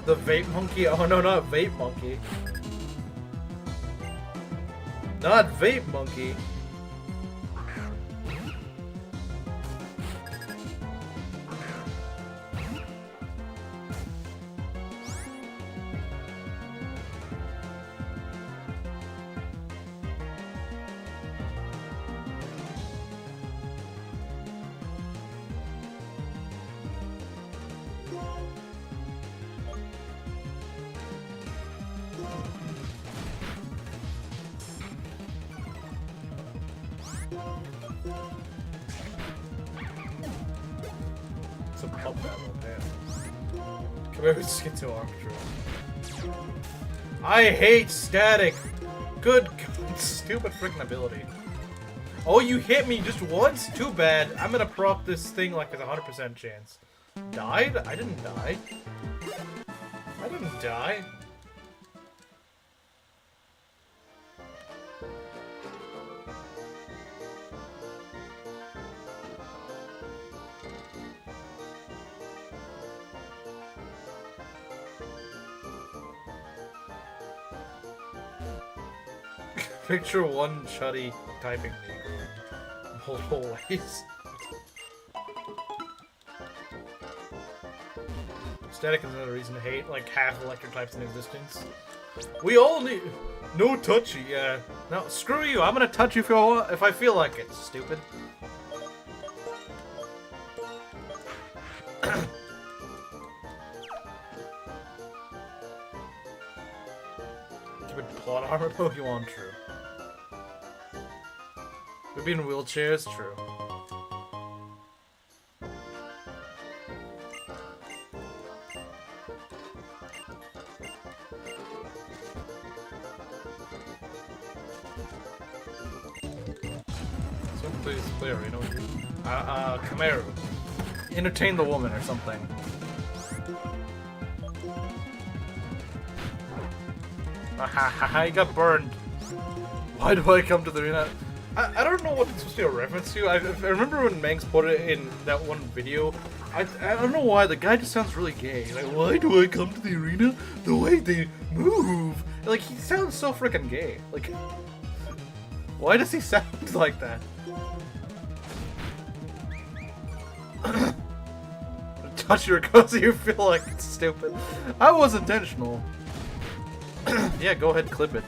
The vape monkey? Oh no, not vape monkey. Not vape monkey. It's a pub battle, man. Come here, just get to arbitrary. I hate static! Good God, stupid freaking ability. Oh, you hit me just once? Too bad. I'm gonna proc this thing like there's a 100% chance. Died? I didn't die. I didn't die. Picture one chuddy typing Negro multiple ways. Static is another reason to hate, like half electric types in existence. We all need no touchy, yeah. No, screw you. I'm gonna touch you if I feel like it, stupid. Keep it plot armor Pokemon, true. We'd be in wheelchairs, true. Someone please play arena with you. Kamaru. Entertain the woman or something. Haha, you got burned. Why do I come to the arena? I don't know what it's supposed to be a reference to. I remember when Manx put it in that one video. I don't know why, the guy just sounds really gay. Like, why do I come to the arena? The way they move. Like, he sounds so freaking gay. Like, why does he sound like that? Touch your because you feel like it's stupid. I was intentional. Yeah, go ahead, clip it.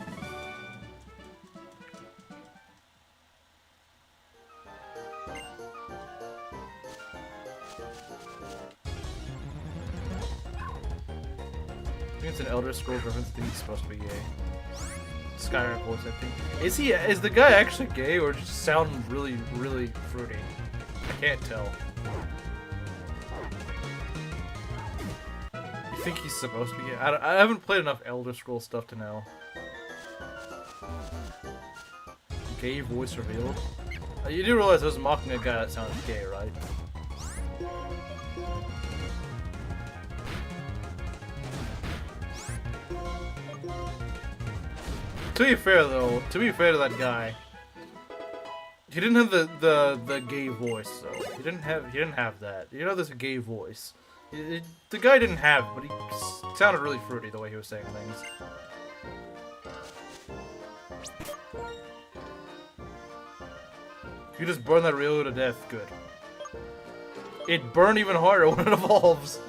I think it's an Elder Scrolls reference. I think he's supposed to be gay. Skyrim voice, I think. Is the guy actually gay or just sound really, really fruity? I can't tell. You think he's supposed to be gay? I haven't played enough Elder Scrolls stuff to know. Gay voice revealed? You do realize I was mocking a guy that sounds gay, right? To be fair though, to be fair to that guy, he didn't have the gay voice though. He didn't have that. You know, there's a gay voice. The guy didn't have it, but he sounded really fruity the way he was saying things. You just burn that Ryu to death. Good. It burned even harder when it evolves.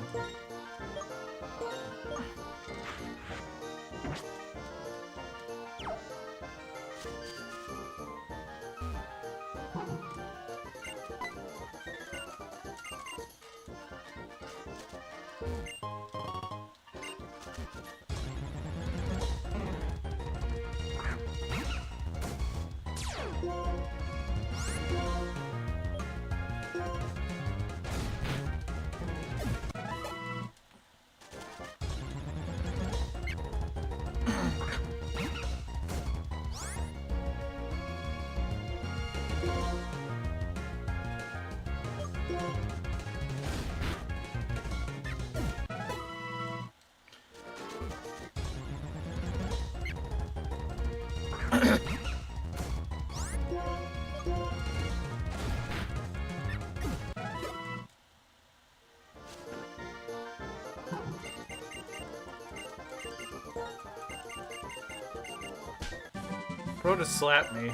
Bro just slapped me.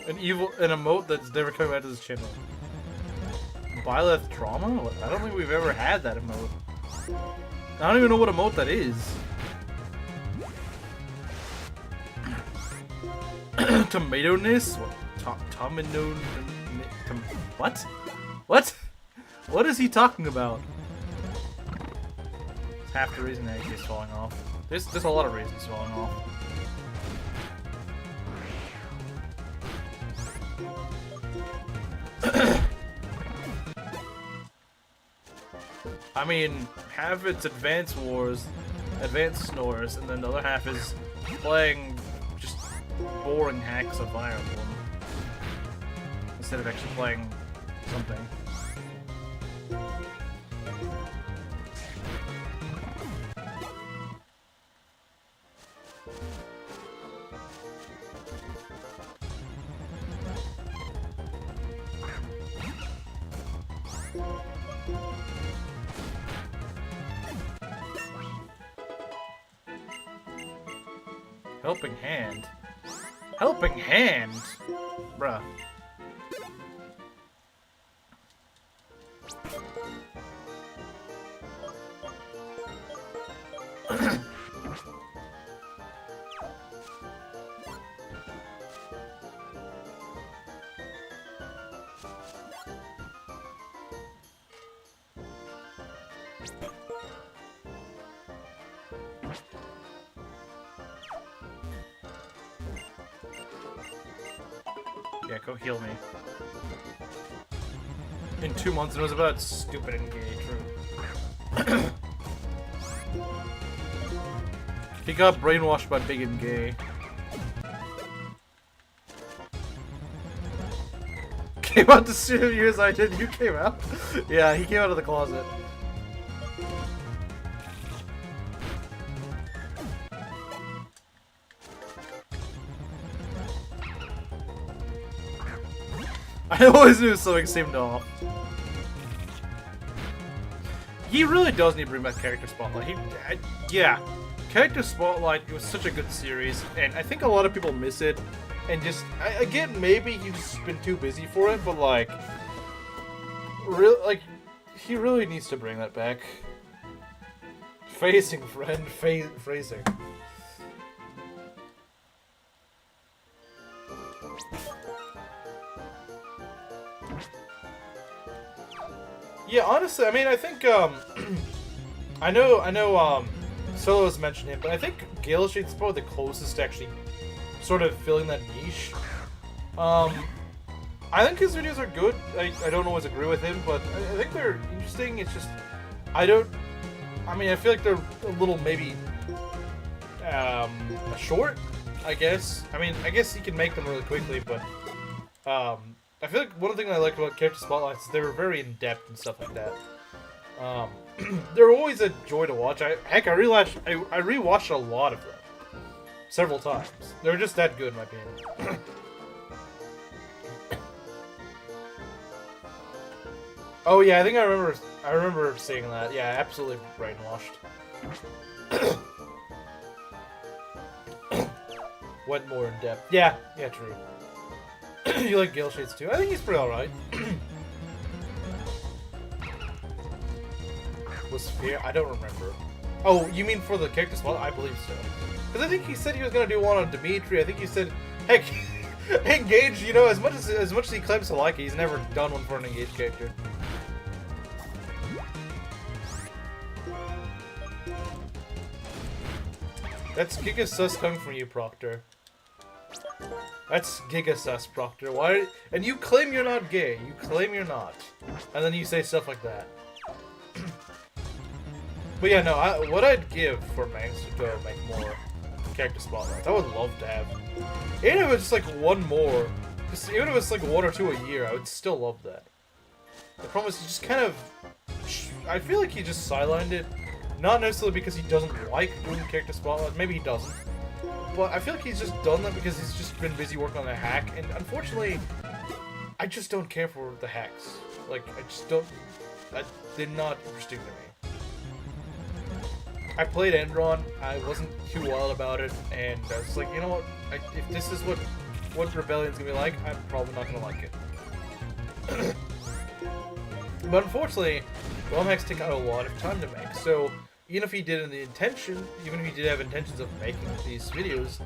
An emote that's never coming back to this channel. Byleth Trauma? I don't think we've ever had that emote. I don't even know what emote that is. Tomato-ness? What? What? What is he talking about? It's half the reason that he's falling off. There's a lot of reasons he's falling off. I mean, half it's Advance Snores, and then the other half is playing just boring hacks of Fire Emblem instead of actually playing something. Helping Hand? Helping Hand? Bruh. Yeah, go heal me. In 2 months, it was about stupid and gay, true. He got brainwashed by big and gay. Came out the same year as I did, you came out? Yeah, he came out of the closet. I always knew something seemed off. He really does need to bring back Character Spotlight. Yeah. Character Spotlight, it was such a good series, and I think a lot of people miss it and just again, maybe he's just been too busy for it, but like, he really needs to bring that back. Phrasing, friend, phrasing. Yeah, honestly, I mean, I think, I know, Solo's mentioned him, but I think Gale Shade's probably the closest to actually sort of filling that niche. I think his videos are good. I don't always agree with him, but I think they're interesting. It's just, I feel like they're a little, maybe, short, I guess. I mean, I guess he can make them really quickly, but, I feel like one of the things I liked about Character Spotlights is they were very in-depth and stuff like that. They're always a joy to watch. I rewatched a lot of them. Several times. They were just that good, in my opinion. Oh yeah, I think I remember seeing that. Yeah, absolutely brainwashed. Went more in depth. Yeah, true. You like Gale Shades too? I think he's pretty alright. Was Sphere? I don't remember. Oh, you mean for the character spot? I believe so. Because I think he said he was gonna do one on Dimitri. I think he said, heck, Engage. You know, as much as he claims to like it, he's never done one for an Engage character. That's Giga Sus coming from you, Proctor. That's Giga Sus, Proctor. Why? And you claim you're not gay. You claim you're not. And then you say stuff like that. But yeah, no, what I'd give for Mangs to go make more character spotlights, I would love to have. Even if it's just like one more, even if it's like one or two a year, I would still love that. The problem is he just kind of, I feel like he just sidelined it, not necessarily because he doesn't like doing character spotlights, maybe he doesn't, but I feel like he's just done that because he's just been busy working on a hack, and unfortunately, I just don't care for the hacks. Like, they're not interesting to me. I played Endron, I wasn't too wild about it, and I was like, you know what, if this is what Rebellion's gonna be like, I'm probably not gonna like it. But unfortunately, ROM hacks take out a lot of time to make, so even if he did have intentions of making these videos,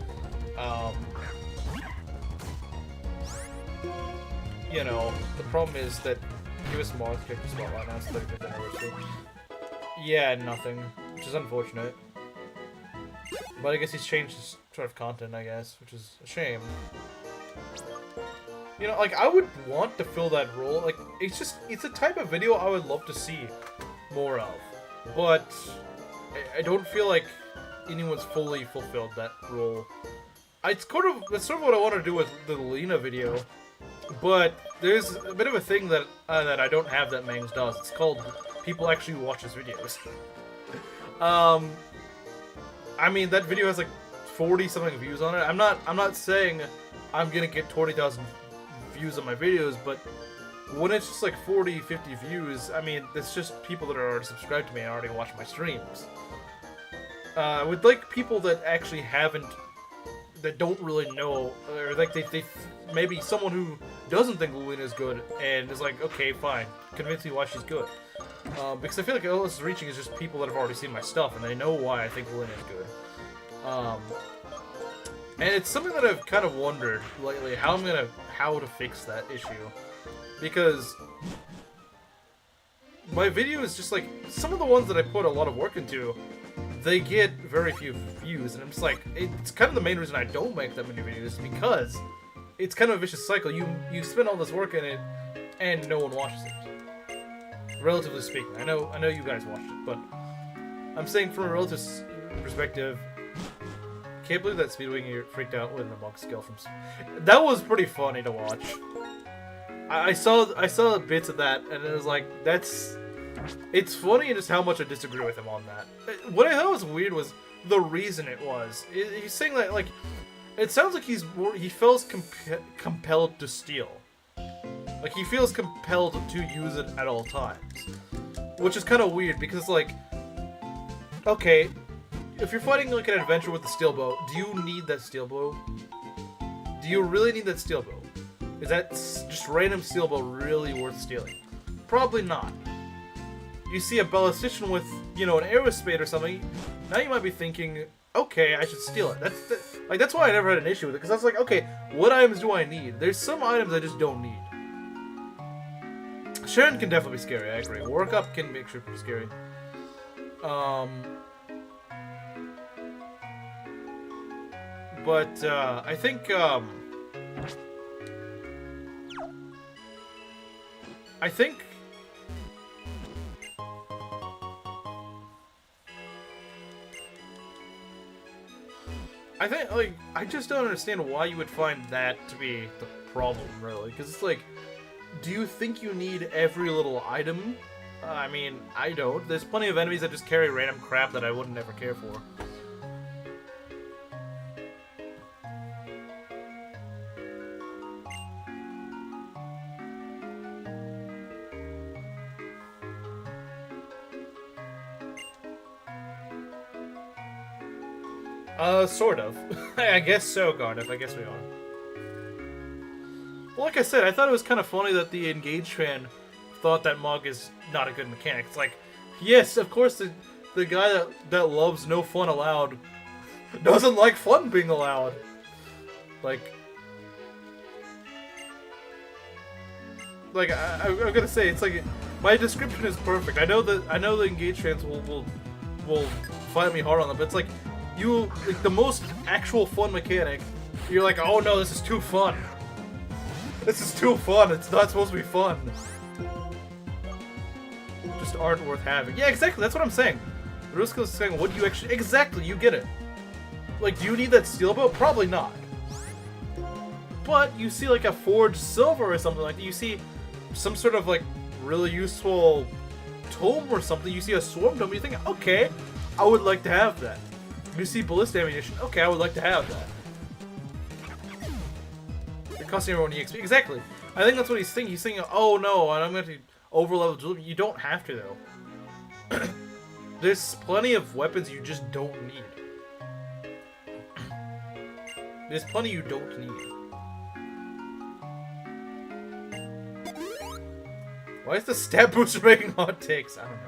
you know, the problem is that he was small character spotlight now, it's 35th anniversary. Yeah, nothing, which is unfortunate. But I guess he's changed his sort of content, I guess, which is a shame. You know, like, I would want to fill that role. Like, it's a type of video I would love to see more of. But I don't feel like anyone's fully fulfilled that role. That's sort of what I want to do with the Lena video. But there's a bit of a thing that I don't have that Mangs does. It's called people actually watch his videos. I mean, that video has like 40-something views on it. I'm not saying I'm gonna get 20,000 views on my videos, but when it's just like 40, 50 views, I mean, it's just people that are already subscribed to me and already watch my streams. I would like people that actually that don't really know, or like they maybe someone who doesn't think Lulina is good and is like, okay, fine, convince me why she's good. Because I feel like all it's reaching is just people that have already seen my stuff and they know why I think Lulina is good. And it's something that I've kind of wondered lately how to fix that issue, because my videos, just like some of the ones that I put a lot of work into, they get very few views, and I'm just like, it's kind of the main reason I don't make that many videos, because it's kind of a vicious cycle. You spend all this work in it, and no one watches it. Relatively speaking, I know you guys watched it, but I'm saying from a relative perspective, can't believe that Speedwing freaked out when the monk skill from. That was pretty funny to watch. I saw bits of that, and it was like, it's funny just how much I disagree with him on that. What I thought was weird was the reason it was. He's saying that, like, it sounds like he feels compelled to steal. Like, he feels compelled to use it at all times. Which is kind of weird, because, like, okay, if you're fighting, like, an adventure with the steel bow, do you need that steel bow? Do you really need that steel bow? Is that just random steel bow really worth stealing? Probably not. You see a ballistician with, you know, an aerospade or something, now you might be thinking, okay, I should steal it. That's why I never had an issue with it, because I was like, okay, what items do I need? There's some items I just don't need. Sharon can definitely be scary, I agree. Work up can make sure it's scary. But I think like I just don't understand why you would find that to be the problem, really, because it's like, do you think you need every little item? I mean, I don't. There's plenty of enemies that just carry random crap that I wouldn't ever care for. Sort of. I guess so, Garnet. I guess we are. Well, like I said, I thought it was kind of funny that the Engage fan thought that Mug is not a good mechanic. It's like, yes, of course, the guy that loves no fun allowed doesn't like fun being allowed. Like I'm gonna say, it's like, my description is perfect. I know the Engage fans will fight me hard on it, but it's like, like the most actual fun mechanic, you're like, oh no, this is too fun. This is too fun. It's not supposed to be fun. Just aren't worth having. Yeah, exactly. That's what I'm saying. Ruska is saying, what do you actually... Exactly, you get it. Like, do you need that steel bow? Probably not. But you see like a forged silver or something like that. You see some sort of like really useful tome or something. You see a swarm tome. You think, okay, I would like to have that. You see ballista ammunition. Okay, I would like to have that. You're costing everyone EXP. Exactly. I think that's what he's thinking. He's thinking, oh no, I'm going to overlevel jewelry. You don't have to, though. There's plenty of weapons you just don't need. There's plenty you don't need. Why is the stab booster making hot takes? I don't know.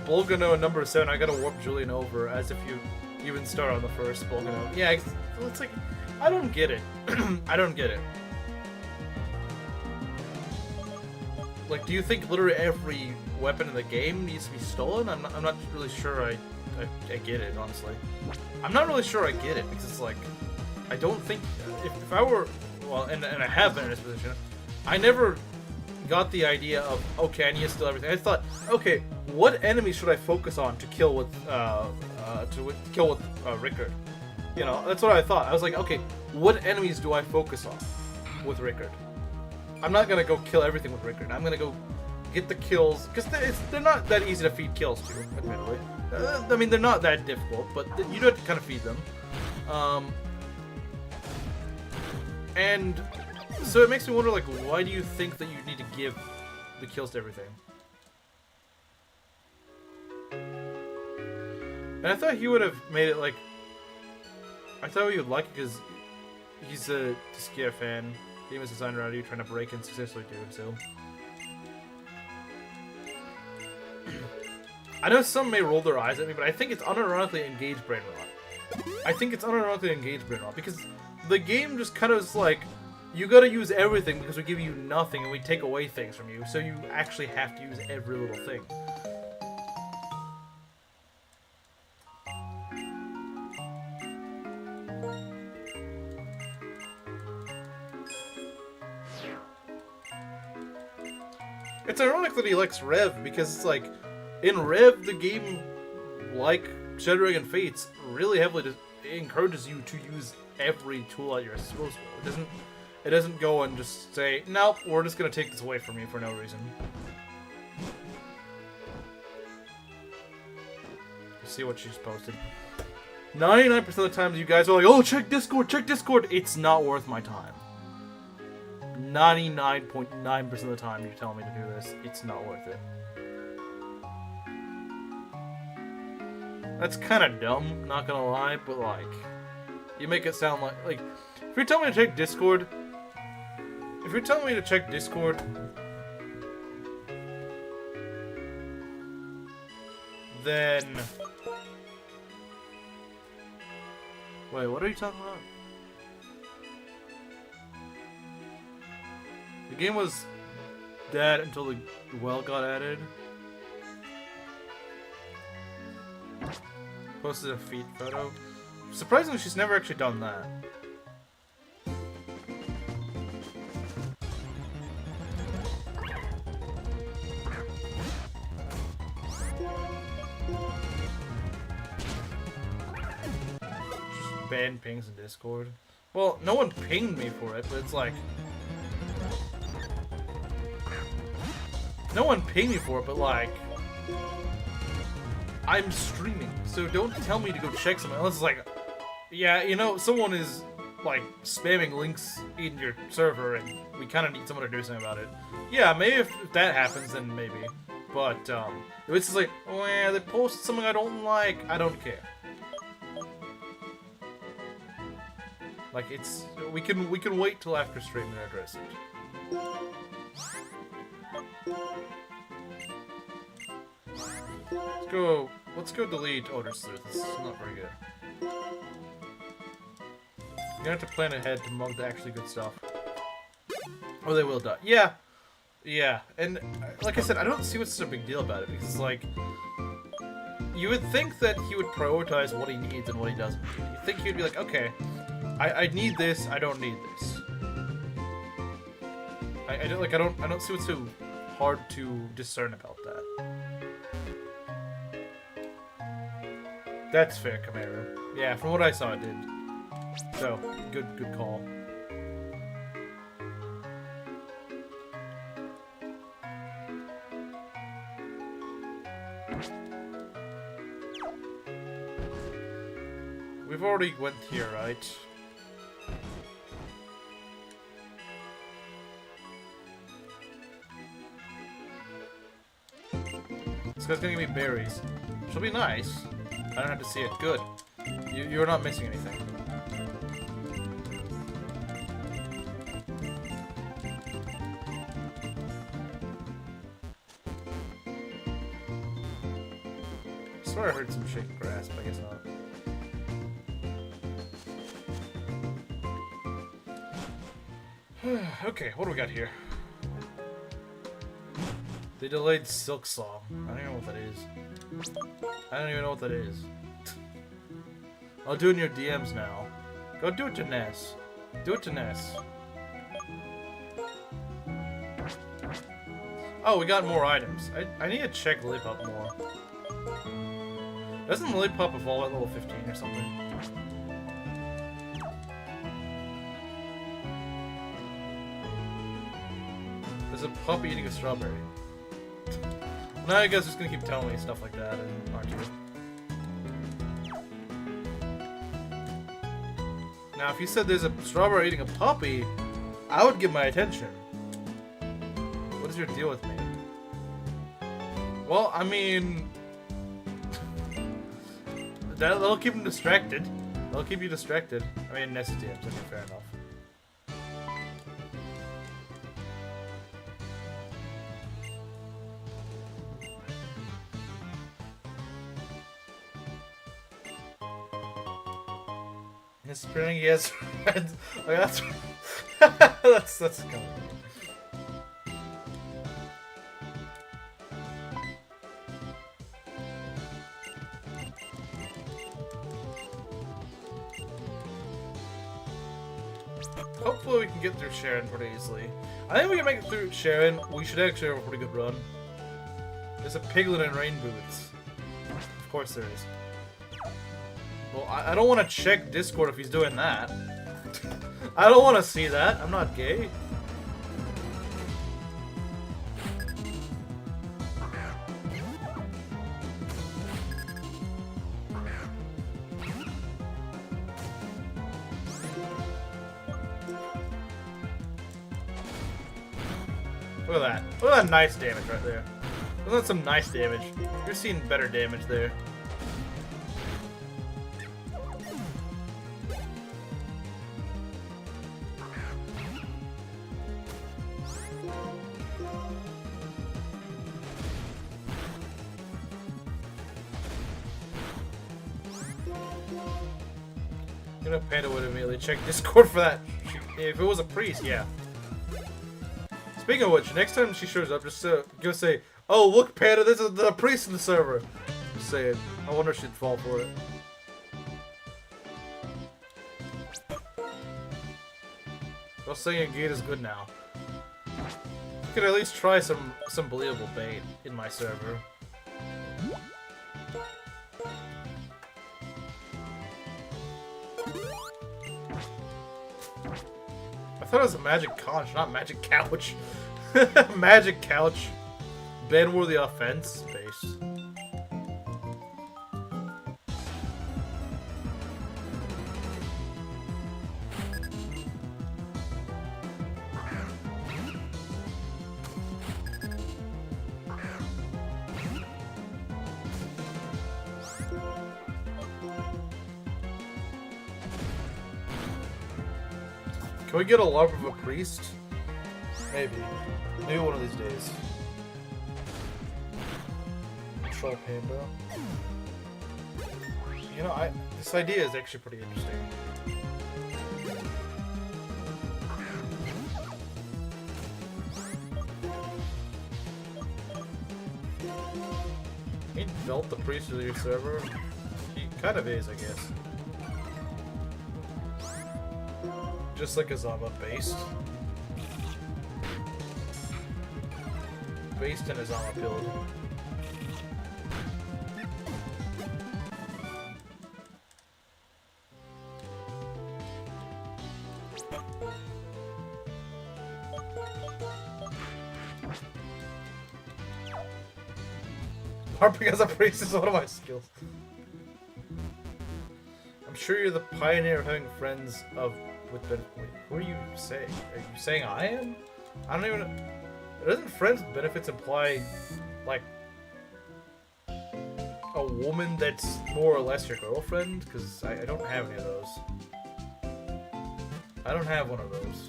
Bolgano number 7, I gotta warp Julian over as if you even start on the first Bolgano. Yeah, it's like, I don't get it. I don't get it. Like, do you think literally every weapon in the game needs to be stolen? I'm not really sure I get it, honestly. I'm not really sure I get it, because it's like, I don't think, if I were, well, and I have been in this position, I never got the idea of, okay, I need to steal everything. I thought, okay, what enemy should I focus on to kill with Rickard? You know, that's what I thought. I was like, okay, what enemies do I focus on with Rickard? I'm not gonna go kill everything with Rickard. I'm gonna go get the kills, because they're not that easy to feed kills to, admittedly. I mean, they're not that difficult, but you do have to kind of feed them. And so it makes me wonder, like, why do you think that you need to give the kills to everything? And I thought he would have made it, like, I thought he would like it because he's a Diskia fan. Game is designed around you trying to break and successfully do so. I know some may roll their eyes at me, but I think it's unironically engaged brain rot. I think it's unironically engaged brain rot because the game just kind of is like, you gotta use everything because we give you nothing and we take away things from you, so you actually have to use every little thing. It's ironic that he likes Rev, because it's like, in Rev, the game, like Shadow Dragon Fates, really heavily encourages you to use every tool at your disposal. It doesn't go and just say, nope, we're just gonna take this away from you for no reason. Let's see what she's posted. 99% of the times you guys are like, oh, check Discord, check Discord. It's not worth my time. 99.9% of the time you tell me to do this, it's not worth it. That's kind of dumb, not gonna lie, but like, you make it sound like, if you're telling me to check Discord, then, wait, what are you talking about? The game was dead until the well got added. Posted a feet photo. Surprisingly, she's never actually done that. Just ban pings in Discord. Well, no one pinged me for it, but it's like... No one pinged me for it, but like... I'm streaming, so don't tell me to go check something unless it's like... Yeah, you know, someone is, like, spamming links in your server and we kind of need someone to do something about it. Yeah, maybe if that happens, then maybe. But, if it's just like, oh yeah, they posted something I don't like, I don't care. Like, it's... We can wait till after stream to address it. Let's go delete Odor Sleuth. This is not very good. You're gonna have to plan ahead to mug the actually good stuff. Or they will die. Yeah. Yeah. And like I said, I don't see what's such a big deal about it, because like, you would think that he would prioritize what he needs and what he doesn't need. You think he would be like, okay, I need this, I don't need this. I don't see what's so hard to discern about that. That's fair, Camaro. Yeah, from what I saw, it did. So, good call. We've already went here, right? This guy's gonna give me berries. She'll be nice. I don't have to see it. Good. You're not missing anything. I swear I heard some shaking grass, but I guess not. Okay, what do we got here? They delayed Silk Song. I don't even know what that is. I don't even know what that is. I'll do it in your DMs now. Go do it to Ness. Do it to Ness. Oh, we got more items. I need to check Lillipup more. Doesn't Lillipup evolve at level 15 or something? There's a puppy eating a strawberry. Now you guys are just gonna keep telling me stuff like that, aren't you? Now, if you said there's a strawberry eating a puppy, I would give my attention. What is your deal with me? Well, I mean... that'll keep him distracted. That'll keep you distracted. I mean, Ness's DMs, okay, fair enough. His spring, he has red. Oh, yeah, that's kind of... Hopefully we can get through Sharon pretty easily. I think we can make it through Sharon. We should actually have a pretty good run. There's a piglet in rain boots. Of course there is. Well, I don't want to check Discord if he's doing that. I don't want to see that. I'm not gay. Look at that. Look at that nice damage right there. Wasn't that some nice damage? You're seeing better damage there. You know, Panda would immediately check Discord for that. If it was a priest, yeah. Speaking of which, next time she shows up, just go say, "Oh, look, Panda, there's a priest in the server." Just say it. I wonder if she'd fall for it. Well, saying a gate is good now. You could at least try some believable bait in my server. I thought it was a magic conch, not magic couch. Magic couch. Ban-worthy offense space. Can we get a love of a priest? Maybe. Maybe one of these days. Troll Panda. You know, this idea is actually pretty interesting. Can you melt the priest of your server? He kind of is, I guess. Just like Azama based. Based in Azama build. Harping as a priest is one of my skills. I'm sure you're the pioneer of having friends of with benefits. Wait, who are you saying? Are you saying I am? I don't even. Doesn't friends with benefits imply like a woman that's more or less your girlfriend? Because I don't have any of those. I don't have one of those.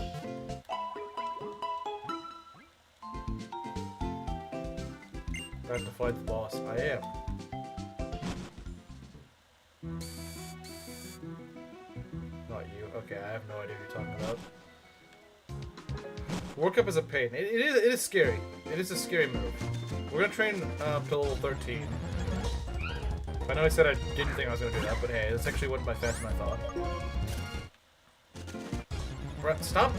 I have to fight the boss. I am. Not you. Okay, I have no idea what you're talking about. Work up is a pain. It is scary. It is a scary move. We're gonna train up to level 13. I know I said I didn't think I was gonna do that, but hey, this actually went by faster than I thought. Brett, stop!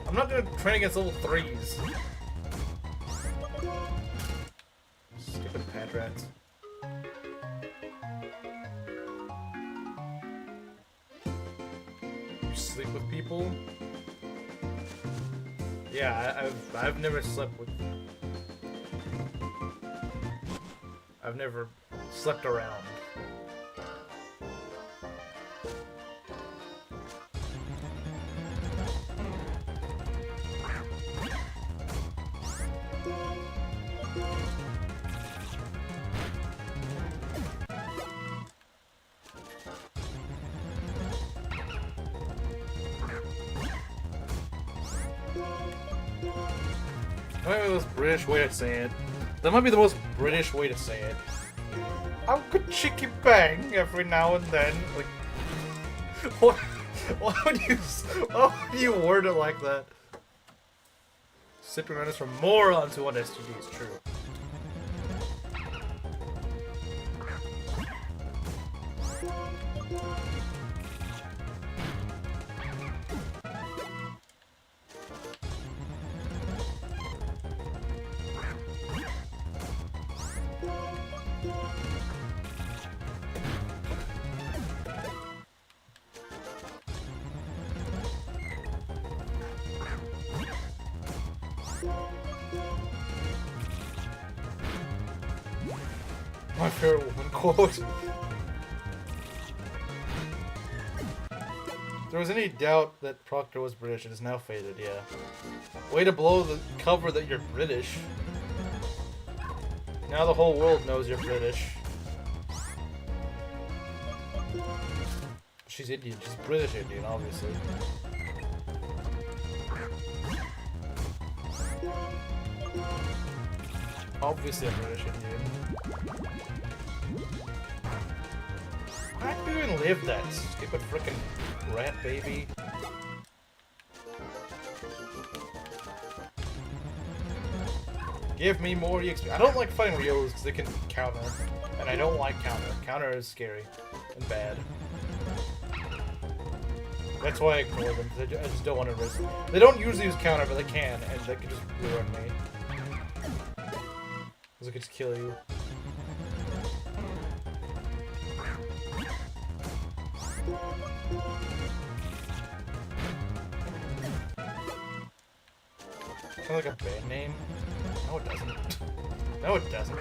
I'm not gonna train against level 3s. Stupid pad rats. You sleep with people? Yeah, I've never slept with. I've never slept around. That might be the most British way to say it. That might be the most British way to say it. I could chicky bang every now and then. Like, why would you word it like that? Sipping runners from morons who want STDs, true. My favorite woman quote. there was any doubt that Proctor was British, it is now faded, yeah. Way to blow the cover that you're British. Now the whole world knows you're British. She's Indian. She's British Indian, obviously. Obviously a British Indian. How do you even live that stupid frickin' rat baby? Give me more EXP. I don't like fighting Ryos because they can counter. And I don't like counter. Counter is scary and bad. That's why I ignore them, because I just don't want to risk. They don't usually use counter, but they can, and they can just ruin me. Because it could just kill you. Sounds like a band name. No, it doesn't. No, it doesn't.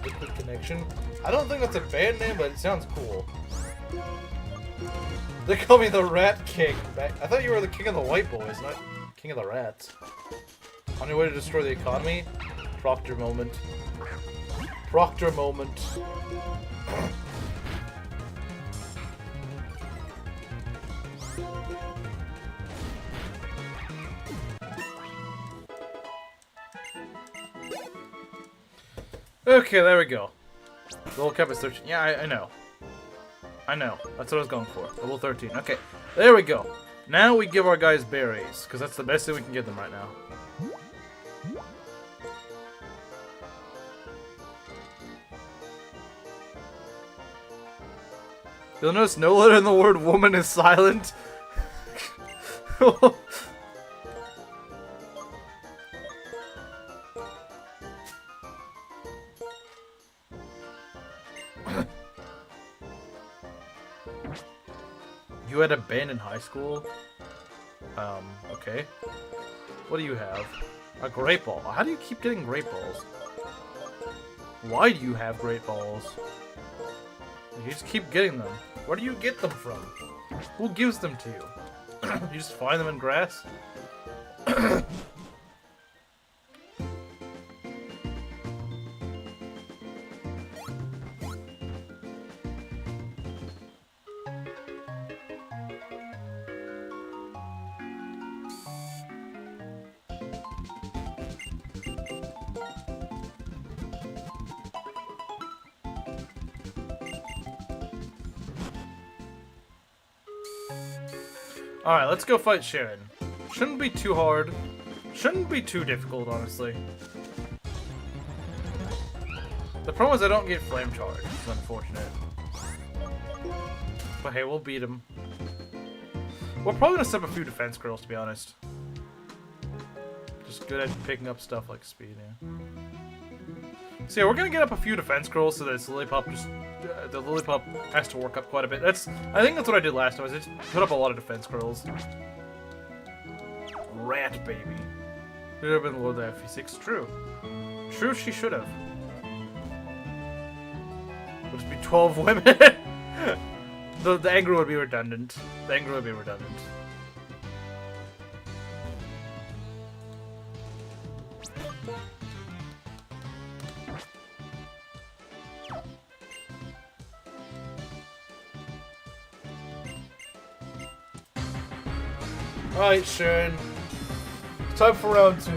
Liquid Connection. I don't think that's a band name, but it sounds cool. They call me the Rat King. I thought you were the king of the white boys, not king of the rats. On your way to destroy the economy? Proctor moment. Proctor moment. Okay, there we go. Level cap is 13. Yeah, I know. I know. That's what I was going for. Level 13. Okay, there we go. Now we give our guys berries, because that's the best thing we can give them right now. You'll notice no letter in the word woman is silent. You had a band in high school? Okay. What do you have? A great ball. How do you keep getting great balls? Why do you have great balls? You just keep getting them. Where do you get them from? Who gives them to you? You just find them in grass? Alright, let's go fight Sharon. Shouldn't be too hard. Shouldn't be too difficult, honestly. The problem is I don't get flame charge. It's unfortunate. But hey, we'll beat him. We're probably gonna set up a few defense curls, to be honest. Just good at picking up stuff like speed, yeah. So yeah, we're gonna get up a few defense curls so that this Lillipup just... the Lillipup has to work up quite a bit. I think that's what I did last time, is I just put up a lot of defense curls. Rat baby. Should have been lower than FE6. True. True, she should have. Must be 12 women. The anger would be redundant. The anger would be redundant. Alright, Sharon. Time for round 2.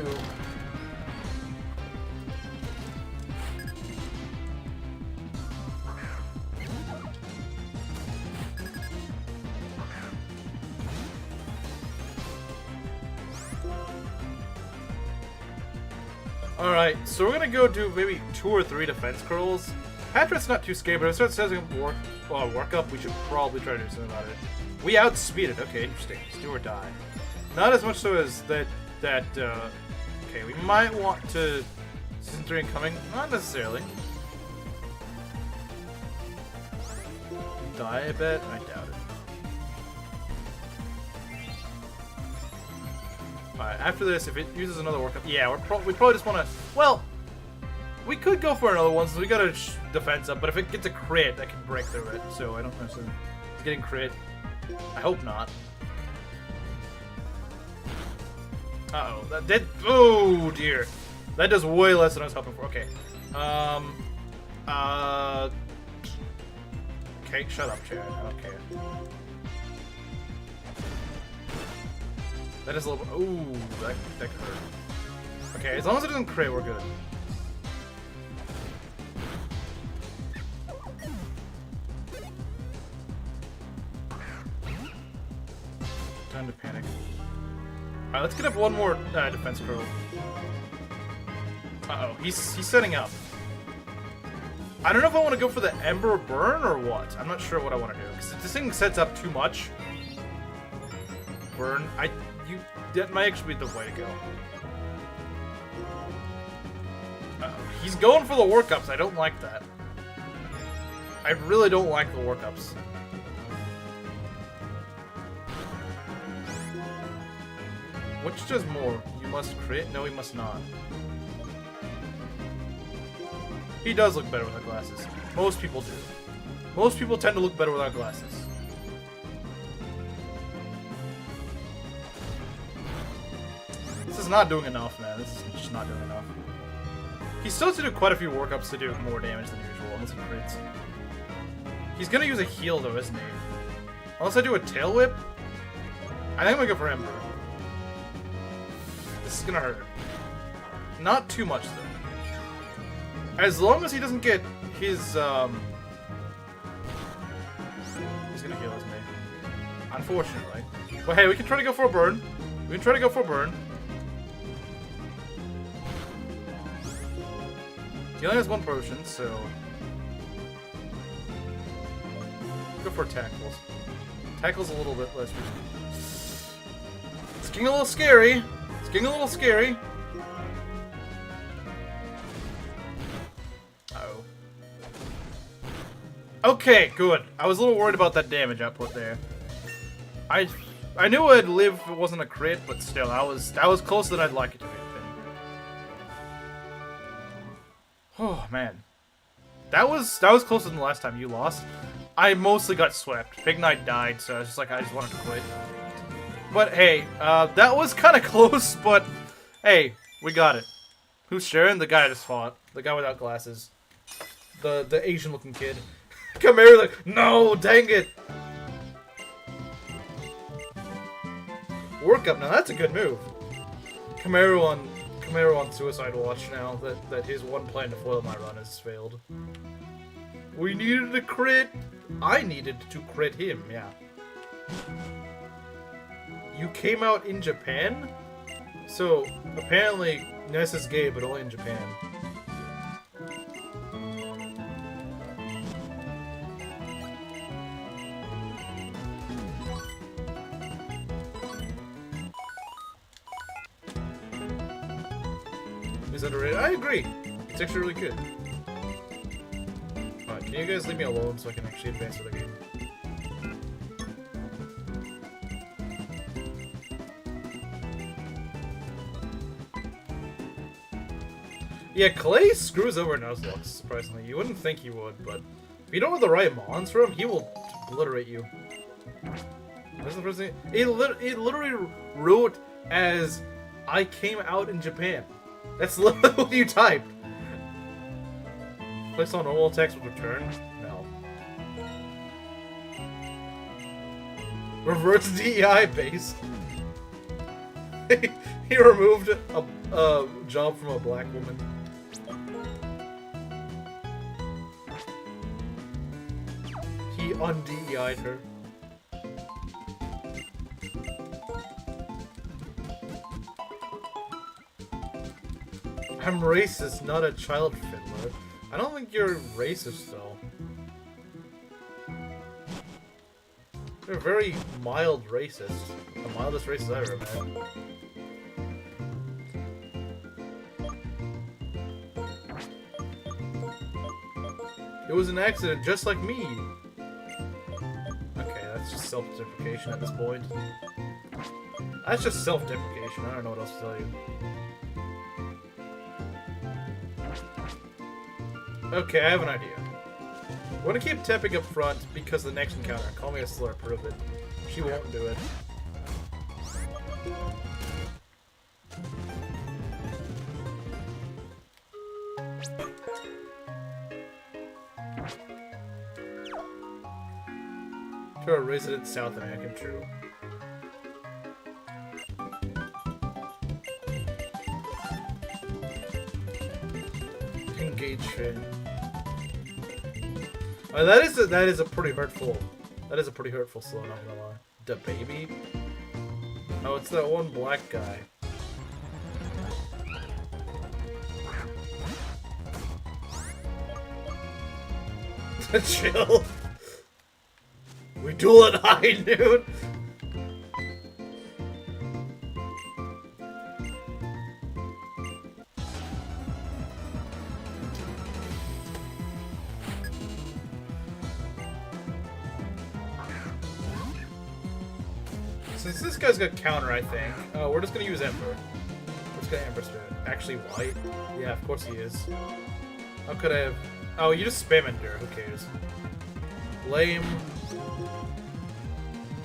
Alright, so we're gonna go do maybe 2 or 3 defense curls. After it's not too scary, but if it starts having work up, we should probably try to do something about it. We outspeed it. Okay, interesting. Let's do or die. Not as much so as that, okay, we might want to... Season 3 incoming? Not necessarily. Die, I bet? I doubt it. Alright, after this, if it uses another workup, yeah, we probably just want to. Well, we could go for another one, so we got a defense up. But if it gets a crit, that can break through it. So I don't know. So it's getting crit. I hope not. Uh-oh, that did. Oh dear, that does way less than I was hoping for. Okay. Okay, shut up, Chad. Okay. That is a little. Ooh, that could hurt. Okay, as long as it doesn't crit, we're good. Time to panic. Alright, let's get up one more defense curl. Uh-oh, he's setting up. I don't know if I want to go for the Ember Burn or what. I'm not sure what I want to do. Because if this thing sets up too much... Burn. That might actually be the way to go. Uh-oh. He's going for the workups. I don't like that. I really don't like the workups. Which does more? You must crit? No, he must not. He does look better without glasses. Most people do. Most people tend to look better without glasses. This is not doing enough, man. This is just not doing enough. He still has to do quite a few workups to do more damage than usual, unless he crits. He's gonna use a heal, though, isn't he? Unless I do a tail whip? I think I'm gonna go for Ember. This is gonna hurt. Not too much, though. As long as he doesn't get his, he's gonna heal us, me. Unfortunately. But hey, we can try to go for a burn. We can try to go for a burn. He only has one potion, so... Go for tackles. Tackle's a little bit less risky. It's getting a little scary. It's getting a little scary. Uh-oh. Okay, good. I was a little worried about that damage output there. I knew I'd live if it wasn't a crit, but still, that was closer than I'd like it to be. Oh man, that was closer than the last time you lost. I mostly got swept. Big Knight died, so I was just like, I just wanted to quit. But hey, that was kind of close. But hey, we got it. Who's sharing? The guy I just fought. The guy without glasses. The Asian-looking kid. Kamari like, no, dang it. Work up now. That's a good move. Kamari on Suicide Watch now that his one plan to foil my run has failed. We needed a crit. I needed to crit him, yeah. You came out in Japan? So, apparently, Ness is gay, but only in Japan. Is underrated? I agree. It's actually really good. Alright, can you guys leave me alone so I can actually advance with the game? Yeah, Clay screws over Nuzlocke, surprisingly. You wouldn't think he would, but if you don't have the right mons for him, he will obliterate you. That's the first thing. It literally wrote as, I came out in Japan. That's literally what you typed. Place on normal text with return? No. Reverts DEI based. He removed a job from a black woman. He un-DEI'd her. I'm racist, not a child fiddler. I don't think you're racist, though. You're a very mild racist. The mildest racist I've ever met. It was an accident, just like me. Okay, that's just self-justification at this point. That's just self-deprecation. I don't know what else to tell you. Okay, I have an idea. I want to keep tapping up front because the next encounter. Call me a slur, prove it. She won't do it. To a resident South American, true. Engage trade. Oh, that is a pretty hurtful. That is a pretty hurtful slow, not gonna lie. The baby? Oh, it's that one black guy. Chill. We duel at high noon. Since this guy's got counter, I think, we're just gonna use Ember. We're just gonna Ember Spirit. Actually, white? Yeah, of course he is. How could I have... Oh, you just spam Ender. Who cares? Lame.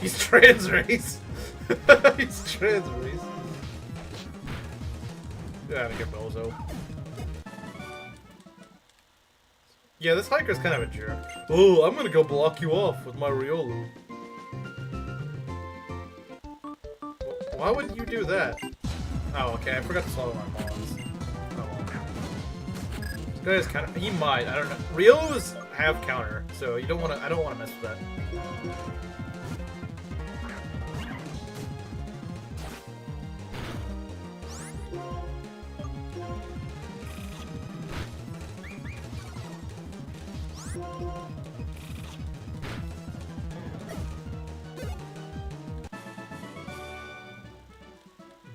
He's trans race. He's trans race. Get out of here, Bozo. Yeah, this hiker's kind of a jerk. Oh, I'm gonna go block you off with my Riolu. Why would you do that? Oh, okay, I forgot to swallow my bonds. Oh, well. This guy is kind of... He might, I don't know. Riolus have counter, so you don't want to... I don't want to mess with that.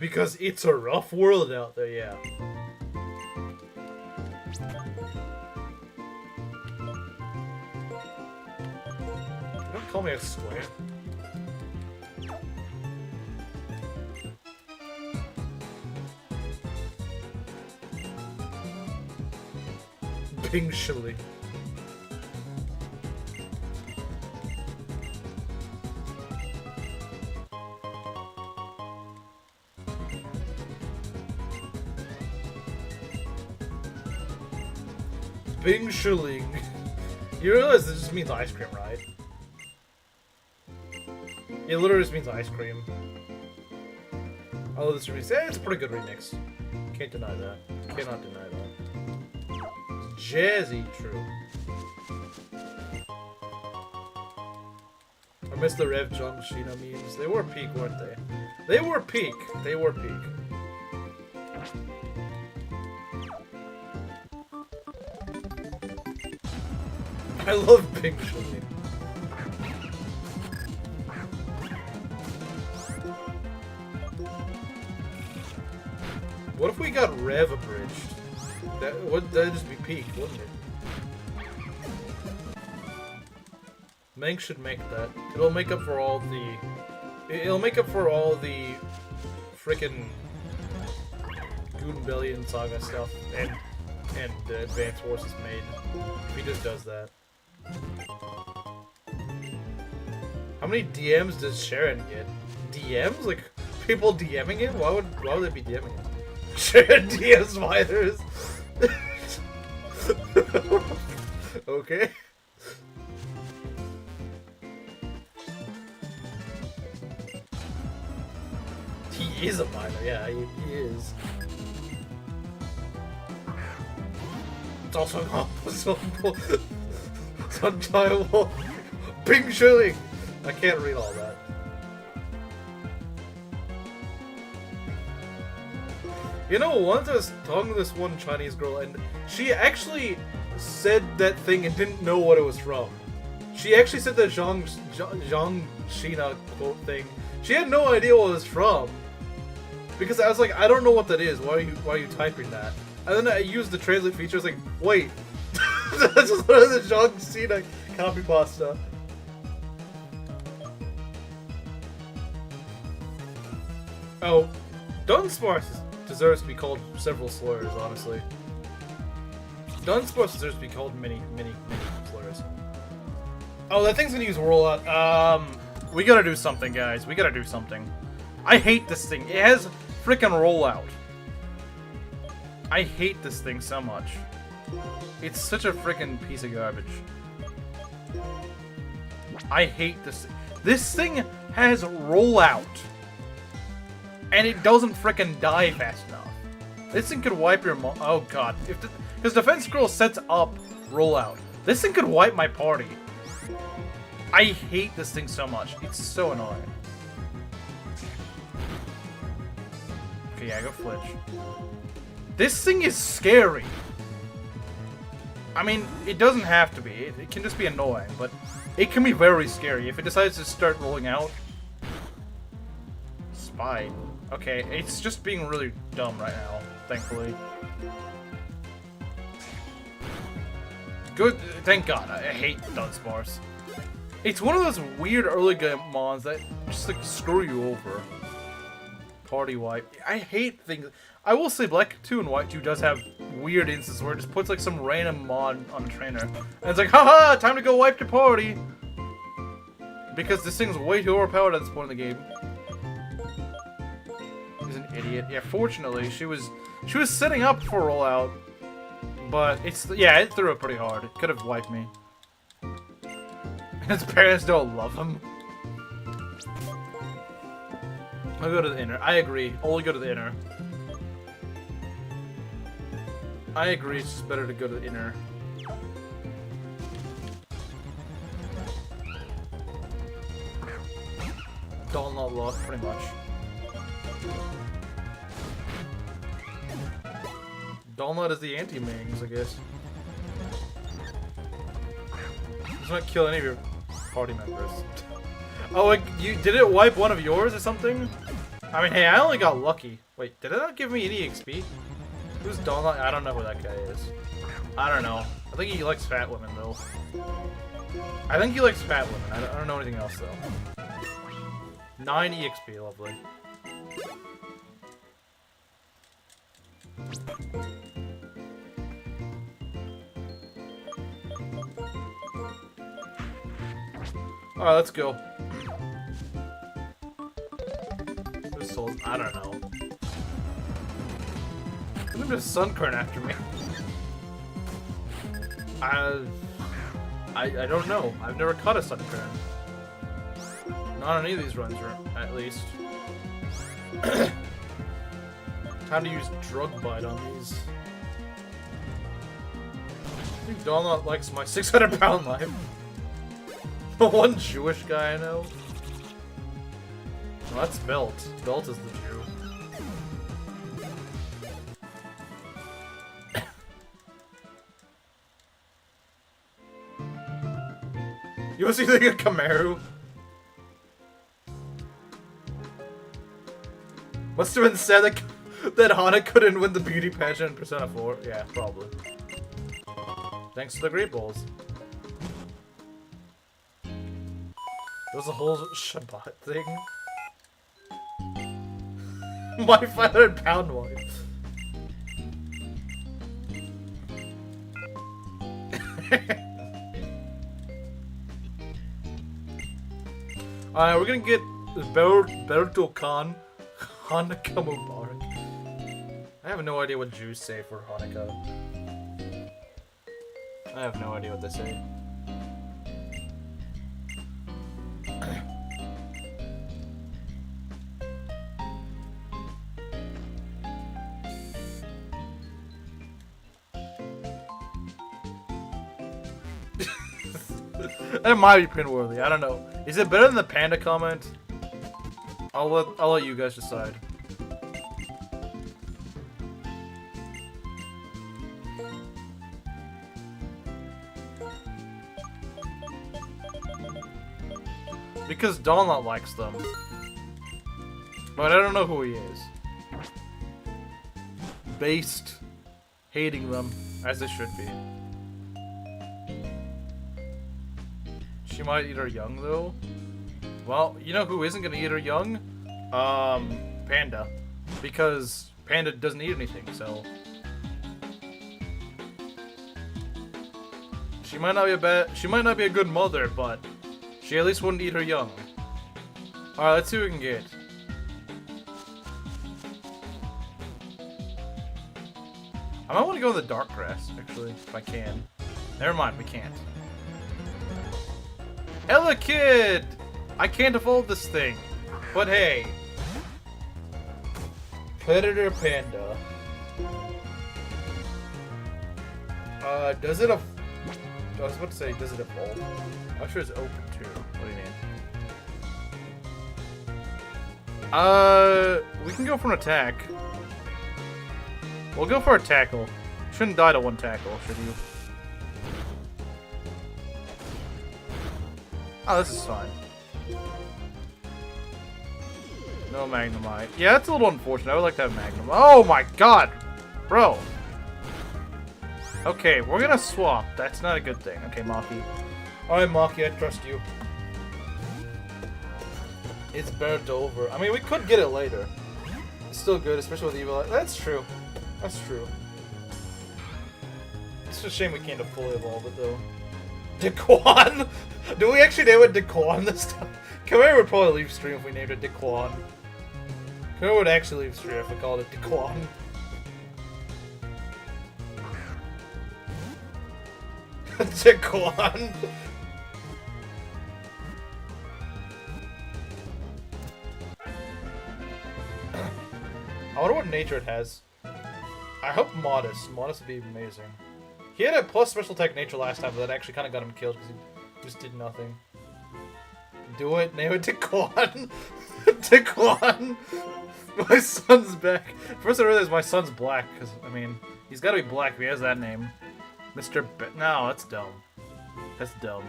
Because it's a rough world out there, yeah. Don't call me a square. Bing shilling. Bing shilling. You realize this just means ice cream, right? It literally just means ice cream. Although this remix, it's a pretty good remix. Can't deny that. Cannot deny that. Jazzy, true. I miss the Rev Jung Sheena memes. They were peak, weren't they? They were peak. They were peak. I love Pink Shilling. What if we got Rev abridged? That'd just be peak, wouldn't it? Mank should make that. It'll make up for all the... It'll make up for all the frickin' Goonbellion Saga stuff and Advance Wars is made. If he just does that. How many DMs does Sharon get? DMs? Like, people DMing him? Why would they be DMing him? Sharon DMs Smithers! Okay. He is a minor, yeah, he is. It's also not possible. It's untiable. Bing shilling! I can't read all that. You know, once I was talking to this one Chinese girl, and she actually said that thing and didn't know what it was from. She actually said the Zhang Shina quote thing. She had no idea what it was from. Because I was like, I don't know what that is. Why are you typing that? And then I used the translate feature. I was like, wait. That's just one of the Zhang Shina copy pasta. Oh, Dunsparce deserves to be called several slurs, honestly. Dunsparce deserves to be called many slurs. Oh, that thing's gonna use rollout. We gotta do something, guys. We gotta do something. I hate this thing. It has freaking rollout. I hate this thing so much. It's such a freaking piece of garbage. I hate this. This thing has rollout. And it doesn't freaking die fast enough. This thing could wipe your oh god. Because Defense Scroll sets up rollout. This thing could wipe my party. I hate this thing so much. It's so annoying. Okay, yeah, go Flitch. This thing is scary. I mean, it doesn't have to be. It can just be annoying, but it can be very scary if it decides to start rolling out. Spy. Okay, it's just being really dumb right now, thankfully. Good, thank god. I hate Dunsparce. It's one of those weird early game mons that just like screw you over. Party wipe. I hate things. I will say Black 2 and White 2 does have weird instances where it just puts like some random mod on a trainer. And it's like, haha, time to go wipe your party! Because this thing's way too overpowered at this point in the game. He's an idiot. Yeah, fortunately, she was setting up for rollout. But yeah, it threw it pretty hard. It could have wiped me. His parents don't love him. I'll go to the inner. I agree. Only go to the inner. I agree. It's just better to go to the inner. Dawn not lost, pretty much. Dawnlot is the anti-mangs, I guess. Does not kill any of your party members. Oh, like, did it wipe one of yours or something? I mean, hey, I only got lucky. Wait, did it not give me any XP? Who's Dawnlot? I don't know who that guy is. I don't know. I think he likes fat women, though. I think he likes fat women. I don't know anything else, though. 9 EXP, lovely. Alright, let's go. This soul, I don't know. There's a Sunkern after me. I don't know. I've never caught a Sunkern. Not on any of these runs, at least. Time to use Drug Bite on these. I think Dawnlot likes my 600-pound life. The one Jewish guy I know. Well, that's Belt. Belt is the Jew. You want to see the Kamaru? Must have been said that Hana couldn't win the beauty pageant in Persona 4. Yeah, probably. Thanks to the Great Balls. There was a whole Shabbat thing. My 500-pound wife. Alright, we're gonna get Berto Khan. Hanukkah Mubarak. I have no idea what Jews say for Hanukkah. I have no idea what they say. That might be print-worthy. I don't know. Is it better than the panda comment? I'll let you guys decide. Because Dawnlot likes them. But I don't know who he is. Based hating them, as it should be. She might eat her young, though. Well, you know who isn't gonna eat her young? Panda, because Panda doesn't eat anything, so she might not be a good mother, but she at least wouldn't eat her young. Alright, let's see what we can get. I might want to go in the dark grass, actually, if I can. Never mind, we can't. Ella Kid! I can't evolve this thing. But hey. Predator Panda. Does it I was about to say, does it evolve? I'm sure it's open too. What do you mean? We can go for an attack. We'll go for a tackle. Shouldn't die to one tackle, should you? Oh, this is fine. No Magnemite. Yeah, that's a little unfortunate. I would like to have Magnum. Oh my god! Bro! Okay, we're gonna swap. That's not a good thing. Okay, Maki. Alright, Maki, I trust you. It's burnt over. I mean, we could get it later. It's still good, especially with Evil. That's true. That's true. It's a shame we can't fully evolve it, though. Daquan? Do we actually name it Daquan this time? Kamara would probably leave stream if we named it Daquan. Kamara would actually leave stream if we called it Daquan. Daquan. I wonder what nature it has. I hope Modest. Modest would be amazing. He had a plus special attack nature last time, but that actually kind of got him killed because he just did nothing. Do it. Name it Daquan. Daquan. My son's back. First I realized my son's black, because, I mean, he's got to be black if he has that name. Mr. No, that's dumb. That's dumb.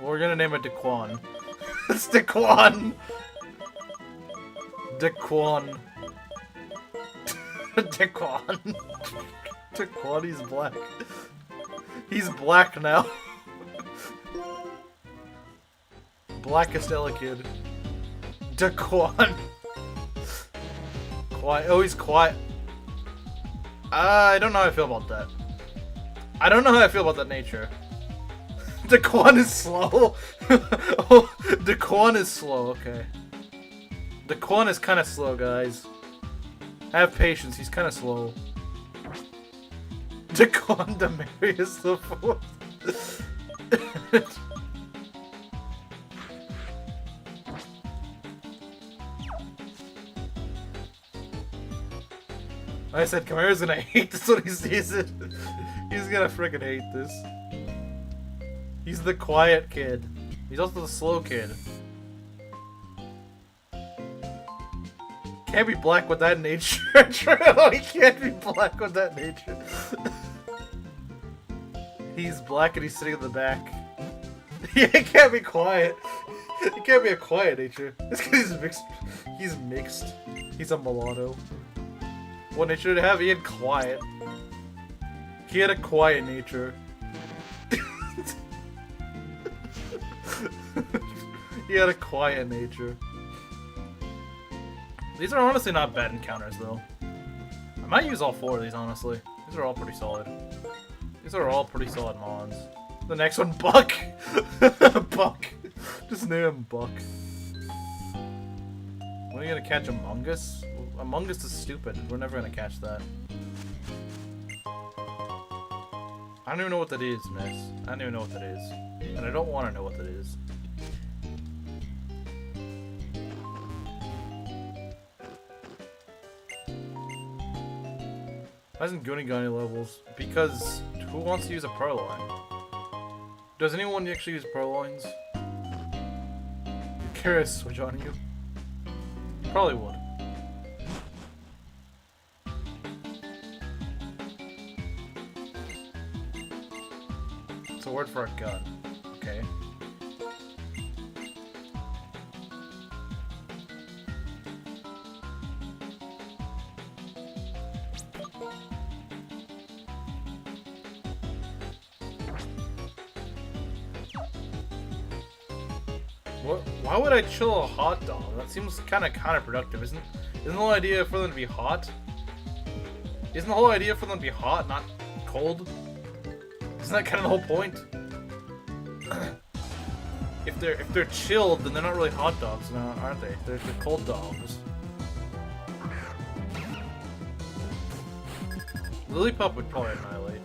We're gonna name it Daquan. It's Daquan! Daquan. Daquan. Daquan, he's black. He's black now. Blackest Ella Kid. Daquan. Quiet. Oh, he's quiet. I don't know how I feel about that. I don't know how I feel about that nature. Daquan is slow. Oh, Daquan is slow. Okay. Daquan is kind of slow, guys. Have patience. He's kind of slow. Daquan Demarius the Fourth. I said Kamara's gonna hate this when he sees it. He's gonna freaking hate this. He's the quiet kid. He's also the slow kid. Can't be black with that nature. He can't be black with that nature. He's black and he's sitting in the back. He can't be quiet. He can't be a quiet nature. It's because he's mixed. He's mixed. He's a mulatto. What nature did he have? He had quiet. He had a quiet nature. He had a quiet nature. These are honestly not bad encounters, though. I might use all 4 of these, honestly. These are all pretty solid. These are all pretty solid mons. The next one, Buck! Buck! Just name him Buck. When are you gonna catch Among Us? Among Us is stupid. We're never gonna catch that. I don't even know what that is, miss. I don't even know what that is. And I don't want to know what that is. Why isn't Goonie got any levels? Because who wants to use a Purloin? Does anyone actually use Purloins? Curious switch on you? Probably would. It's a word for a gun. Okay. What? Why would I chill a hot dog? That seems kind of counterproductive, isn't the whole idea for them to be hot? Isn't the whole idea for them to be hot, not cold? Isn't that kind of the whole point? If they're chilled, then they're not really hot dogs, now, aren't they? They're cold dogs. Lillipup would probably annihilate.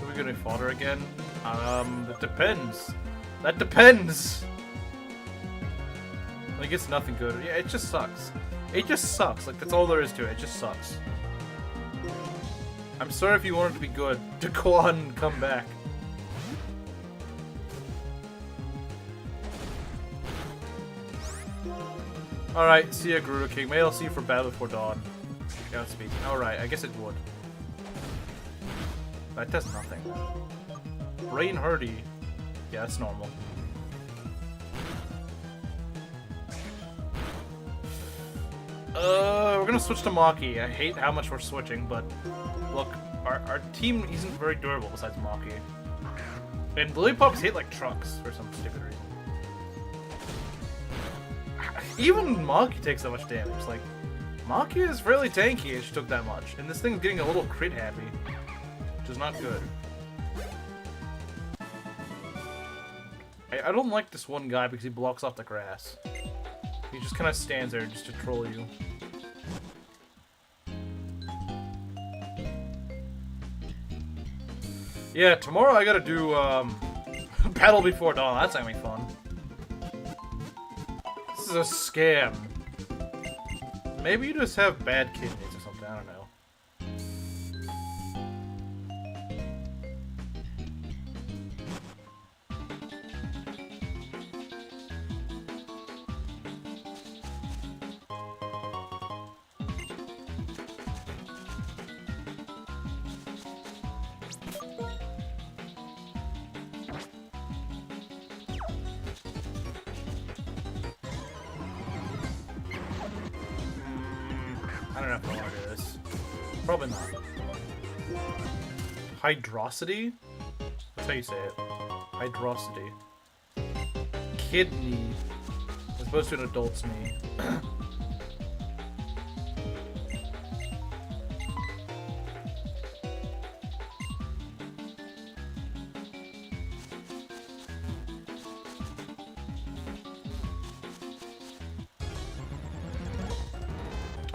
Are we gonna fodder again? That depends. That depends! Like, it's nothing good. Yeah, it just sucks. It just sucks. Like, that's all there is to it. It just sucks. I'm sorry if you want it to be good. To go on and come back. Alright, see ya, Gerudo King. Maybe I'll see you for Battle Before Dawn. Godspeed. Alright, I guess it would. That does nothing. Rain Hardy. Yeah, that's normal. We're gonna switch to Maki. I hate how much we're switching, but look, our team isn't very durable besides Maki. And Lillipups hit like trucks for some stupid reason. Even Maki takes that much damage. Like, Maki is fairly tanky if she took that much. And this thing's getting a little crit happy, which is not good. I don't like this one guy because he blocks off the grass. He just kind of stands there just to troll you. Yeah, tomorrow I gotta do, Battle Before Dawn. That's gonna be fun. This is a scam. Maybe you just have bad kidneys or something, I don't know. I don't know if I want to do this. Probably not. Hydrosity? That's how you say it. Hydrosity. Kidney. As opposed to an adult's knee.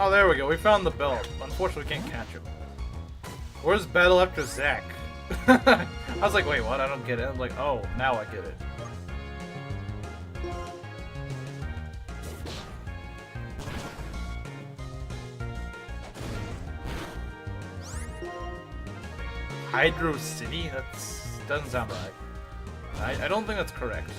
Oh, there we go. We found the belt. Unfortunately, we can't catch him. Where's Battle After Zack? I was like, wait, what? I don't get it. I'm like, oh, now I get it. Hydro City? That doesn't sound right. I don't think that's correct.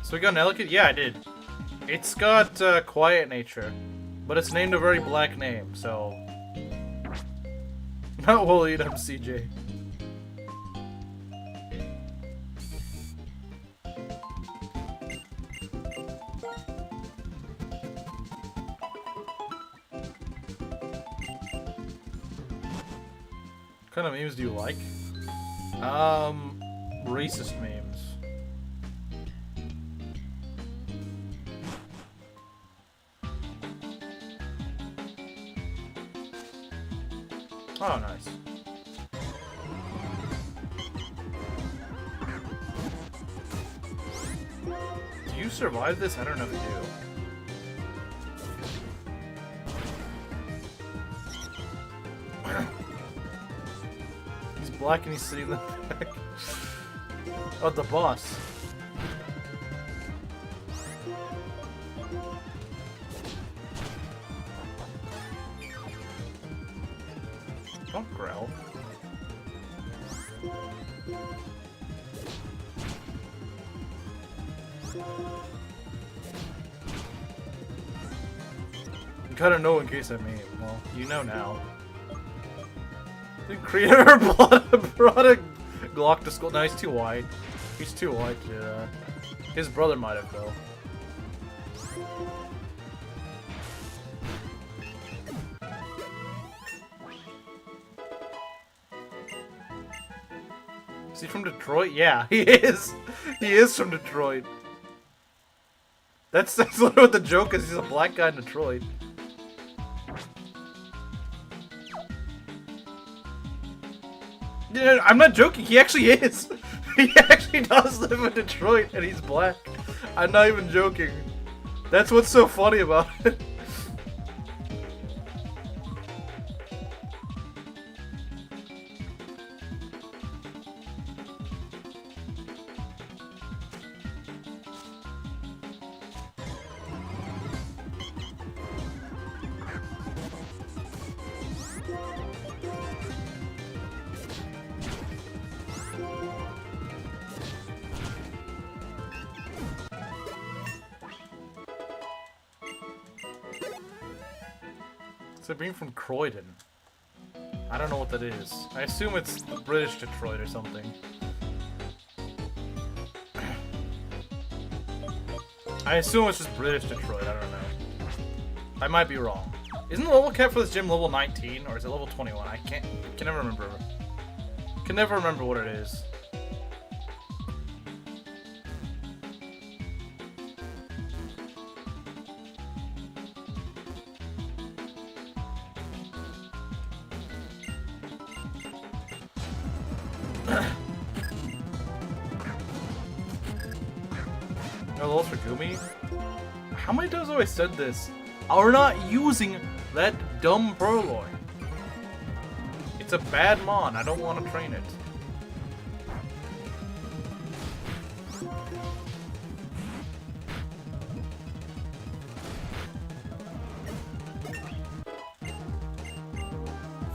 So we got an Elekid? Yeah, I did. It's got quiet nature, but it's named a very black name, so... Not we'll eat CJ. What kind of memes do you like? Racist memes. Oh, nice. Do you survive this? I don't know if you do. He's black and he's sitting in the back. Oh, the boss. Don't growl. You gotta know in case I mean. Well, you know now. The creator brought a Glock to school. No, he's too wide. He's too wide to do that. His brother might have, though. Is he from Detroit? Yeah, he is. He is from Detroit. That's literally what the joke is. He's a black guy in Detroit. Yeah, I'm not joking. He actually is. He actually does live in Detroit, and he's black. I'm not even joking. That's what's so funny about it. So being from Croydon. I don't know what that is. I assume it's British Detroit or something. I assume it's just British Detroit, I don't know. I might be wrong. Isn't the level cap for this gym level 19 or is it level 21? I can never remember. Can never remember what it is. No levels for Gumi? How many times have I said this? We're not using that dumb Purloin. It's a bad mon. I don't want to train it.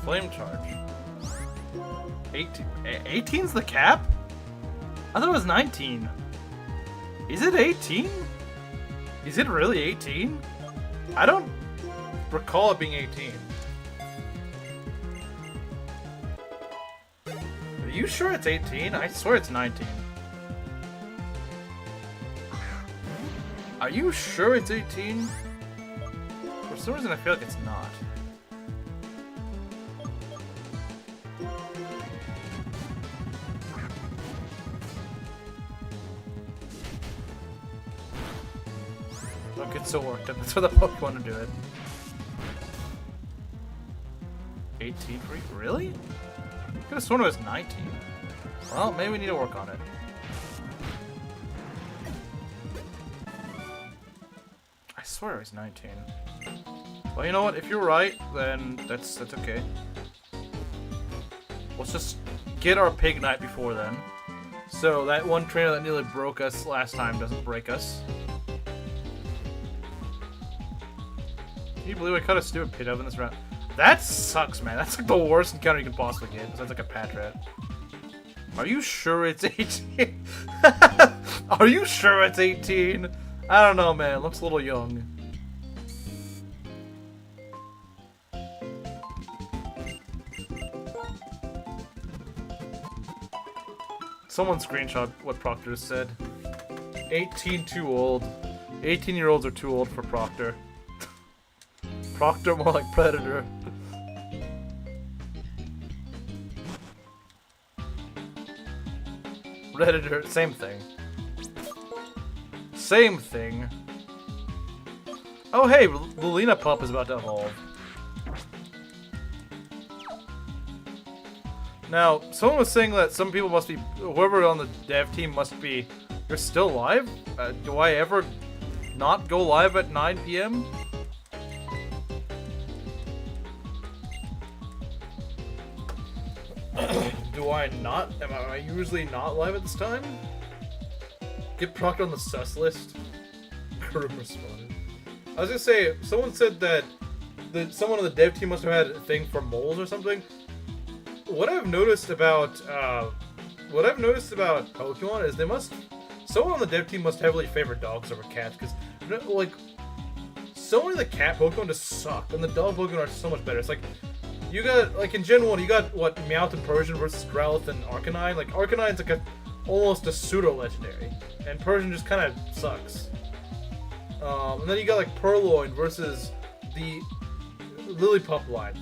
Flame charge. 18. 18's the cap? I thought it was 19. Is it 18? Is it really 18? I don't recall it being 18. Are you sure it's 18? I swear it's 19. Are you sure it's 18? For some reason I feel like it's not. Don't get so worked up. That's what the fuck you want to do it. 18 for you? Really? I could have sworn it was 19. Well, maybe we need to work on it. I swear it was 19. Well, you know what? If you're right, then that's okay. Let's just get our pig night before then. So that one trainer that nearly broke us last time doesn't break us. Can you believe I cut a stupid pit up in this round? That sucks, man. That's like the worst encounter you can possibly get. Besides like a Patrat. Are you sure it's 18? Are you sure it's 18? I don't know, man. It looks a little young. Someone screenshot what Proctor said. 18 too old. 18-year-olds are too old for Proctor. Proctor more like Predator. Redditor, same thing. Same thing. Oh hey, Lulina Pup is about to evolve. Now, someone was saying that some people must be, whoever on the dev team must be, you're still live? Do I ever not go live at 9 PM? Do I not? Am I usually not live at this time? Get Proctor on the sus list? Group responded. I was gonna say, someone said that someone on the dev team must have had a thing for moles or something. What I've noticed about Pokemon is someone on the dev team must heavily favor dogs over cats, because like so many of the cat Pokemon just suck, and the dog Pokemon are so much better. It's like you got, like in Gen 1, you got what, Meowth and Persian versus Growlithe and Arcanine. Like Arcanine's like almost a pseudo legendary, and Persian just kind of sucks. And then you got like Purloin versus the Lillipup line.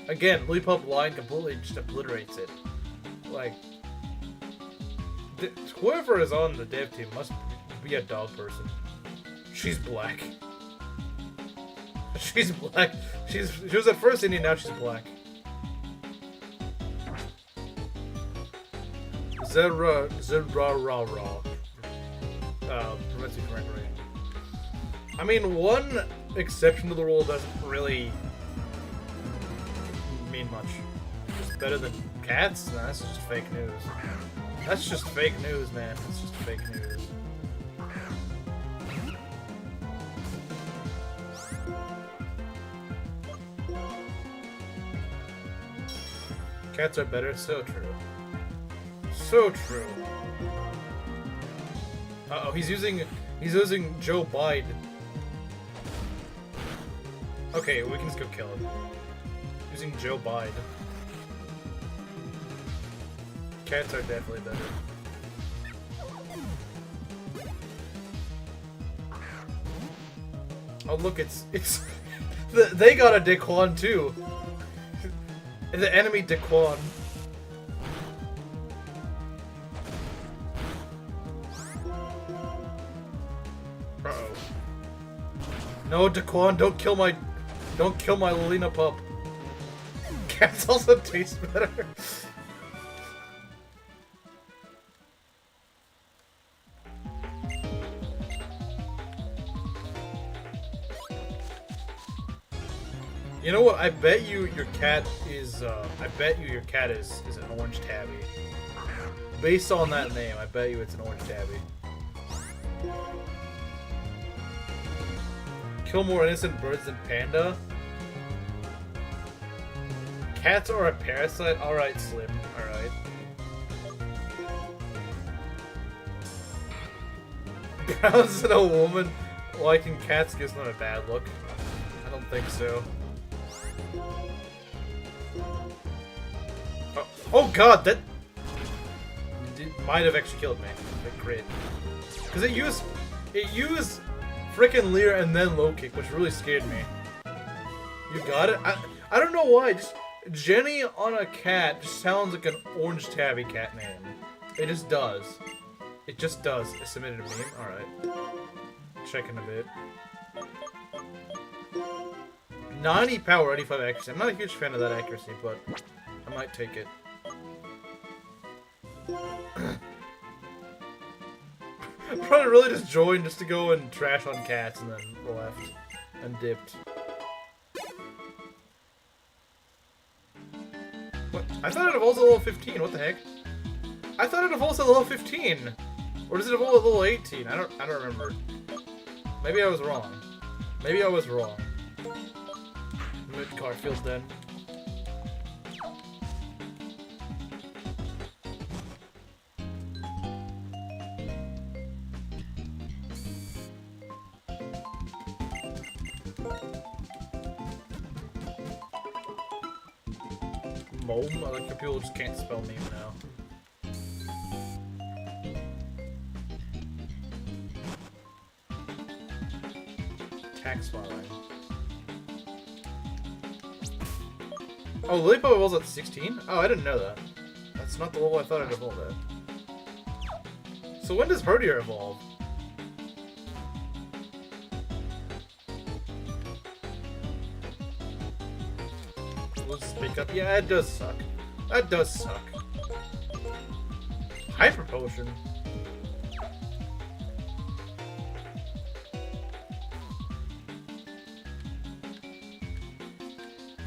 Again, Lillipup line completely just obliterates it. Like, Whoever is on the dev team must be a dog person. She's black. She's black. She was at first Indian, now she's black. Zera ra. Pronouncing correctly. I mean, one exception to the rule doesn't really mean much. It's better than cats? Nah, that's just fake news. That's just fake news, man. That's just fake news. Cats are better, so true. So true. Uh-oh, he's using Joe Biden. Okay, we can just go kill him. Using Joe Biden. Cats are definitely better. Oh look, it's they got a Daquan too. The enemy Daquan. Uh-oh. No, Daquan, don't kill my Lilina pup. Cats also taste better. You know what? I bet you your cat is an orange tabby. Based on that name, I bet you it's an orange tabby. Kill more innocent birds than panda? Cats are a parasite? Alright, Slim. Alright. Browns and a woman? Liking cats gives them a bad look. I don't think so. Oh god, that might have actually killed me. Like, great. Because it used frickin' Leer and then low kick, which really scared me. You got it? I don't know why, just Jenny on a cat just sounds like an orange tabby cat name. It just does. It just does. I submitted a meme? Alright. Checking a bit. 90 power, 85 accuracy. I'm not a huge fan of that accuracy, but I might take it. Probably really just joined just to go and trash on cats and then left and dipped. What? I thought it evolves at level 15. What the heck? I thought it evolves at level 15. Or does it evolve at level 18? I don't remember. Maybe I was wrong. Maybe I was wrong. Mid-car feels dead. Mome? I like how people just can't spell meme now. Tax filing. Oh, Lillipup evolves at 16? Oh, I didn't know that. That's not the level I thought it evolved at. So when does Herdier evolve? Let's pick up. Yeah, it does suck. That does suck. Hyper Potion.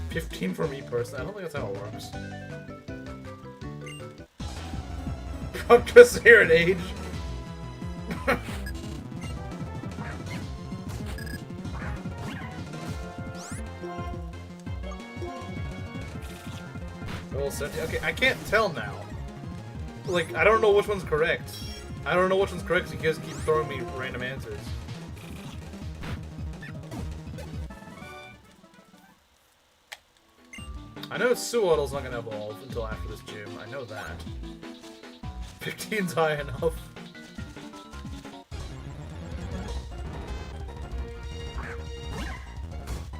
$15 for me personally. I don't think that's how it works. I'm just here in age. Okay, I can't tell now. Like, I don't know which one's correct. I don't know which one's correct because you guys keep throwing me random answers. I know Suoddle's not gonna evolve until after this gym. I know that. 15's high enough.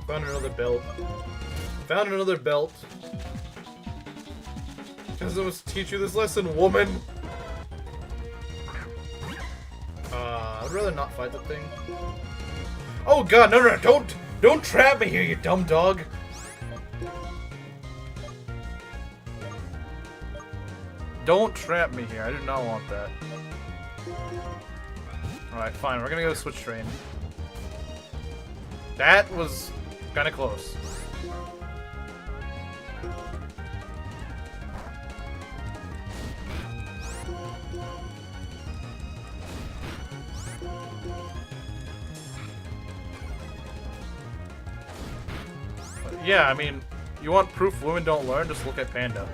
Found another belt. Found another belt. Because I must teach you this lesson, woman. I'd rather not fight the thing. Oh god, no, don't trap me here, you dumb dog. Don't trap me here. I do not want that. Alright, fine. We're gonna go switch train. That was kind of close. But yeah, I mean, you want proof women don't learn? Just look at Panda.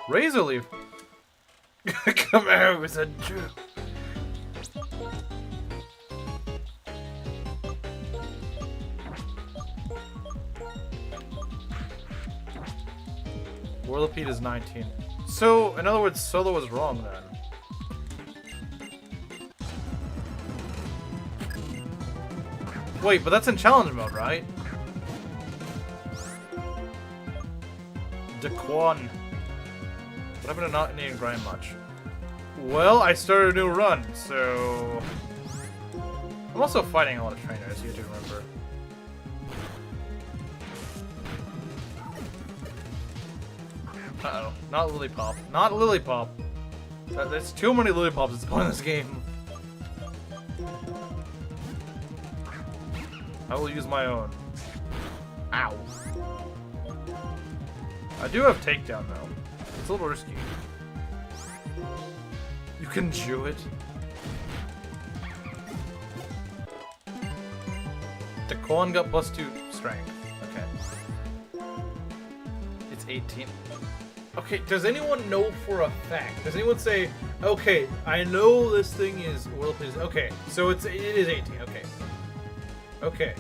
Razor leaf. Come here with a Jew. Whirlipede is 19. So, in other words, Solo was wrong then. Wait, but that's in challenge mode, right? Daquan. What happened to not needing grind much? Well, I started a new run, so... I'm also fighting a lot of trainers, you do remember. Uh-oh. Not Lilipop. Not Lilipop! There's too many Lilipops at this point in this game. I will use my own. Ow. I do have takedown, though. It's a little risky. You can Jew it. Daquan got +2 strength. Okay. It's 18. Okay, does anyone know for a fact? Does anyone say, okay, I know this thing is Whirlipede. Okay, so it is 18. Okay. Okay.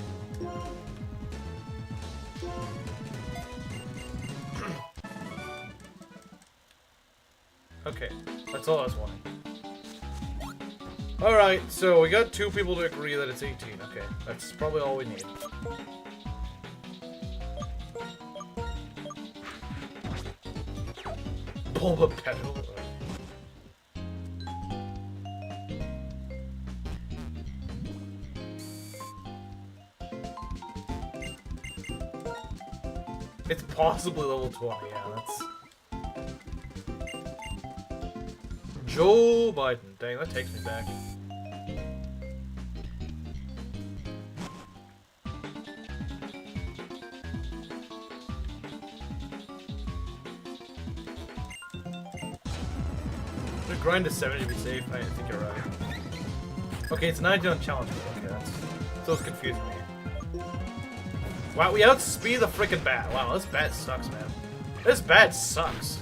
Okay, that's all I was wanting. Alright, so we got 2 people to agree that it's 18. Okay, that's probably all we need. Bulba Petal. It's possibly level 20, yeah, that's... Joe Biden. Dang, that takes me back. I'm gonna grind to 70 to be safe. I think you're right. Okay, it's 90 on challenge mode. Okay, that's confusing me. Wow, we outspeed the freaking bat. Wow, this bat sucks, man. This bat sucks.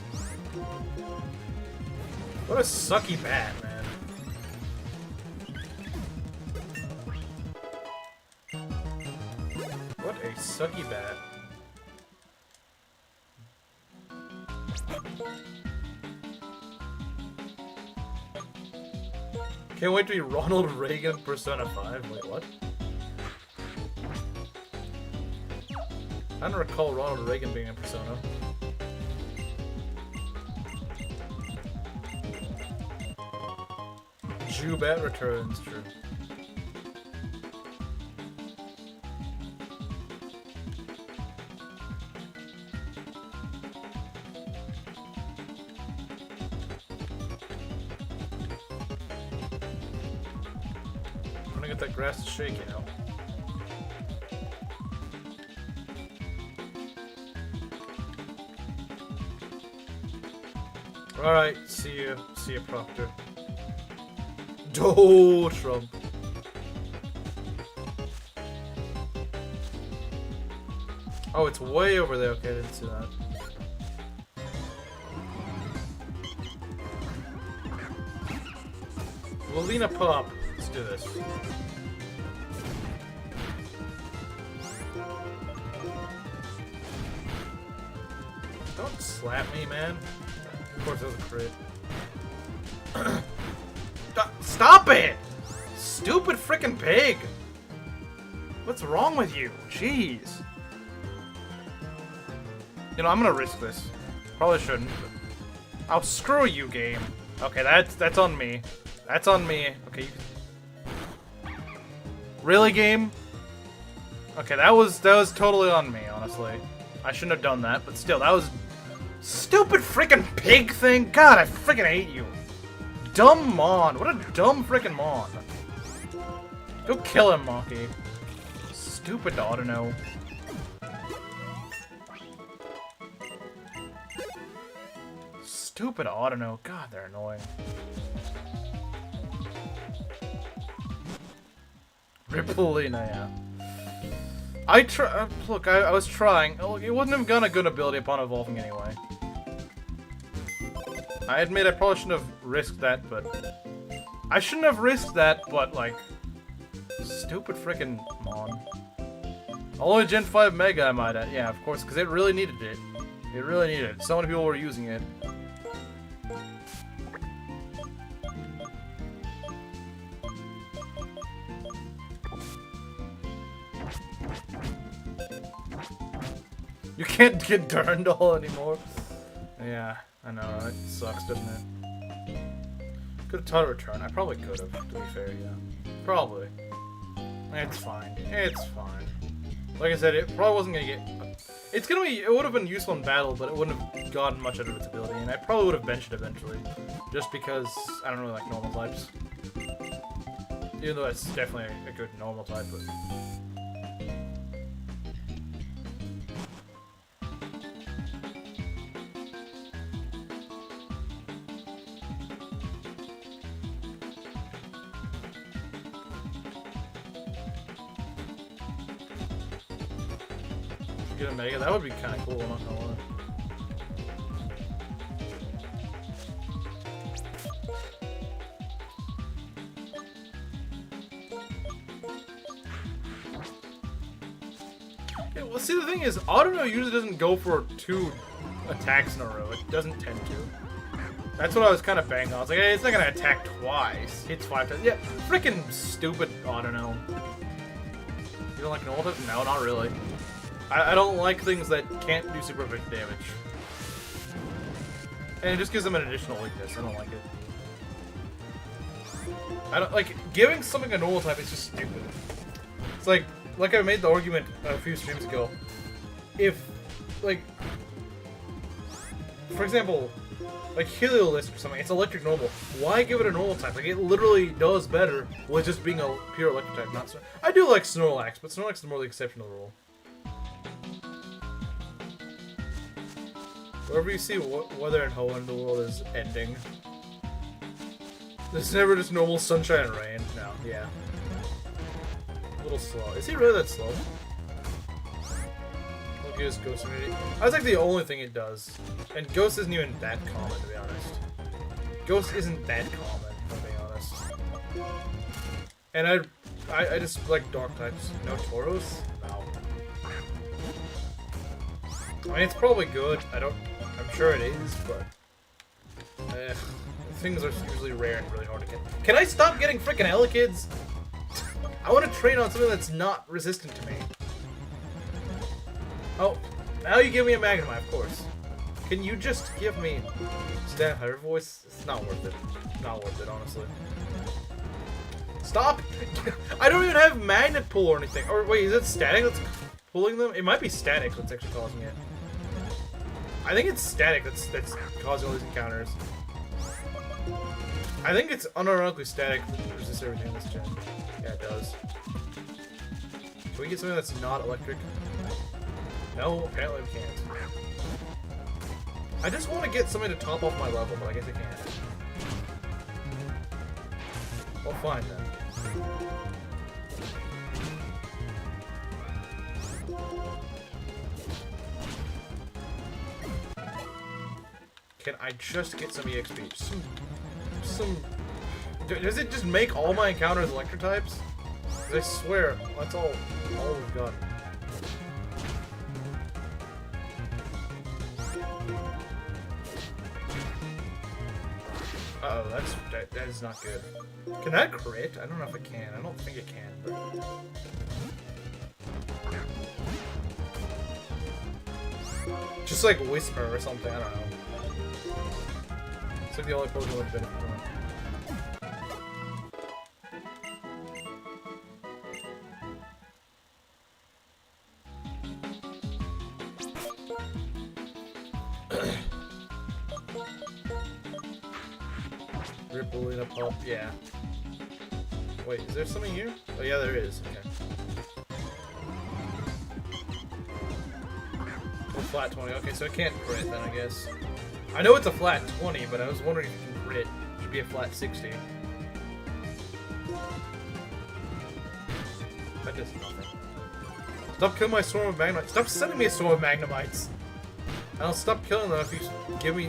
What a sucky bat, man. What a sucky bat. Can't wait to be Ronald Reagan Persona 5. Wait, what? I don't recall Ronald Reagan being in Persona. Jew-Bat returns, true. I'm gonna get that grass to shake, you know. Alright, see you, Proctor. Oh, Trump. Oh, it's way over there. Okay, I didn't see that. Lilina Pop. Let's do this. Don't slap me, man. Of course, that was a crit. Stop it! Stupid freaking pig! What's wrong with you? Jeez. You know, I'm gonna risk this. Probably shouldn't. But... Oh, screw you, game. Okay, that's on me. That's on me. Okay. Really, game? Okay, that was totally on me, honestly. I shouldn't have done that, but still, that was stupid freaking pig thing. God, I freaking hate you. Dumb Mon. What a dumb freaking Mon. Go kill him, Monkey. Stupid Autono. Stupid Autono. God, they're annoying. Ripolina, yeah. Look, I was trying. It wouldn't have gotten a good ability upon evolving anyway. I admit I probably shouldn't have risked that, but... I shouldn't have risked that, but, like... Stupid frickin' Mon. Only Gen 5 Mega, I might add. Yeah, of course, because it really needed it. It really needed it. So many people were using it. You can't get Durandal anymore. Yeah, I know, it sucks, doesn't it? Could have taught a return. I probably could have, to be fair, yeah. Probably. It's fine. It's fine. Like I said, it probably wasn't gonna get... It would have been useful in battle, but it wouldn't have gotten much out of its ability, and I probably would have benched it eventually. Just because I don't really like normal types. Even though it's definitely a good normal type, but... Get a Mega, that would be kind of cool, not gonna lie. Yeah, well, see, the thing is, Autono usually doesn't go for 2 attacks in a row. It doesn't tend to. That's what I was kind of banging on. I was like, hey, it's not gonna attack twice. Hits 5 times. Yeah, freaking stupid Autono. You don't like normal types? No, not really. I don't like things that can't do super big damage. And it just gives them an additional weakness. I don't like it. I don't like giving something a normal type is just stupid. It's like I made the argument a few streams ago. If like for example, like Heliolisk or something, it's electric normal. Why give it a normal type? Like it literally does better with just being a pure electric type, not I do like Snorlax, but Snorlax is more the exception to the rule. Wherever you see weather and Hoenn, the world is ending. There's never just normal sunshine and rain. No, yeah. A little slow. Is he really that slow? Look at his Ghost immunity. That's like the only thing it does. And Ghost isn't even that common, to be honest. Ghost isn't that common, if I'm being honest. And I just like dark types. No Tauros? No. I mean, it's probably good. I'm sure it is, but... things are usually rare and really hard to get. Can I stop getting frickin' Elekid's? I want to train on something that's not resistant to me. Oh, now you give me a Magnemite, of course. Can you just give me... Stat Hunter voice? It's not worth it. Not worth it, honestly. Stop! I don't even have Magnet Pull or anything. Or wait, is it Static that's pulling them? It might be Static that's actually causing it. I think it's Static that's causing all these encounters. I think it's unironically Static that resists everything in this gen. Yeah, it does. Can we get something that's not electric? No, apparently we can't. I just want to get something to top off my level, but I guess I can't. Well, fine then. Can I just get some EXP? Does it just make all my encounters electric types? I swear, that's all we've got. Uh-oh, that is not good. Can that crit? I don't know if it can. I don't think it can, but... Just like Whisper or something, I don't know. It's like the only Pokemon with benefit. Rippling Pop, yeah. Wait, is there something here? Oh yeah, there is. Okay. Oh, flat 20. Okay, so it can't crit then, I guess. I know it's a flat 20, but I was wondering if it can crit. It should be a flat 60. That does nothing. Stop killing my Storm of Magnemites. Stop sending me a Storm of Magnemites. I'll stop killing them if you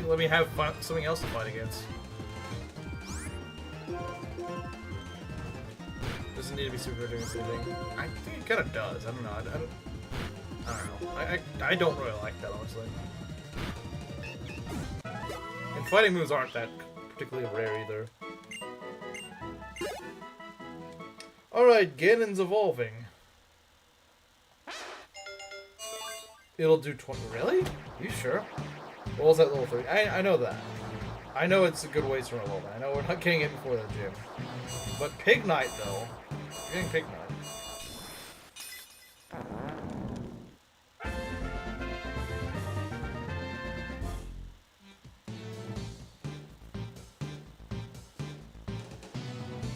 let me have something else to fight against. Doesn't need to be super doing anything. I think it kind of does. I don't know. I don't know. I don't really like that, honestly. And fighting moves aren't that particularly rare either. Alright, Ganon's evolving. It'll do 20. Really? You sure? What was that level 3? I know that. I know it's a good ways from a level. I know we're not getting it before the gym. But Pig Knight, though. You're getting Pig Knight.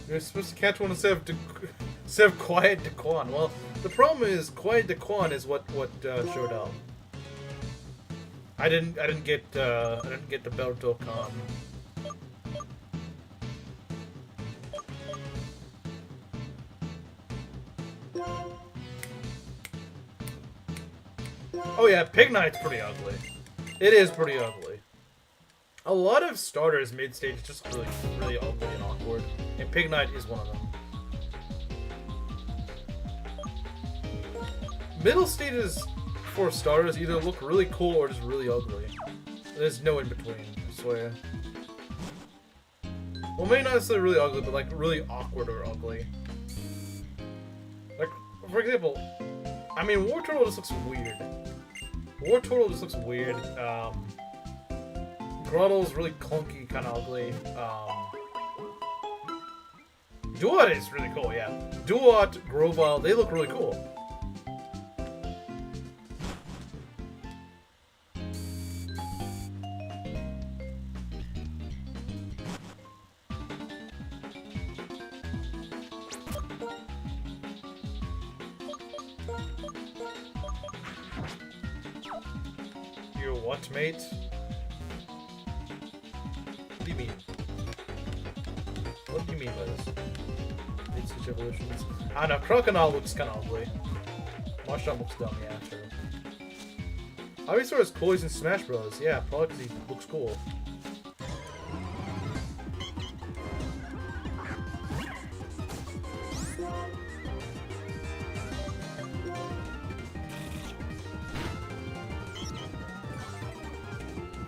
You're supposed to catch one instead of Quiet Daquan. Well, the problem is Quiet Daquan is what showed up. I didn't get the Beltocon. Oh yeah, Pig Knight's pretty ugly. It is pretty ugly. A lot of starters mid-stage is just really ugly and awkward, and Pig Knight is one of them. Middle stages for starters either look really cool or just really ugly. There's no in between, I swear. Well, maybe not necessarily really ugly, but like really awkward or ugly. Like, for example, I mean, War Turtle just looks weird. War Turtle just looks weird. Grotto's really clunky, kind of ugly. Duat is really cool, yeah. Duat, Grovyle, they look really cool. Your what, mate? What do you mean? What do you mean by this? These switch evolutions. I don't know, Crocodile looks kind of ugly. Marshall looks dumb, yeah, true. Ivysaur is cool, he's in Smash Bros. Yeah, probably because he looks cool.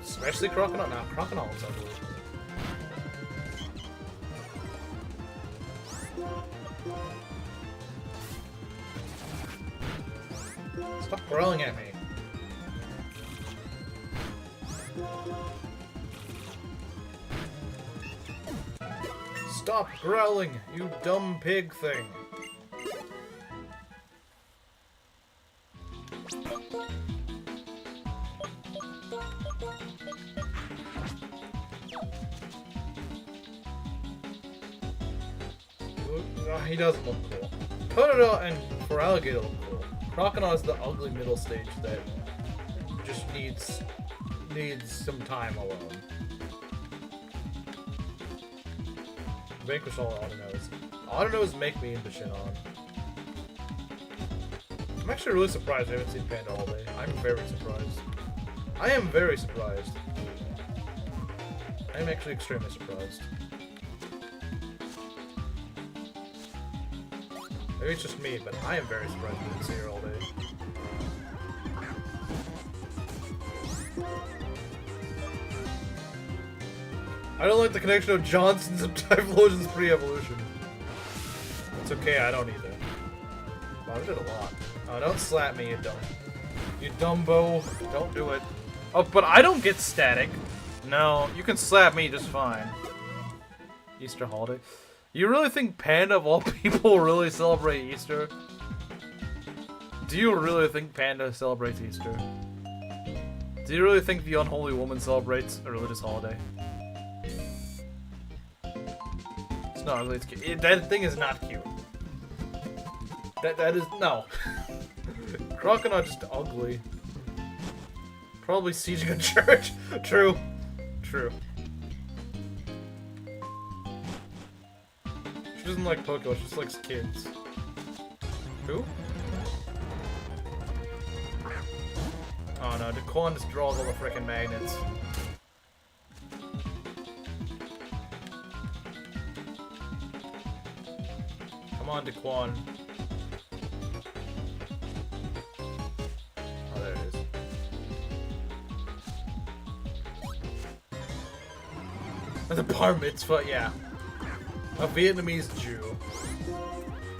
Especially Crocodile? Nah, Crocodile looks ugly. Stop growling at me. Stop growling, you dumb pig thing. He doesn't look cool. Totodile and Feraligatr look cool. Crocodile is the ugly middle stage that just needs some time alone. Vanquish all Autonos. Autonos make me into Shinon. I'm actually really surprised I haven't seen Panda all day. I'm very surprised. I am very surprised. I am actually extremely surprised. Maybe it's just me, but I am very surprised I didn't see her all day. I don't like the connection of Johnson's and Typhlosion's pre-evolution. It's okay, I don't either. Wow, I did a lot. Oh, don't slap me, you dumb. You dumbo. Don't do it. Oh, but I don't get static. No, you can slap me just fine. Easter holiday. You really think Panda, of all people, really celebrate Easter? Do you really think Panda celebrates Easter? Do you really think the unholy woman celebrates a religious holiday? It's not ugly, it's cute. That thing is not cute. That is, no. Croconaw just ugly. Probably sieging a church. True. True. She doesn't like Pokemon, she just likes kids. Who? Oh no, Daquan just draws all the frickin' magnets. Come on, Daquan. Oh, there it is. That's a bar mitzvah, yeah. A Vietnamese Jew.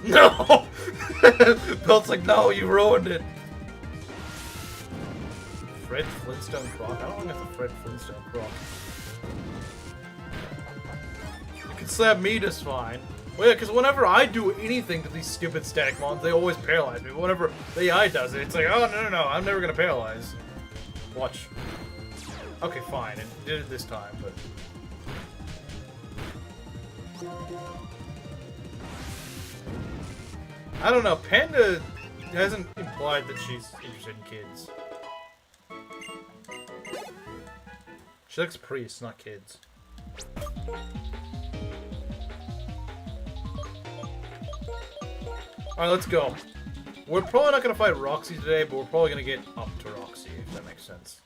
No! Belt's like, no, you ruined it. Fred Flintstone Croc? I don't think it's a Fred Flintstone Croc. You can slap me just fine. Well, yeah, because whenever I do anything to these stupid static mons, they always paralyze me. But whenever the AI does it, it's like, oh, no, I'm never going to paralyze. Watch. Okay, fine. It did it this time, but... I don't know. Panda hasn't implied that she's interested in kids. She likes priests, not kids. Alright, let's go. We're probably not going to fight Roxy today, but we're probably going to get up to Roxy, if that makes sense.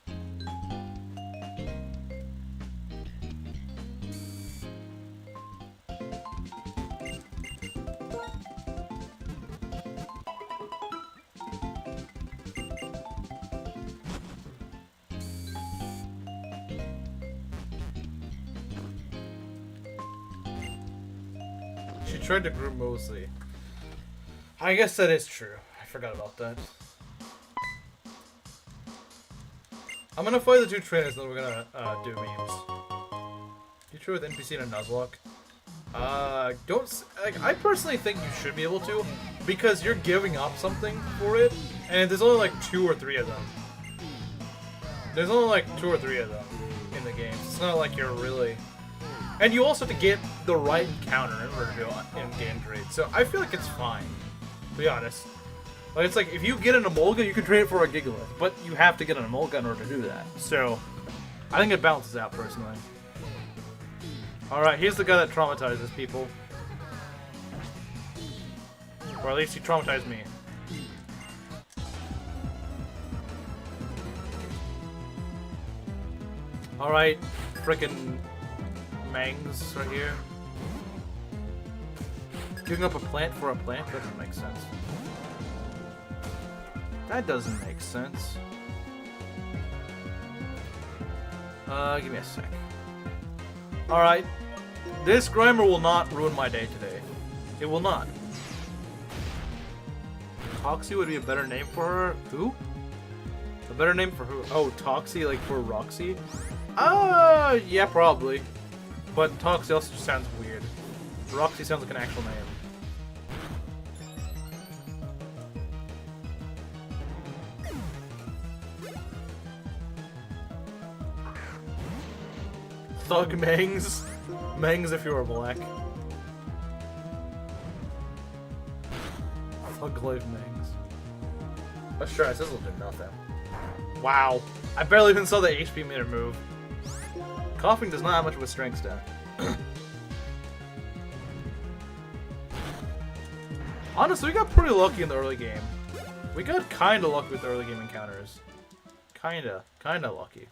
She tried to groom Mosley. I guess that is true. I forgot about that. I'm gonna fight the two trainers, then we're gonna do memes. You true with NPC and a Nuzlocke? Don't like. I personally think you should be able to, because you're giving up something for it, and there's only like 2 or 3 of them. There's only like 2 or 3 of them in the game. It's not like you're really. And you also have to get the right encounter in order to do in-game trade. So I feel like it's fine, to be honest. Like, it's like, if you get an Emolga, you can trade it for a Gigalith. But you have to get an Emolga in order to do that. So, I think it balances out, personally. Alright, here's the guy that traumatizes people. Or at least he traumatized me. Alright, frickin' Mangs right here. Giving up a plant for a plant? That doesn't make sense. That doesn't make sense. Give me a sec. Alright. This Grimer will not ruin my day today. It will not. Toxie would be a better name for her? Who? A better name for who? Oh, Toxie, like for Roxy? Yeah, probably. But Toxie also just sounds weird. Roxy sounds like an actual name. Thug Mangs. Mangs if you were black. Thug Life Mangs. Let's try this. This will do nothing. Wow. I barely even saw the HP meter move. Coughing does not have much of a strength stat. Honestly, we got pretty lucky in the early game. We got kinda lucky with the early game encounters. Kinda lucky.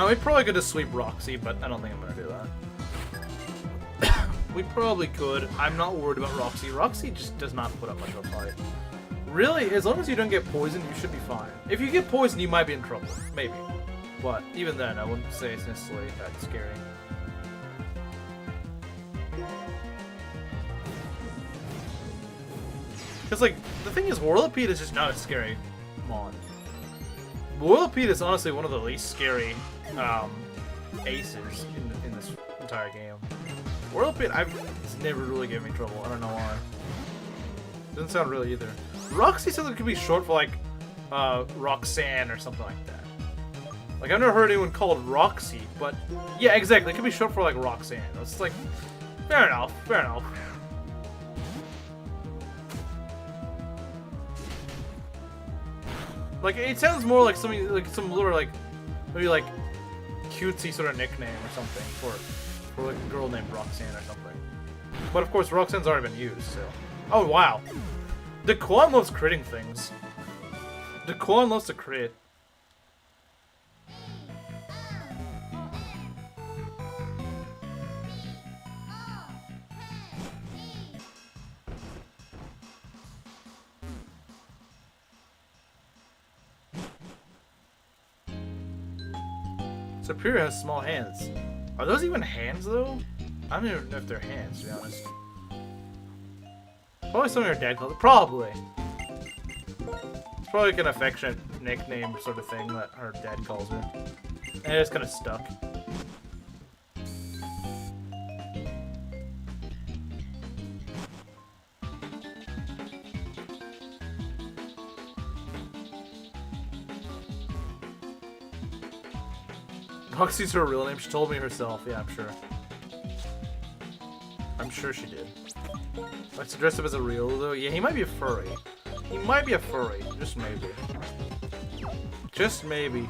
We probably could just sweep Roxy, but I don't think I'm gonna do that. We probably could. I'm not worried about Roxy. Roxy just does not put up much of a fight. Really, as long as you don't get poisoned, you should be fine. If you get poisoned, you might be in trouble. Maybe. But even then, I wouldn't say it's necessarily that scary. Because, like, the thing is, Whirlipede is just not a scary mon. Whirlipede is honestly one of the least scary aces in this entire game. Whirlipede, it's never really given me trouble. I don't know why. Doesn't sound really either. Roxy sounds like it could be short for, like, Roxanne or something like that. Like, I've never heard anyone called Roxy, but yeah, exactly. It could be short for like Roxanne. It's like, fair enough, fair enough. Like, it sounds more like something, like some little, like, maybe like cutesy sort of nickname or something for like a girl named Roxanne or something. But of course, Roxanne's already been used, so. Oh wow, Daquan loves critting things. Daquan loves to crit. Superior has small hands. Are those even hands, though? I don't even know if they're hands, to be honest. Probably something her dad called it. Probably. It's probably like an affectionate nickname sort of thing that her dad calls her. And it's kind of stuck. Roxy's her real name. She told me herself. Yeah, I'm sure. I'm sure she did. Likes to dress up as a real, though. Yeah, he might be a furry. He might be a furry. Just maybe. Just maybe.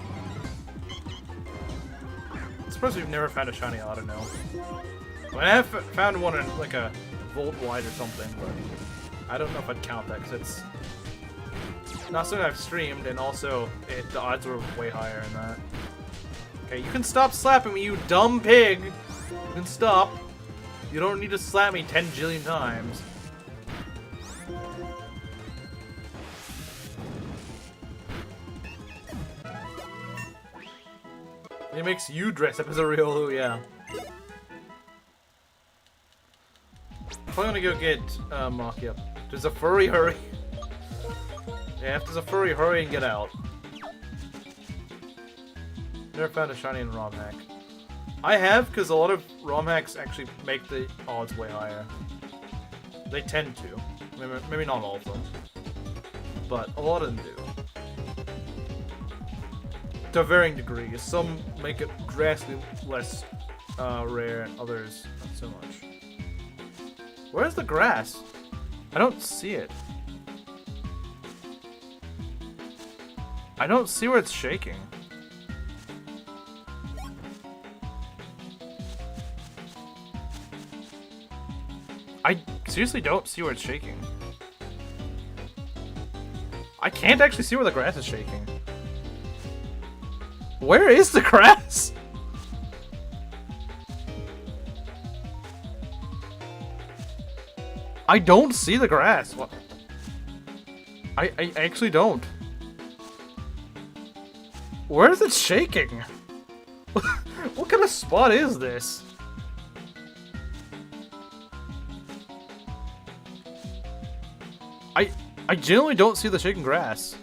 I suppose we've never found a shiny auto now. I mean, I have found one in like a Volt Wide or something, but I don't know if I'd count that because it's not something I've streamed, and also the odds were way higher in that. Okay, you can stop slapping me, you dumb pig! You can stop. You don't need to slap me 10 jillion times. It makes you dress up as a real Lou, yeah. Probably gonna go get Maki up. Does a furry hurry? Yeah, if there's a furry, hurry and get out. Never found a shiny in ROM hack. I have, because a lot of ROM hacks actually make the odds way higher. They tend to. Maybe not all of them. But a lot of them do. To varying degrees. Some make it drastically less rare, and others not so much. Where's the grass? I don't see it. I don't see where it's shaking. I seriously don't see where it's shaking. I can't actually see where the grass is shaking. Where is the grass? I don't see the grass. What? I actually don't. Where is it shaking? What kind of spot is this? I genuinely don't see the shaking grass.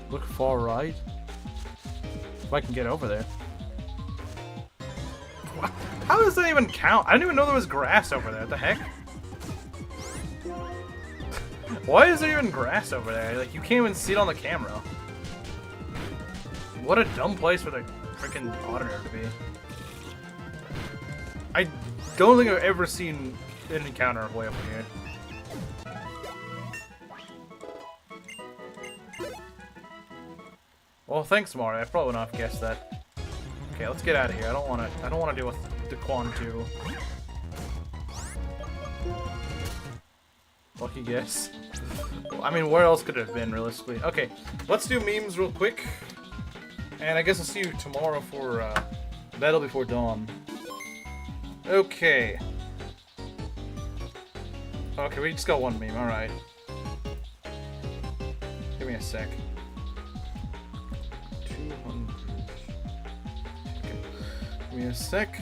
Look far right. If I can get over there. How does that even count? I didn't even know there was grass over there. What the heck? Why is there even grass over there? Like, you can't even see it on the camera. What a dumb place for the freaking auditor to be. I don't think I've ever seen an encounter way up here. Well, thanks, Mario. I probably would not have guessed that. Okay, let's get out of here. I don't want to deal with Daquan 2. Lucky guess. I mean, where else could it have been, realistically? Okay, let's do memes real quick. And I guess I'll see you tomorrow for Battle Before Dawn. Okay. Okay, we just got one meme, alright. Give me a sec. 200. Okay. Give me a sec.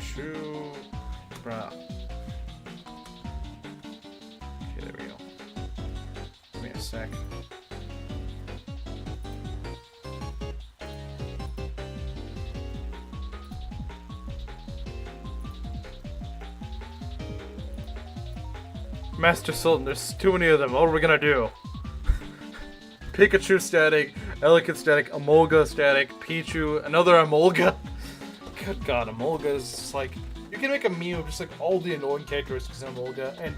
Pikachu. Bruh. Okay, there we go. Give me a sec. Master Sultan, there's too many of them. What are we gonna do? Pikachu static, Elekid static, Emolga static, Pichu, another Emolga. Good God, Emolga is just like, you can make a meme of just like all the annoying characteristics in Emolga, and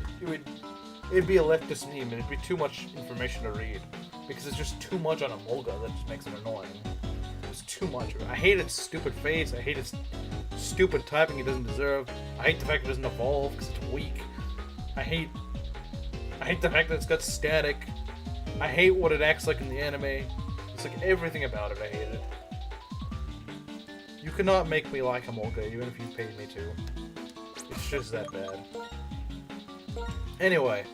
it'd be a leftist meme, and it'd be too much information to read because it's just too much on Emolga that just makes it annoying. It's too much. I hate its stupid face. I hate its stupid typing it doesn't deserve. I hate the fact it doesn't evolve because it's weak. I hate the fact that it's got static. I hate what it acts like in the anime. It's like everything about it, I hate it. You cannot make me like Emolga, even if you paid me to. It's just that bad. Anyway.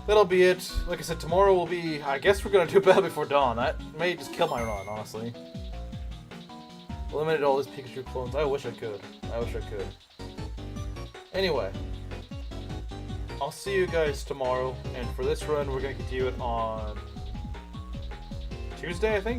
That'll be it. Like I said, tomorrow will be... I guess we're gonna do Battle Before Dawn. That may just kill my run, honestly. Eliminate all these Pikachu clones. I wish I could. I wish I could. Anyway. I'll see you guys tomorrow, and for this run, we're going to continue it on Tuesday, I think?